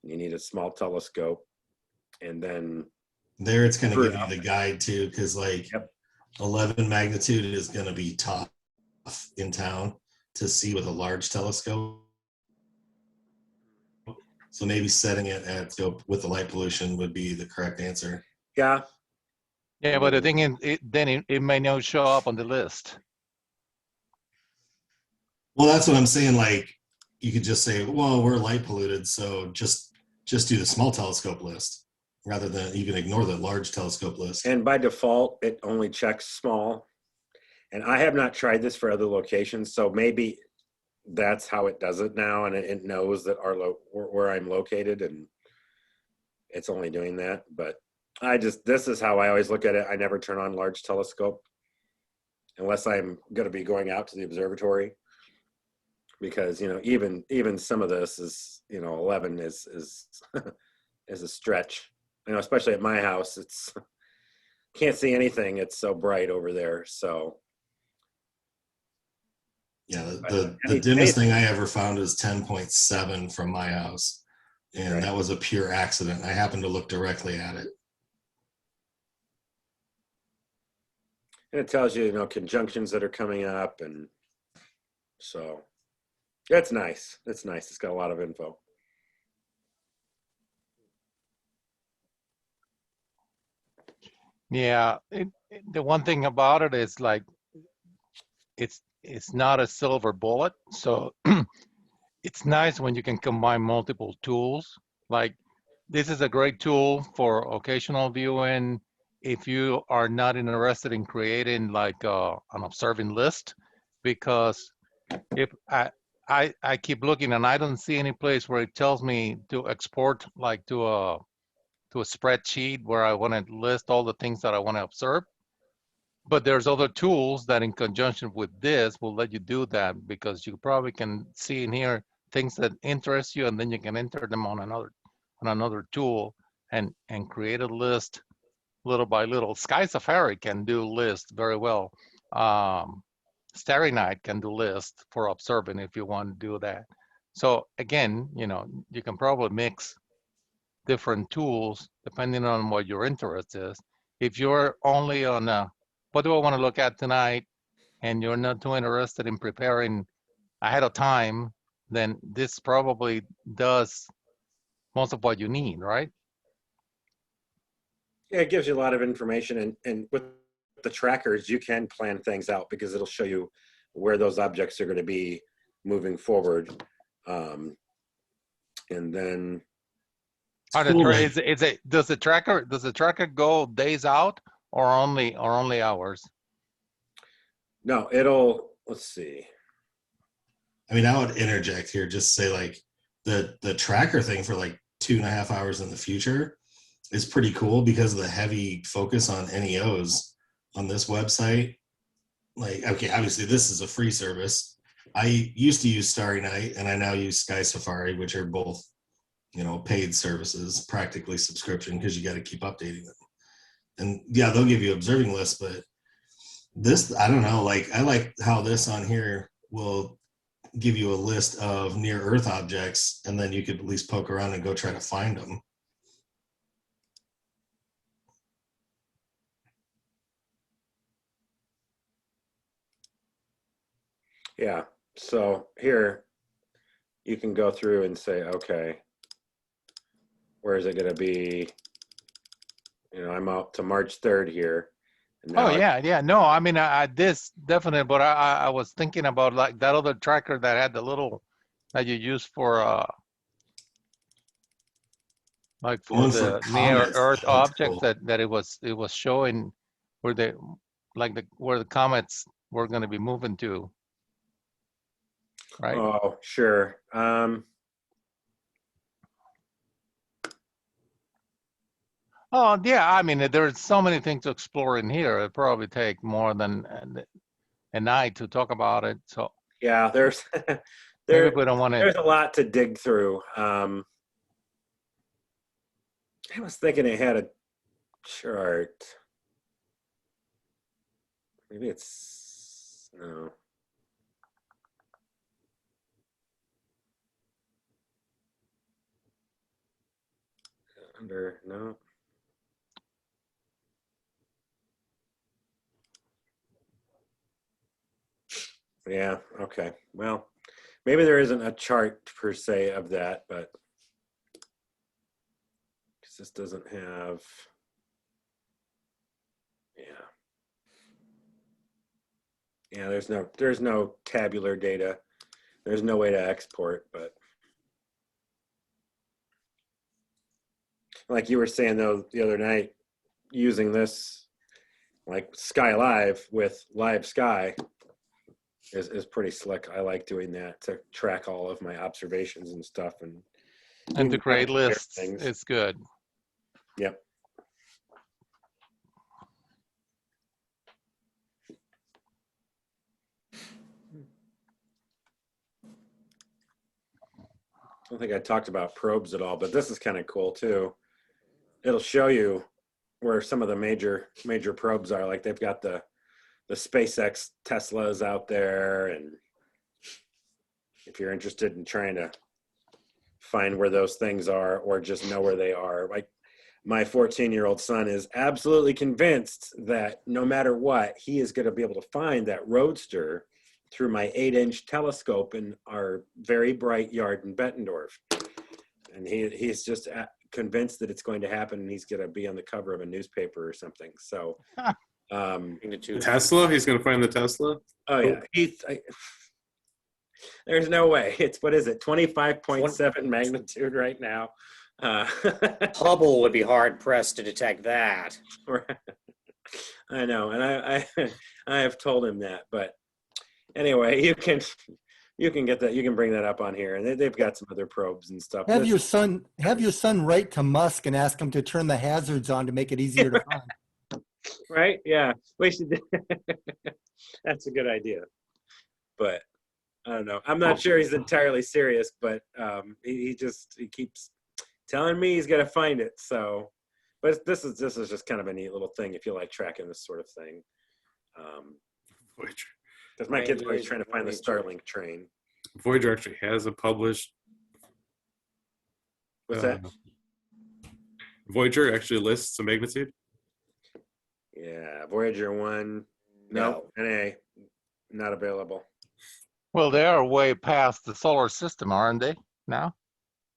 You need a small telescope. And then there it's going to give you the guide too, because like 11 magnitude is going to be tough in town to see with a large telescope. So maybe setting it at scope with the light pollution would be the correct answer. Yeah. Yeah, but the thing is, it may not show up on the list. Well, that's what I'm saying. Like, you could just say, well, we're light polluted, so just do the small telescope list rather than you can ignore the large telescope list. And by default, it only checks small. And I have not tried this for other locations, so maybe that's how it does it now, and it knows that where I'm located, and it's only doing that. But this is how I always look at it. I never turn on large telescope unless I'm going to be going out to the observatory, because even some of this is 11 is is a stretch. Especially at my house, it's can't see anything. It's so bright over there. So yeah, the dimmest thing I ever found is 10.7 from my house, and that was a pure accident. I happened to look directly at it. And it tells you, conjunctions that are coming up, and so that's nice. That's nice. It's got a lot of info. Yeah, the one thing about it is like it's not a silver bullet, so it's nice when you can combine multiple tools. Like this is a great tool for occasional viewing if you are not interested in creating like an observing list, because if I keep looking and I don't see any place where it tells me to export like to a spreadsheet where I want to list all the things that I want to observe. But there's other tools that in conjunction with this will let you do that, because you probably can see in here things that interest you, and then you can enter them on another tool and create a list little by little. Sky Safari can do lists very well. Starry Night can do lists for observing if you want to do that. So again, you can probably mix different tools depending on what your interest is. If you're only on what do I want to look at tonight, and you're not too interested in preparing ahead of time, then this probably does most of what you need, right? Yeah, it gives you a lot of information, and with the trackers, you can plan things out because it'll show you where those objects are going to be moving forward. And then does the tracker go days out or only hours? No, let's see. I mean, I would interject here, just say like the tracker thing for like 2.5 hours in the future is pretty cool because of the heavy focus on NEOs on this website. Like, okay, obviously this is a free service. I used to use Starry Night, and I now use Sky Safari, which are both, paid services, practically subscription, because you got to keep updating them. And yeah, they'll give you observing lists, but this, I don't know, like I like how this on here will give you a list of near Earth objects, and then you could at least poke around and go try to find them. Yeah, so here you can go through and say, okay, where is it going to be? I'm out to March 3rd here. Oh yeah. No, I mean, this definitely, but I was thinking about like that other tracker that had the little that you use for like for the near Earth objects that it was showing where where the comets were going to be moving to. Right. Oh, sure. Oh yeah, I mean, there's so many things to explore in here. It'd probably take more than a night to talk about it. So yeah, there's maybe we don't want to. There's a lot to dig through. I was thinking it had a chart. Maybe it's no. Under no. Yeah, okay. Well, maybe there isn't a chart per se of that, but because this doesn't have, yeah. Yeah, there's no tabular data. There's no way to export, but like you were saying though the other night, using this like Sky Live with Live Sky is pretty slick. I like doing that to track all of my observations and stuff And to create lists things. is good. Yep. I don't think I talked about probes at all, but this is kind of cool too. It'll show you where some of the major probes are. Like they've got the SpaceX Teslas out there, and if you're interested in trying to find where those things are or just know where they are, like my 14-year-old son is absolutely convinced that no matter what, he is going to be able to find that roadster through my 8-inch telescope in our very bright yard in Bettendorf. And he's just convinced that it's going to happen, and he's going to be on the cover of a newspaper or something. So Tesla? He's going to find the Tesla? Oh yeah. There's no way. It's, what is it, 25.7 magnitude right now. Hubble would be hard pressed to detect that. I know, and I have told him that, but anyway, you can get that. You can bring that up on here, and they've got some other probes and stuff. Have your son write to Musk and ask him to turn the hazards on to make it easier to find. Right? Yeah, we should. That's a good idea, but I don't know. I'm not sure he's entirely serious, but he keeps telling me he's gonna find it. So, but this is just kind of a neat little thing if you like tracking this sort of thing. Because my kid's always trying to find the Starlink train. Voyager actually has a published. What's that? Voyager actually lists a magnitude. Yeah, Voyager 1. No, NA, not available. Well, they are way past the solar system, aren't they, now?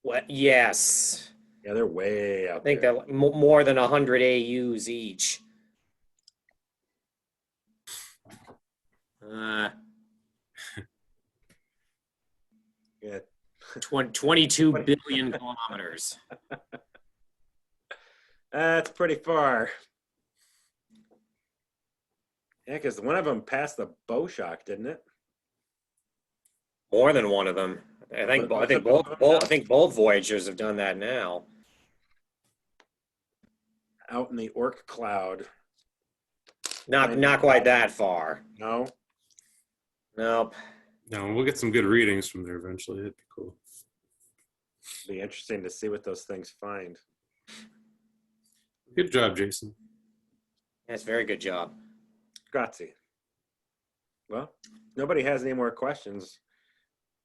What? Yes. Yeah, they're way out I think there. that more than 100 AUs each. Yeah. 22 billion kilometers. That's pretty far. Yeah, because one of them passed the bow shock, didn't it? More than one of them. I think both Voyagers have done that now. Out in the Oort cloud. Not quite that far. No. Nope. No, we'll get some good readings from there eventually. That'd be cool. Be interesting to see what those things find. Good job, Jason. That's a very good job. Grazie. Well, nobody has any more questions.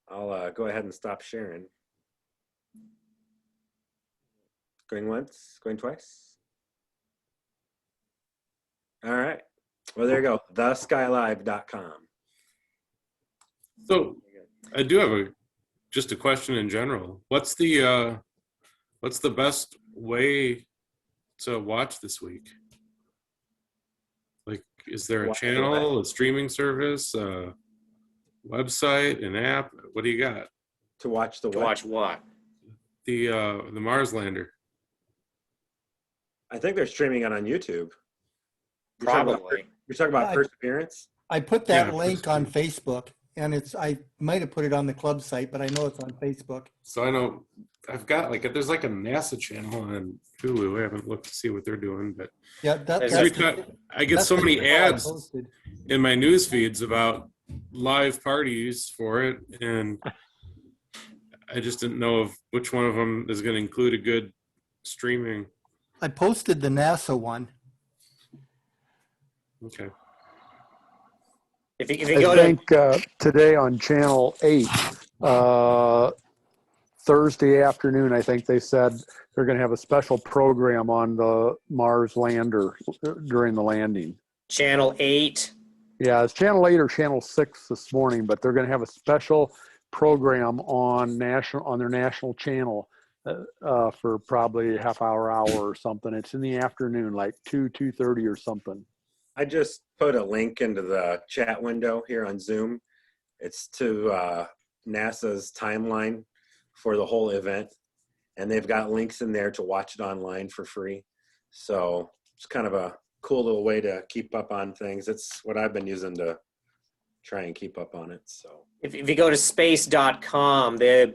I'll go ahead and stop sharing. Going once, going twice. All right. Well, there you go. theskylive.com. So I do have just a question in general. What's the best way to watch this week? Like, is there a channel, a streaming service, a website, an app? What do you got? To watch the To watch what? The Mars lander. I think they're streaming it on YouTube. Probably. You're talking about Perseverance? I put that link on Facebook, and I might have put it on the club site, but I know it's on Facebook. So I know I've got there's like a NASA channel on Hulu. I haven't looked to see what they're doing, but yeah, I get so many ads in my news feeds about live parties for it, and I just didn't know of which one of them is going to include a good streaming. I posted the NASA one. Okay. If you I go to, think today on Channel 8, Thursday afternoon, I think they said they're going to have a special program on the Mars lander during the landing. Channel 8. Yeah, it's Channel 8 or Channel 6 this morning, but they're going to have a special program on their national channel for probably a half hour or something. It's in the afternoon, like 2:30 or something. I just put a link into the chat window here on Zoom. It's to NASA's timeline for the whole event. And they've got links in there to watch it online for free. So it's kind of a cool little way to keep up on things. It's what I've been using to try and keep up on it. So If you go to space.com, they'll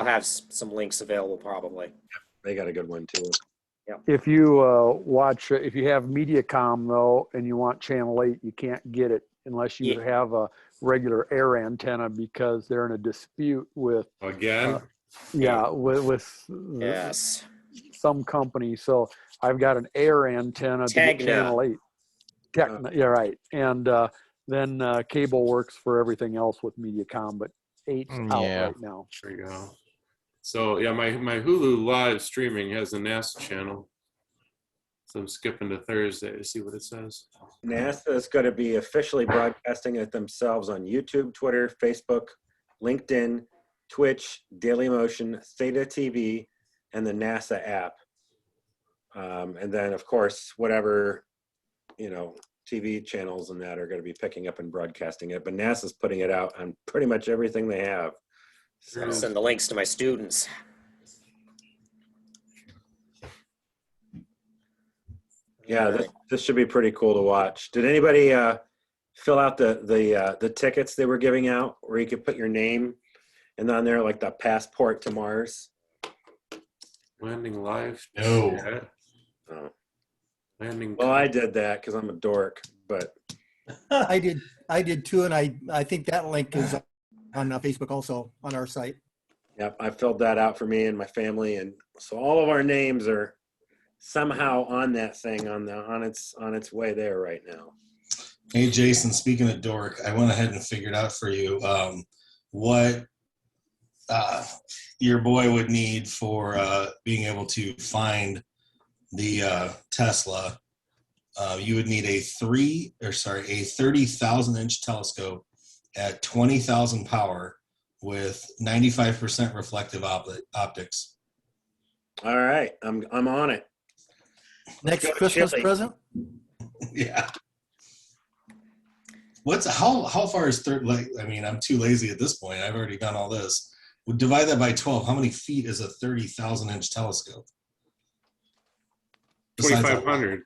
have some links available probably. they got a good one too. If you if you have MediaCom though, and you want Channel 8, you can't get it unless you have a regular air antenna because they're in a dispute with Again? with Yes. some company. So I've got an air antenna to get Tegna. Channel 8. Techna, yeah, right. And then cable works for everything else with MediaCom, but 8's out right now. There you go. So yeah, my Hulu live streaming has a NASA channel. So I'm skipping to Thursday to see what it says. NASA is going to be officially broadcasting it themselves on YouTube, Twitter, Facebook, LinkedIn, Twitch, Dailymotion, Theta TV, and the NASA app. And then, of course, whatever, TV channels and that are going to be picking up and broadcasting it. But NASA's putting it out on pretty much everything they have. So I'll send the links to my students. yeah, this should be pretty cool to watch. Did anybody fill out the tickets they were giving out where you could put your name and on there like the passport to Mars? Landing live? No. Yeah. Oh. Landing. Well, I did that because I'm a dork, but I did too, and I think that link is on Facebook also on our site. Yep, I filled that out for me and my family, and so all of our names are somehow on that thing on its way there right now. Hey, Jason, speaking of dork, I went ahead and figured out for you what your boy would need for being able to find the Tesla. You would need a 30,000 inch telescope at 20,000 power with 95% reflective optics. All right, I'm on it. Next Christmas present? Yeah. How far is I'm too lazy at this point. I've already done all this. We'll divide that by 12. How many feet is a 30,000 inch telescope? 2,500.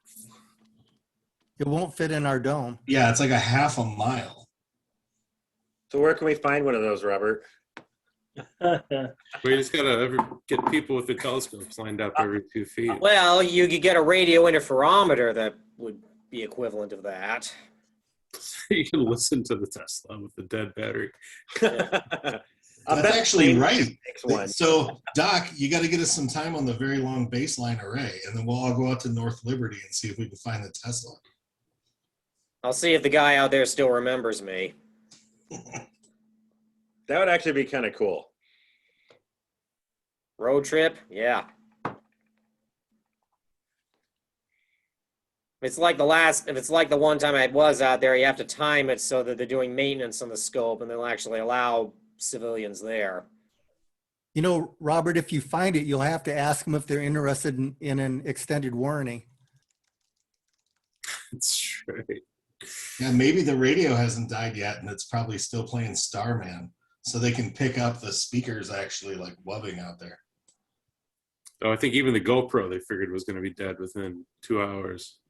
It won't fit in our dome. Yeah, it's like a half a mile. So where can we find one of those, Robert? We just gotta get people with the telescopes lined up every 2 feet. Well, you could get a radio interferometer that would be equivalent of that. You can listen to the Tesla with the dead battery. That's actually right. So, Doc, you got to get us some time on the very long baseline array, and then we'll all go out to North Liberty and see if we can find the Tesla. I'll see if the guy out there still remembers me. That would actually be kind of cool. Road trip? Yeah. If it's like the one time I was out there, you have to time it so that they're doing maintenance on the scope and they'll actually allow civilians there. Robert, if you find it, you'll have to ask them if they're interested in an extended warranty. That's right. Yeah, maybe the radio hasn't died yet, and it's probably still playing Starman, so they can pick up the speakers actually like wubbing out there. Oh, I think even the GoPro they figured was going to be dead within 2 hours.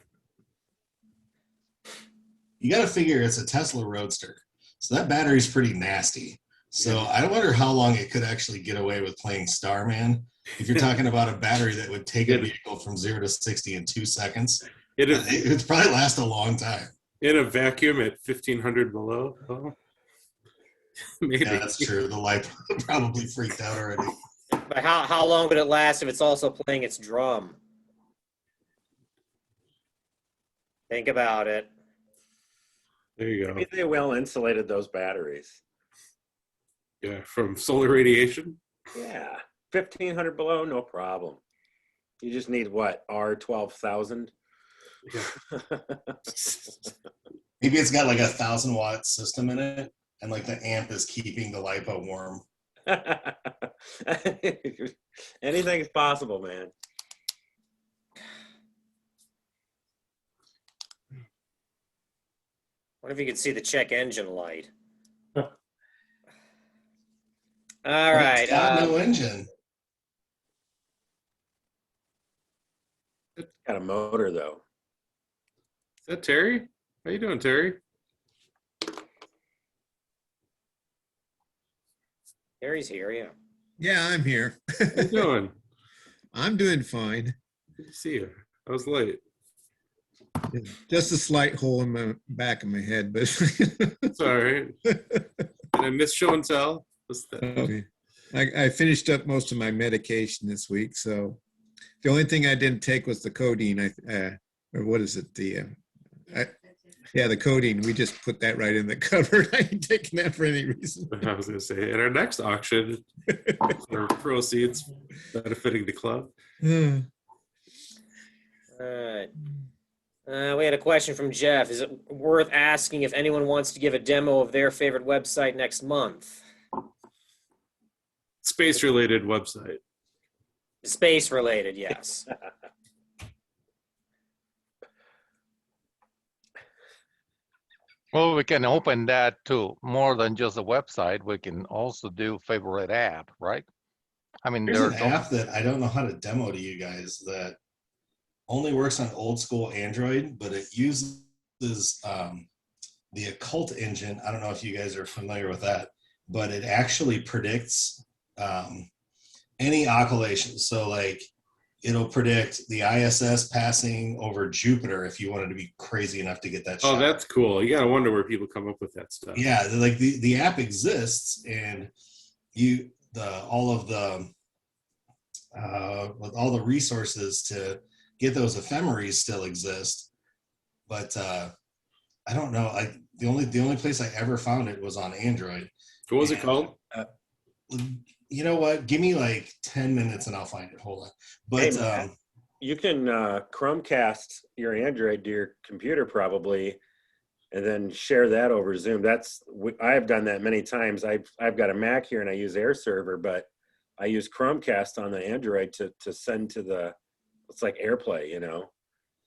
You got to figure it's a Tesla Roadster, so that battery's pretty nasty. So I wonder how long it could actually get away with playing Starman. If you're talking about a battery that would take a vehicle from 0 to 60 in 2 seconds, it'd probably last a long time. In a vacuum at 1,500 below? Oh. Maybe. Yeah, that's true. The light probably freaked out already. But how long would it last if it's also playing its drum? Think about it. There you go. Maybe they well insulated those batteries. Yeah, from solar radiation. Yeah, 1500 below, no problem. You just need what, R12,000? Yeah. Maybe it's got like 1,000-watt system in it, and like the amp is keeping the LiPo warm. Anything's possible, man. What if you could see the check engine light? All But right. it's got no engine. It's got a motor though. Is that Terry? How you doing, Terry? Harry's here, yeah. Yeah, I'm here. How you doing? I'm doing fine. Good to see you. I was late. Just a slight hole in my back of my head, but It's all right. Did I miss show and tell? What's that? okay. I finished up most of my medication this week, so the only thing I didn't take was the codeine. Or what is it? The codeine. We just put that right in the cupboard. I ain't taking that for any reason. I was going to say, at our next auction, our proceeds benefiting the club. All right. We had a question from Jeff. Is it worth asking if anyone wants to give a demo of their favorite website next month? Space-related website. Space related, yes. Well, we can open that to more than just a website. We can also do favorite app, right? I mean, There's an there's app that I don't know how to demo to you guys that only works on old school Android, but it uses the occult engine. I don't know if you guys are familiar with that, but it actually predicts any occultation. So like it'll predict the ISS passing over Jupiter if you wanted to be crazy enough to get that shot. Oh, that's cool. You got to wonder where people come up with that stuff. Yeah, like the app exists, and all the resources to get those ephemeres still exist, but I don't know. The only place I ever found it was on Android. What was it called? You know what? Give me like 10 minutes and I'll find it. Hold on. But Hey, Matt, you can Chromecast your Android to your computer probably, and then share that over Zoom. I've done that many times. I've got a Mac here and I use Air Server, but I use Chromecast on the Android to send to it's like AirPlay, you know,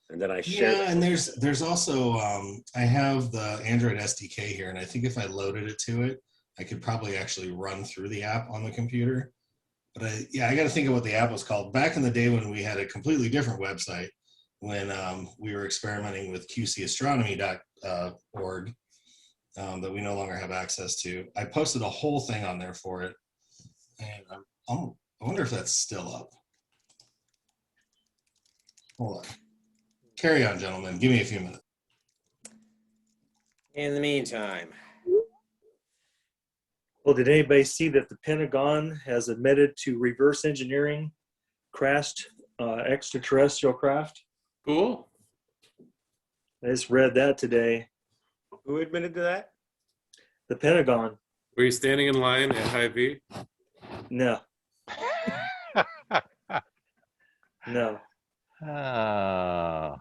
and then I share. Yeah, and there's also I have the Android SDK here, and I think if I loaded it to it, I could probably actually run through the app on the computer. But I got to think of what the app was called. Back in the day when we had a completely different website, when we were experimenting with QCAstronomy.org that we no longer have access to, I posted a whole thing on there for it, and I wonder if that's still up. Hold on. Carry on, gentlemen. Give me a few minutes. In the meantime. Well, did anybody see that the Pentagon has admitted to reverse engineering crashed extraterrestrial craft? Cool. I just read that today. Who admitted to that? The Pentagon. Were you standing in line at Hy-Vee? No. No. Oh,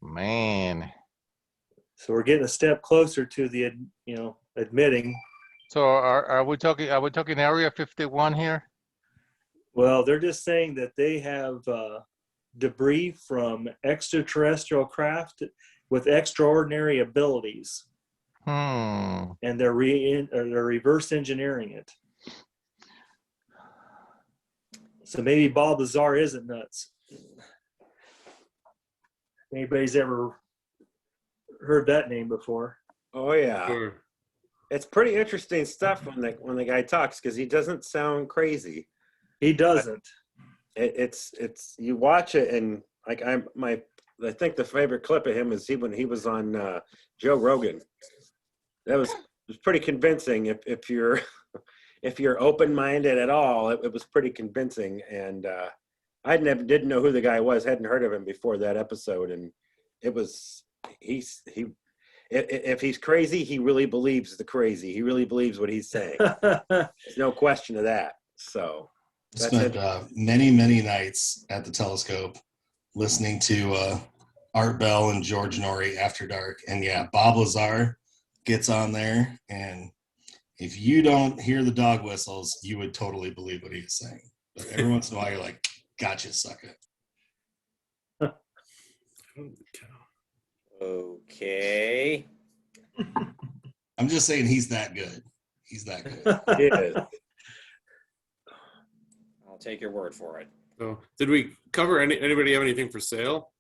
man. So we're getting a step closer to the, admitting. So are we talking Area 51 here? Well, they're just saying that they have debris from extraterrestrial craft with extraordinary abilities. And they're reverse engineering it. So maybe Bob Lazar isn't nuts. Anybody's ever heard that name before? Oh yeah. Sure. It's pretty interesting stuff when the guy talks, because he doesn't sound crazy. He doesn't. It's you watch it, and like I think the favorite clip of him is when he was on Joe Rogan. That was pretty convincing. If you're if you're open-minded at all, it was pretty convincing. And I didn't know who the guy was, hadn't heard of him before that episode, and it if he's crazy, he really believes the crazy. He really believes what he's saying. There's no question of that. So that's Spent it. many nights at the telescope listening to Art Bell and George Norrie after dark. And yeah, Bob Lazar gets on there, and if you don't hear the dog whistles, you would totally believe what he's saying. But every once in a while, you're like, gotcha, sucker. Okay. I'm just saying he's that good. He's that good. Yeah. I'll take your word for it. So, did we cover anybody have anything for sale?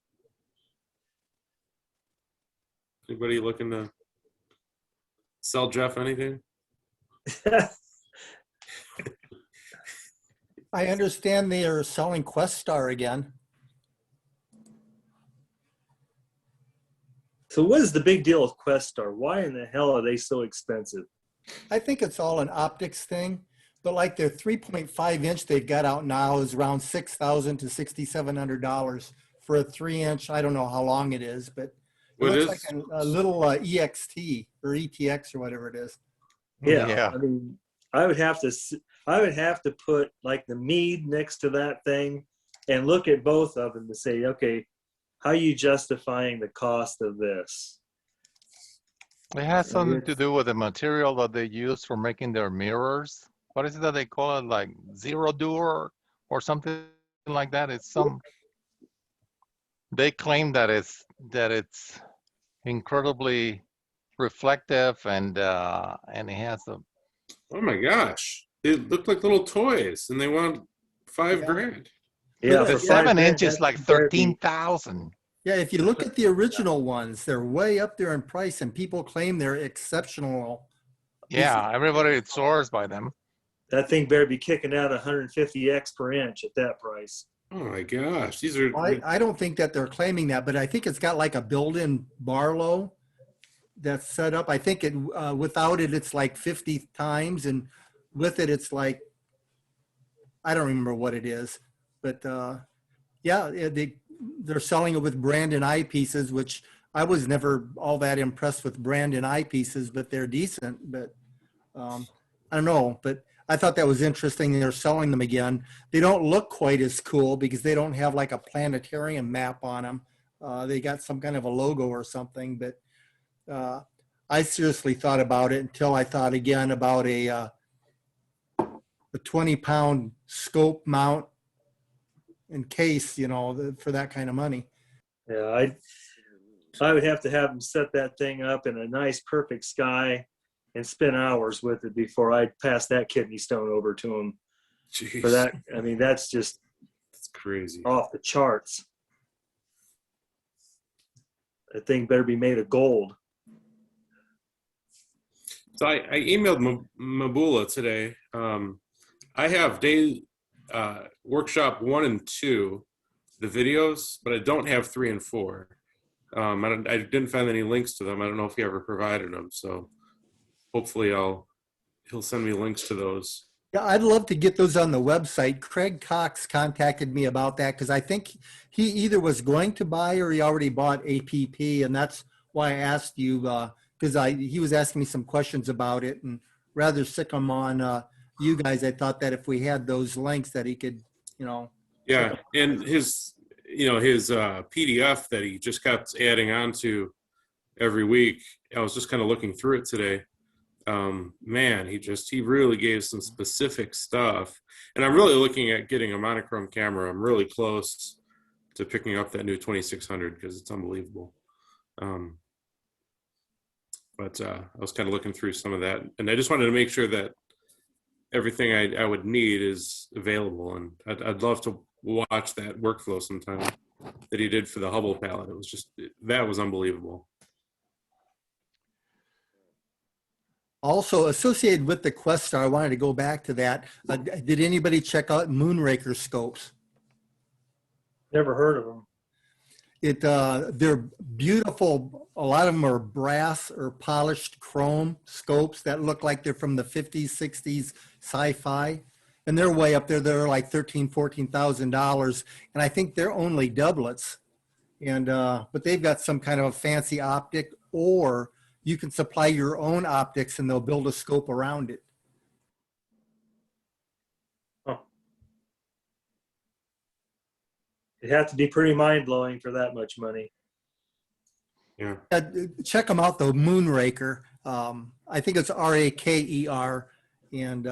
Anybody looking to sell Jeff anything? I understand they are selling Questar again. So what is the big deal with Questar? Why in the hell are they so expensive? I think it's all an optics thing, but like their 3.5 inch they've got out now is around $6,000 to $6,700 for a 3-inch. I don't know how long it is, but it What looks is? like a little EXT or ETX or whatever it is. Yeah, I mean, I would have to put like the Meade next to that thing and look at both of them to say, okay, how are you justifying the cost of this? It has something to do with the material that they use for making their mirrors. What is it that they call it, like zero dur or something like that? It's some. They claim that it's incredibly reflective and it has a. Oh my gosh, they look like little toys, and they want $5,000. Yeah, The for 7 $5,000, inches like that's very 13,000. Yeah, if you look at the original ones, they're way up there in price and people claim they're exceptional. Yeah, everybody soars by them. That thing better be kicking out 150x per inch at that price. Oh my gosh, these are. I don't think that they're claiming that, but I think it's got like a built-in Barlow that's set up. I think it without it, it's like 50 times, and with it, it's like, I don't remember what it is, but yeah, they're selling it with Brandon eyepieces, which I was never all that impressed with Brandon eyepieces, but they're decent. But I don't know, but I thought that was interesting. They're selling them again. They don't look quite as cool because they don't have like a planetarium map on them. They got some kind of a logo or something, but I seriously thought about it until I thought again about a 20-pound scope mount in case, you know, for that kind of money. Yeah, I would have to have them set that thing up in a nice, perfect sky and spend hours with it before I'd pass that kidney stone over to them. Jeez. For that, I mean, that's crazy. Off the charts. That thing better be made of gold. So I emailed Mabula today. I have workshop 1 and 2, the videos, but I don't have 3 and 4. I didn't find any links to them. I don't know if he ever provided them. So hopefully he'll send me links to those. Yeah, I'd love to get those on the website. Craig Cox contacted me about that because I think he either was going to buy or he already bought APP, and that's why I asked you because he was asking me some questions about it, and rather sick them on you guys. I thought that if we had those links that he could, you know. Yeah, and his PDF that he just kept adding on to every week. I was just kind of looking through it today. Man, he really gave some specific stuff, and I'm really looking at getting a monochrome camera. I'm really close to picking up that new 2600 because it's unbelievable. But I was kind of looking through some of that, and I just wanted to make sure that everything I would need is available, and I'd love to watch that workflow sometime that he did for the Hubble palette. It was that was unbelievable. Also associated with the Questar, I wanted to go back to that. Did anybody check out Moonraker scopes? Never heard of them. They're beautiful. A lot of them are brass or polished chrome scopes that look like they're from the 50s, 60s sci-fi. And they're way up there. They're like $13,000, $14,000. And I think they're only doublets. And but they've got some kind of a fancy optic, or you can supply your own optics and they'll build a scope around it. It'd have to be pretty mind-blowing for that much money. Yeah. Check them out though, Moonraker. I think it's Raker, and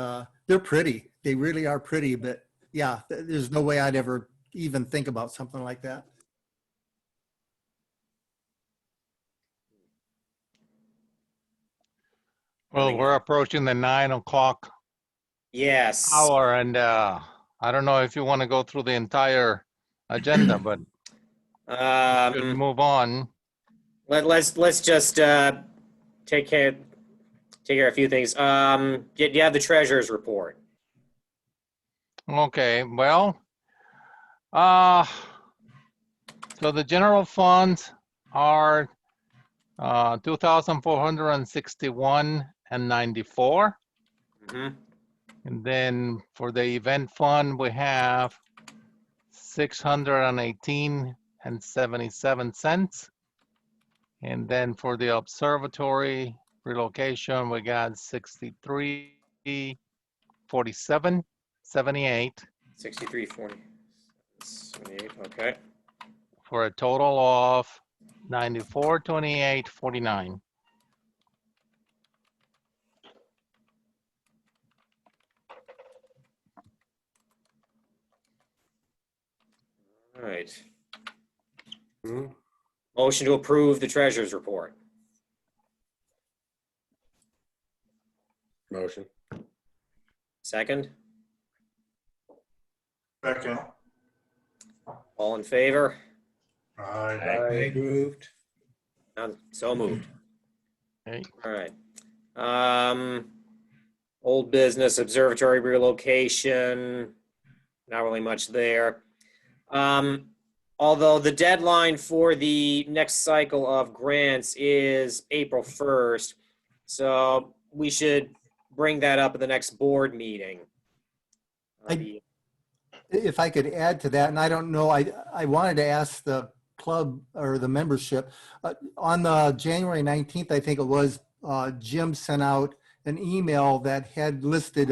they're pretty. They really are pretty, but yeah, there's no way I'd ever even think about something like that. Well, we're approaching the 9 o'clock Yes. hour, and I don't know if you want to go through the entire agenda, but we should move on. Let's just take care of a few things. Do you have the treasurer's report? Okay, well, so the general funds are 2,461.94. Mm-hmm. And then for the event fund, we have 618.77 cents. And then for the observatory relocation, we got 63.47.78. 63.78. Okay. For a total of 94.28.49. All right. Mhm. Motion to approve the treasurer's report. Motion. Second. Second. All in favor? Aye. Approved. So moved. Okay. All right. Old business, observatory relocation. Not really much there. Although the deadline for the next cycle of grants is April 1st, so we should bring that up at the next board meeting. If I could add to that, and I don't know, I wanted to ask the club or the membership, on the January 19th, I think it was, Jim sent out an email that had listed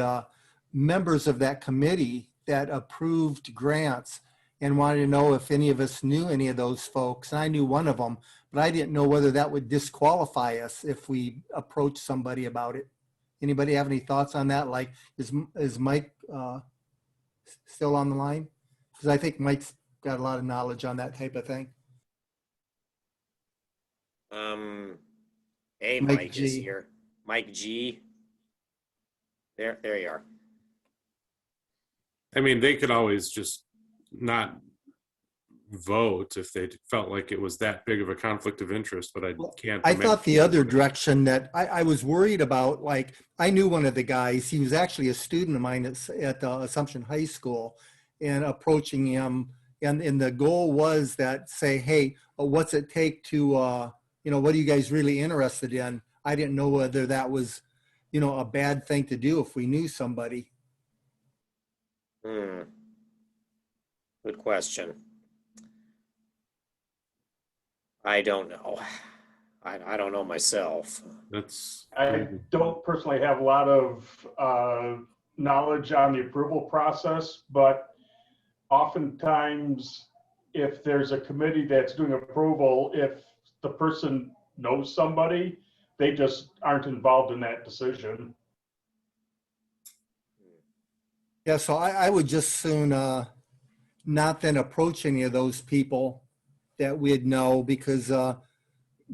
members of that committee that approved grants and wanted to know if any of us knew any of those folks. And I knew one of them, but I didn't know whether that would disqualify us if we approached somebody about it. Anybody have any thoughts on that? Like, is Mike still on the line? Because I think Mike's got a lot of knowledge on that type of thing. Mike is here. Mike G. There you are. I mean, they could always just not vote if they felt like it was that big of a conflict of interest, but I can't. I thought the other direction that I was worried about, like, I knew one of the guys, he was actually a student of mine at Assumption High School, and approaching him, and the goal was that, say, hey, what's it take to, what are you guys really interested in? I didn't know whether that was, a bad thing to do if we knew somebody. Good question. I don't know. I don't know myself. I don't personally have a lot of knowledge on the approval process, but oftentimes if there's a committee that's doing approval, if the person knows somebody, they just aren't involved in that decision. Yeah, so I would just soon not then approach any of those people that we'd know, because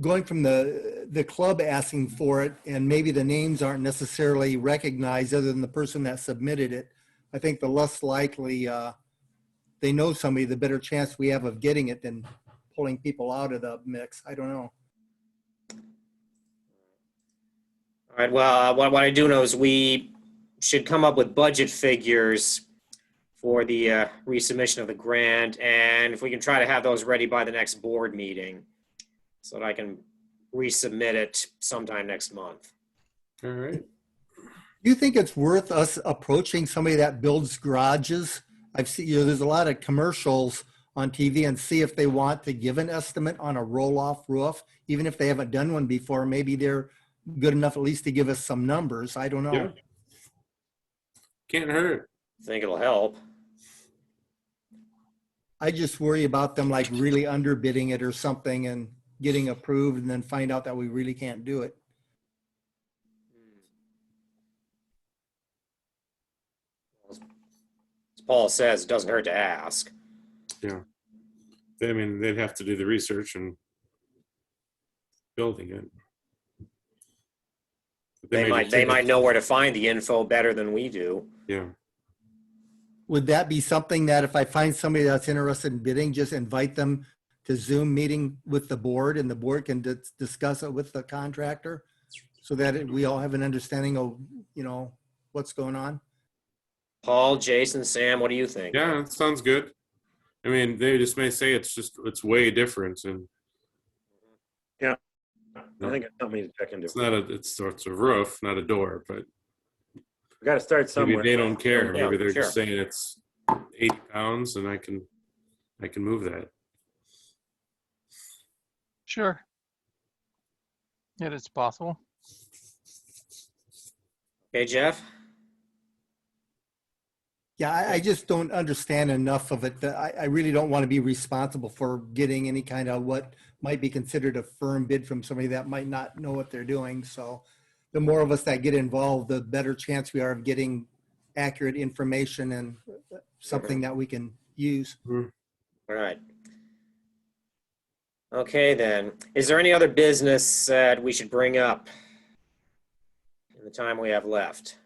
going from the club asking for it, and maybe the names aren't necessarily recognized other than the person that submitted it, I think the less likely they know somebody, the better chance we have of getting it than pulling people out of the mix. I don't know. All right, well, what I do know is we should come up with budget figures for the resubmission of the grant, and if we can try to have those ready by the next board meeting so that I can resubmit it sometime next month. All right. Do you think it's worth us approaching somebody that builds garages? I've seen, there's a lot of commercials on TV and see if they want to give an estimate on a roll-off roof, even if they haven't done one before. Maybe they're good enough at least to give us some numbers. I don't know. Yeah. Can't hurt. I think it'll help. I just worry about them like really underbidding it or something and getting approved and then find out that we really can't do it. As Paul says, it doesn't hurt to ask. Yeah. I mean, they'd have to do the research and building it. But They might know where to find the info better than we do. Yeah. Would that be something that if I find somebody that's interested in bidding, just invite them to Zoom meeting with the board and the board can discuss it with the contractor so that we all have an understanding of, what's going on? Paul, Jason, Sam, what do you think? Yeah, that sounds good. I mean, they just may say it's way different, and Yeah, I think it's something to check into. it's a roof, not a door, but We got to start somewhere. maybe they don't care. Yeah, Maybe they're sure. just saying it's 80 pounds, and I can move that. Sure. It is possible. Okay, Jeff? Yeah, I just don't understand enough of it. That I really don't want to be responsible for getting any kind of what might be considered a firm bid from somebody that might not know what they're doing. So the more of us that get involved, the better chance we are of getting accurate information and something that we can use. All right. Okay, then. Is there any other business that we should bring up in the time we have left?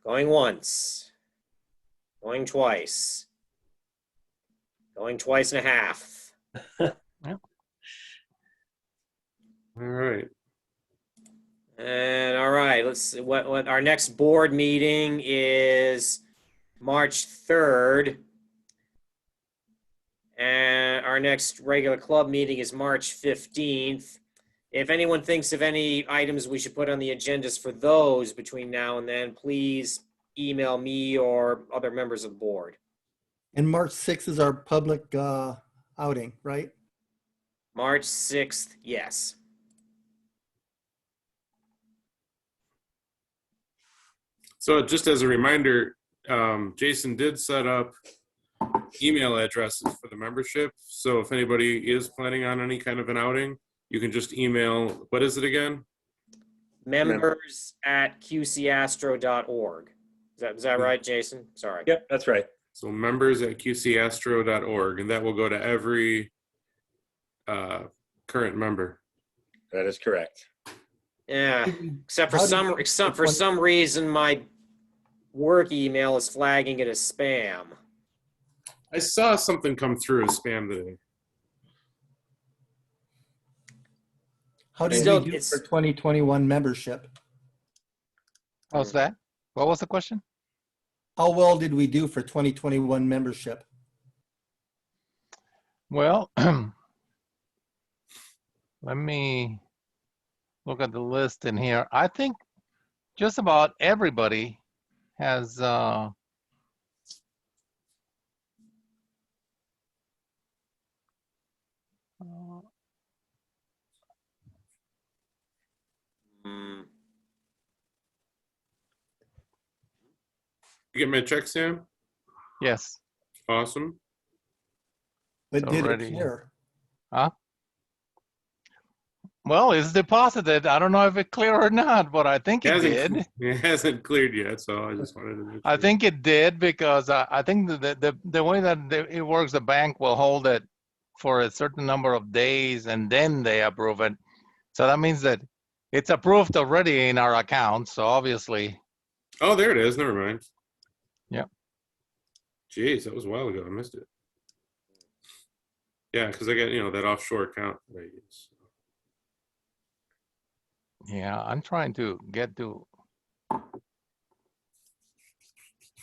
Going once. Going twice. Going twice and a half. All right. And all right, let's see what our next board meeting is March 3rd. And our next regular club meeting is March 15th. If anyone thinks of any items we should put on the agendas for those between now and then, please email me or other members of the board. And March 6th is our public outing, right? March 6th, yes. So just as a reminder, Jason did set up email addresses for the membership. So if anybody is planning on any kind of an outing, you can just email, what is it again? Members at QCAstro.org. Is that right, Jason? Sorry. Yep, that's right. So members at QCAstro.org, and that will go to every current member. That is correct. Yeah, except for some reason, my work email is flagging it as spam. I saw something come through as spam today. How did we do for 2021 membership? How's that? What was the question? How well did we do for 2021 membership? Well, let me look at the list in here. I think just about everybody has You get my check, Sam? yes. Awesome. But It's did already- it clear? Huh? Well, it's deposited. I don't know if it cleared or not, but I think it did. It hasn't cleared yet, so I just wanted to make sure. I think it did because I think the way that it works, the bank will hold it for a certain number of days and then they approve it. So that means that it's approved already in our account. So obviously. Oh, there it is. Never mind. Yeah. Jeez, that was a while ago. I missed it. Yeah, because I got, that offshore account that I use. Yeah, I'm trying to get to.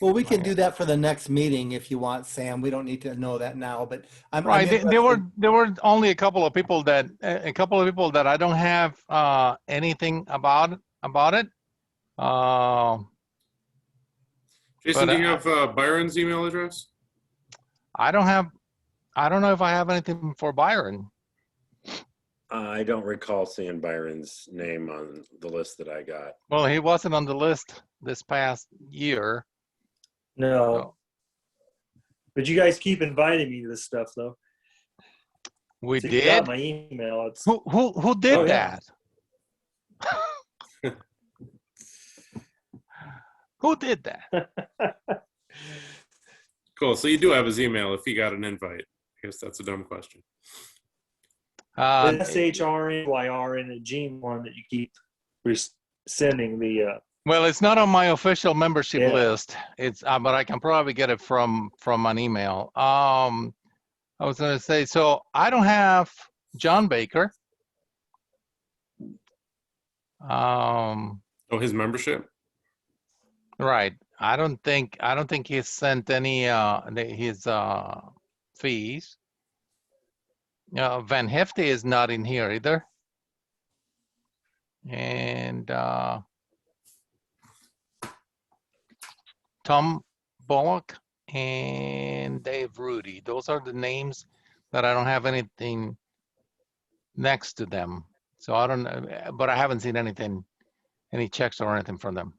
Well, we can do that for the next meeting if you want, Sam. We don't need to know that now, but I'm Right. I'm There were only a couple of people that I don't have anything about about it. Jason, But do you have Byron's email address? I don't know if I have anything for Byron. I don't recall seeing Byron's name on the list that I got. Well, he wasn't on the list this past year. No. So But you guys keep inviting me to this stuff, though. we So you got did. my email. It's, Who did Oh, yeah. that? Who did that? Cool. So you do have his email if he got an invite. I guess that's a dumb question. SHRNYRN at Gmail that you keep sending the. Well, it's not on my official membership Yeah. list. It's but I can probably get it from an email. I was going to say, so I don't have John Baker. Oh, his membership? Right. I don't think he's sent any his fees. Van Hefte is not in here either. And Tom Bullock and Dave Rudy. Those are the names that I don't have anything next to them. So I don't know, but I haven't seen anything, any checks or anything from them.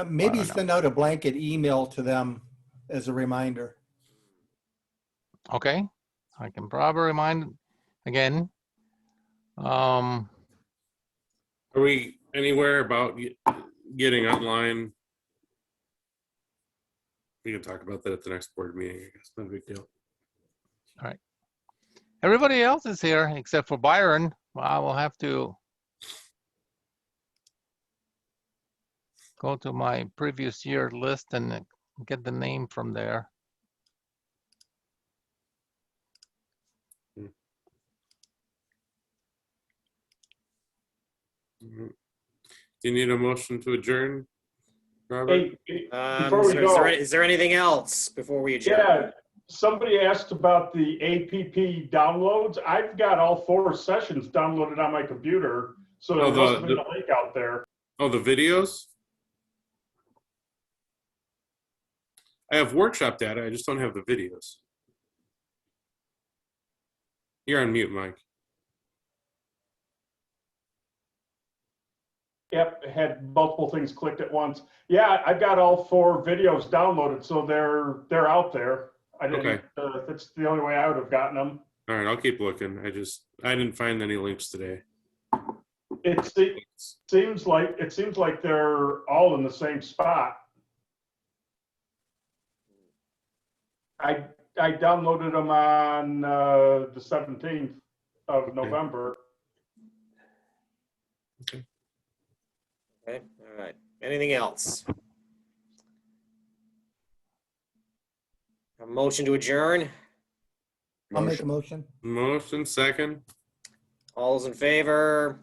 Maybe don't know. send out a blanket email to them as a reminder. Okay, I can probably remind again. Are we anywhere about getting online? We can talk about that at the next board meeting. I guess no big deal. All right. Everybody else is here except for Byron. Well, I will have to go to my previous year list and get the name from there. Do you need a motion to adjourn, Robert? Hey, before we go, Is there anything else before we adjourn? yeah, somebody asked about the APP downloads. I've got all 4 sessions downloaded on my computer, so there must have been a link out there. Oh, the videos? I have workshop data. I just don't have the videos. You're on mute, Mike. Yep, it had multiple things clicked at once. Yeah, I've got all 4 videos downloaded, so they're out there. I didn't. Okay. That's the only way I would have gotten them. All right, I'll keep looking. I didn't find any links today. It seems like they're all in the same spot. I downloaded them on the 17th of November. Okay, all right. Anything else? A motion to adjourn? I'll make a motion. Motion second. All those in favor?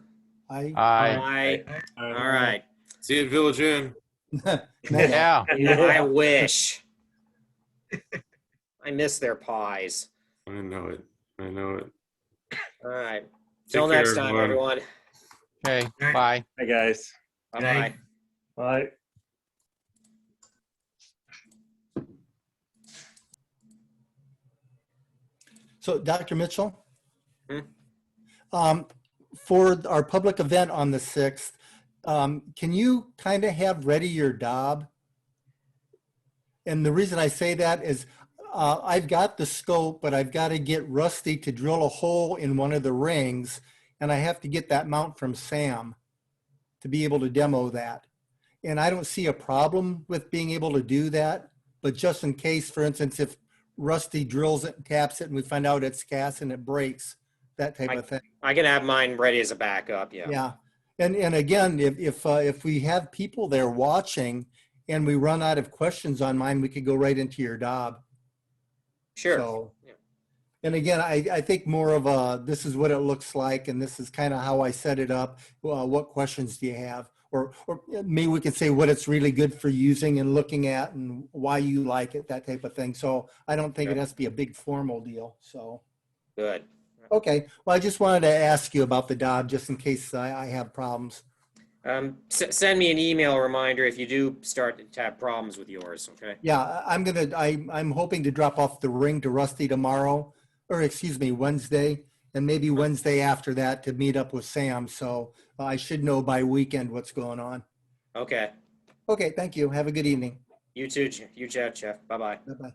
Aye. Aye. All right. See you at Village Inn. Yeah. I wish. I miss their pies. I know it. I know it. All right. Take Till care, next time, everyone. Okay, bye. Hi, guys. Bye-bye. Bye. So, Dr. Mitchell, Hmm? for our public event on the 6th, can you kind of have ready your Dob? And the reason I say that is I've got the scope, but I've got to get Rusty to drill a hole in one of the rings, and I have to get that mount from Sam to be able to demo that. And I don't see a problem with being able to do that, but just in case, for instance, if Rusty drills it and taps it and we find out it's gas and it breaks, that type of thing. I can have mine ready as a backup, yeah. Yeah. And again, if we have people there watching and we run out of questions on mine, we could go right into your Dob. Sure. So, and again, I think more of a, this is what it looks like, and this is kind of how I set it up. What questions do you have? Or maybe we could say what it's really good for using and looking at and why you like it, that type of thing. So I don't think it has to be a big formal deal. So. Good. Okay. Well, I just wanted to ask you about the Dob just in case I have problems. Send me an email reminder if you do start to have problems with yours, okay? Yeah, I'm hoping to drop off the ring to Rusty tomorrow, or excuse me, Wednesday, and maybe Wednesday after that to meet up with Sam. So I should know by weekend what's going on. Okay. Okay, thank you. Have a good evening. You too, you too, Jeff. Bye-bye. Bye-bye.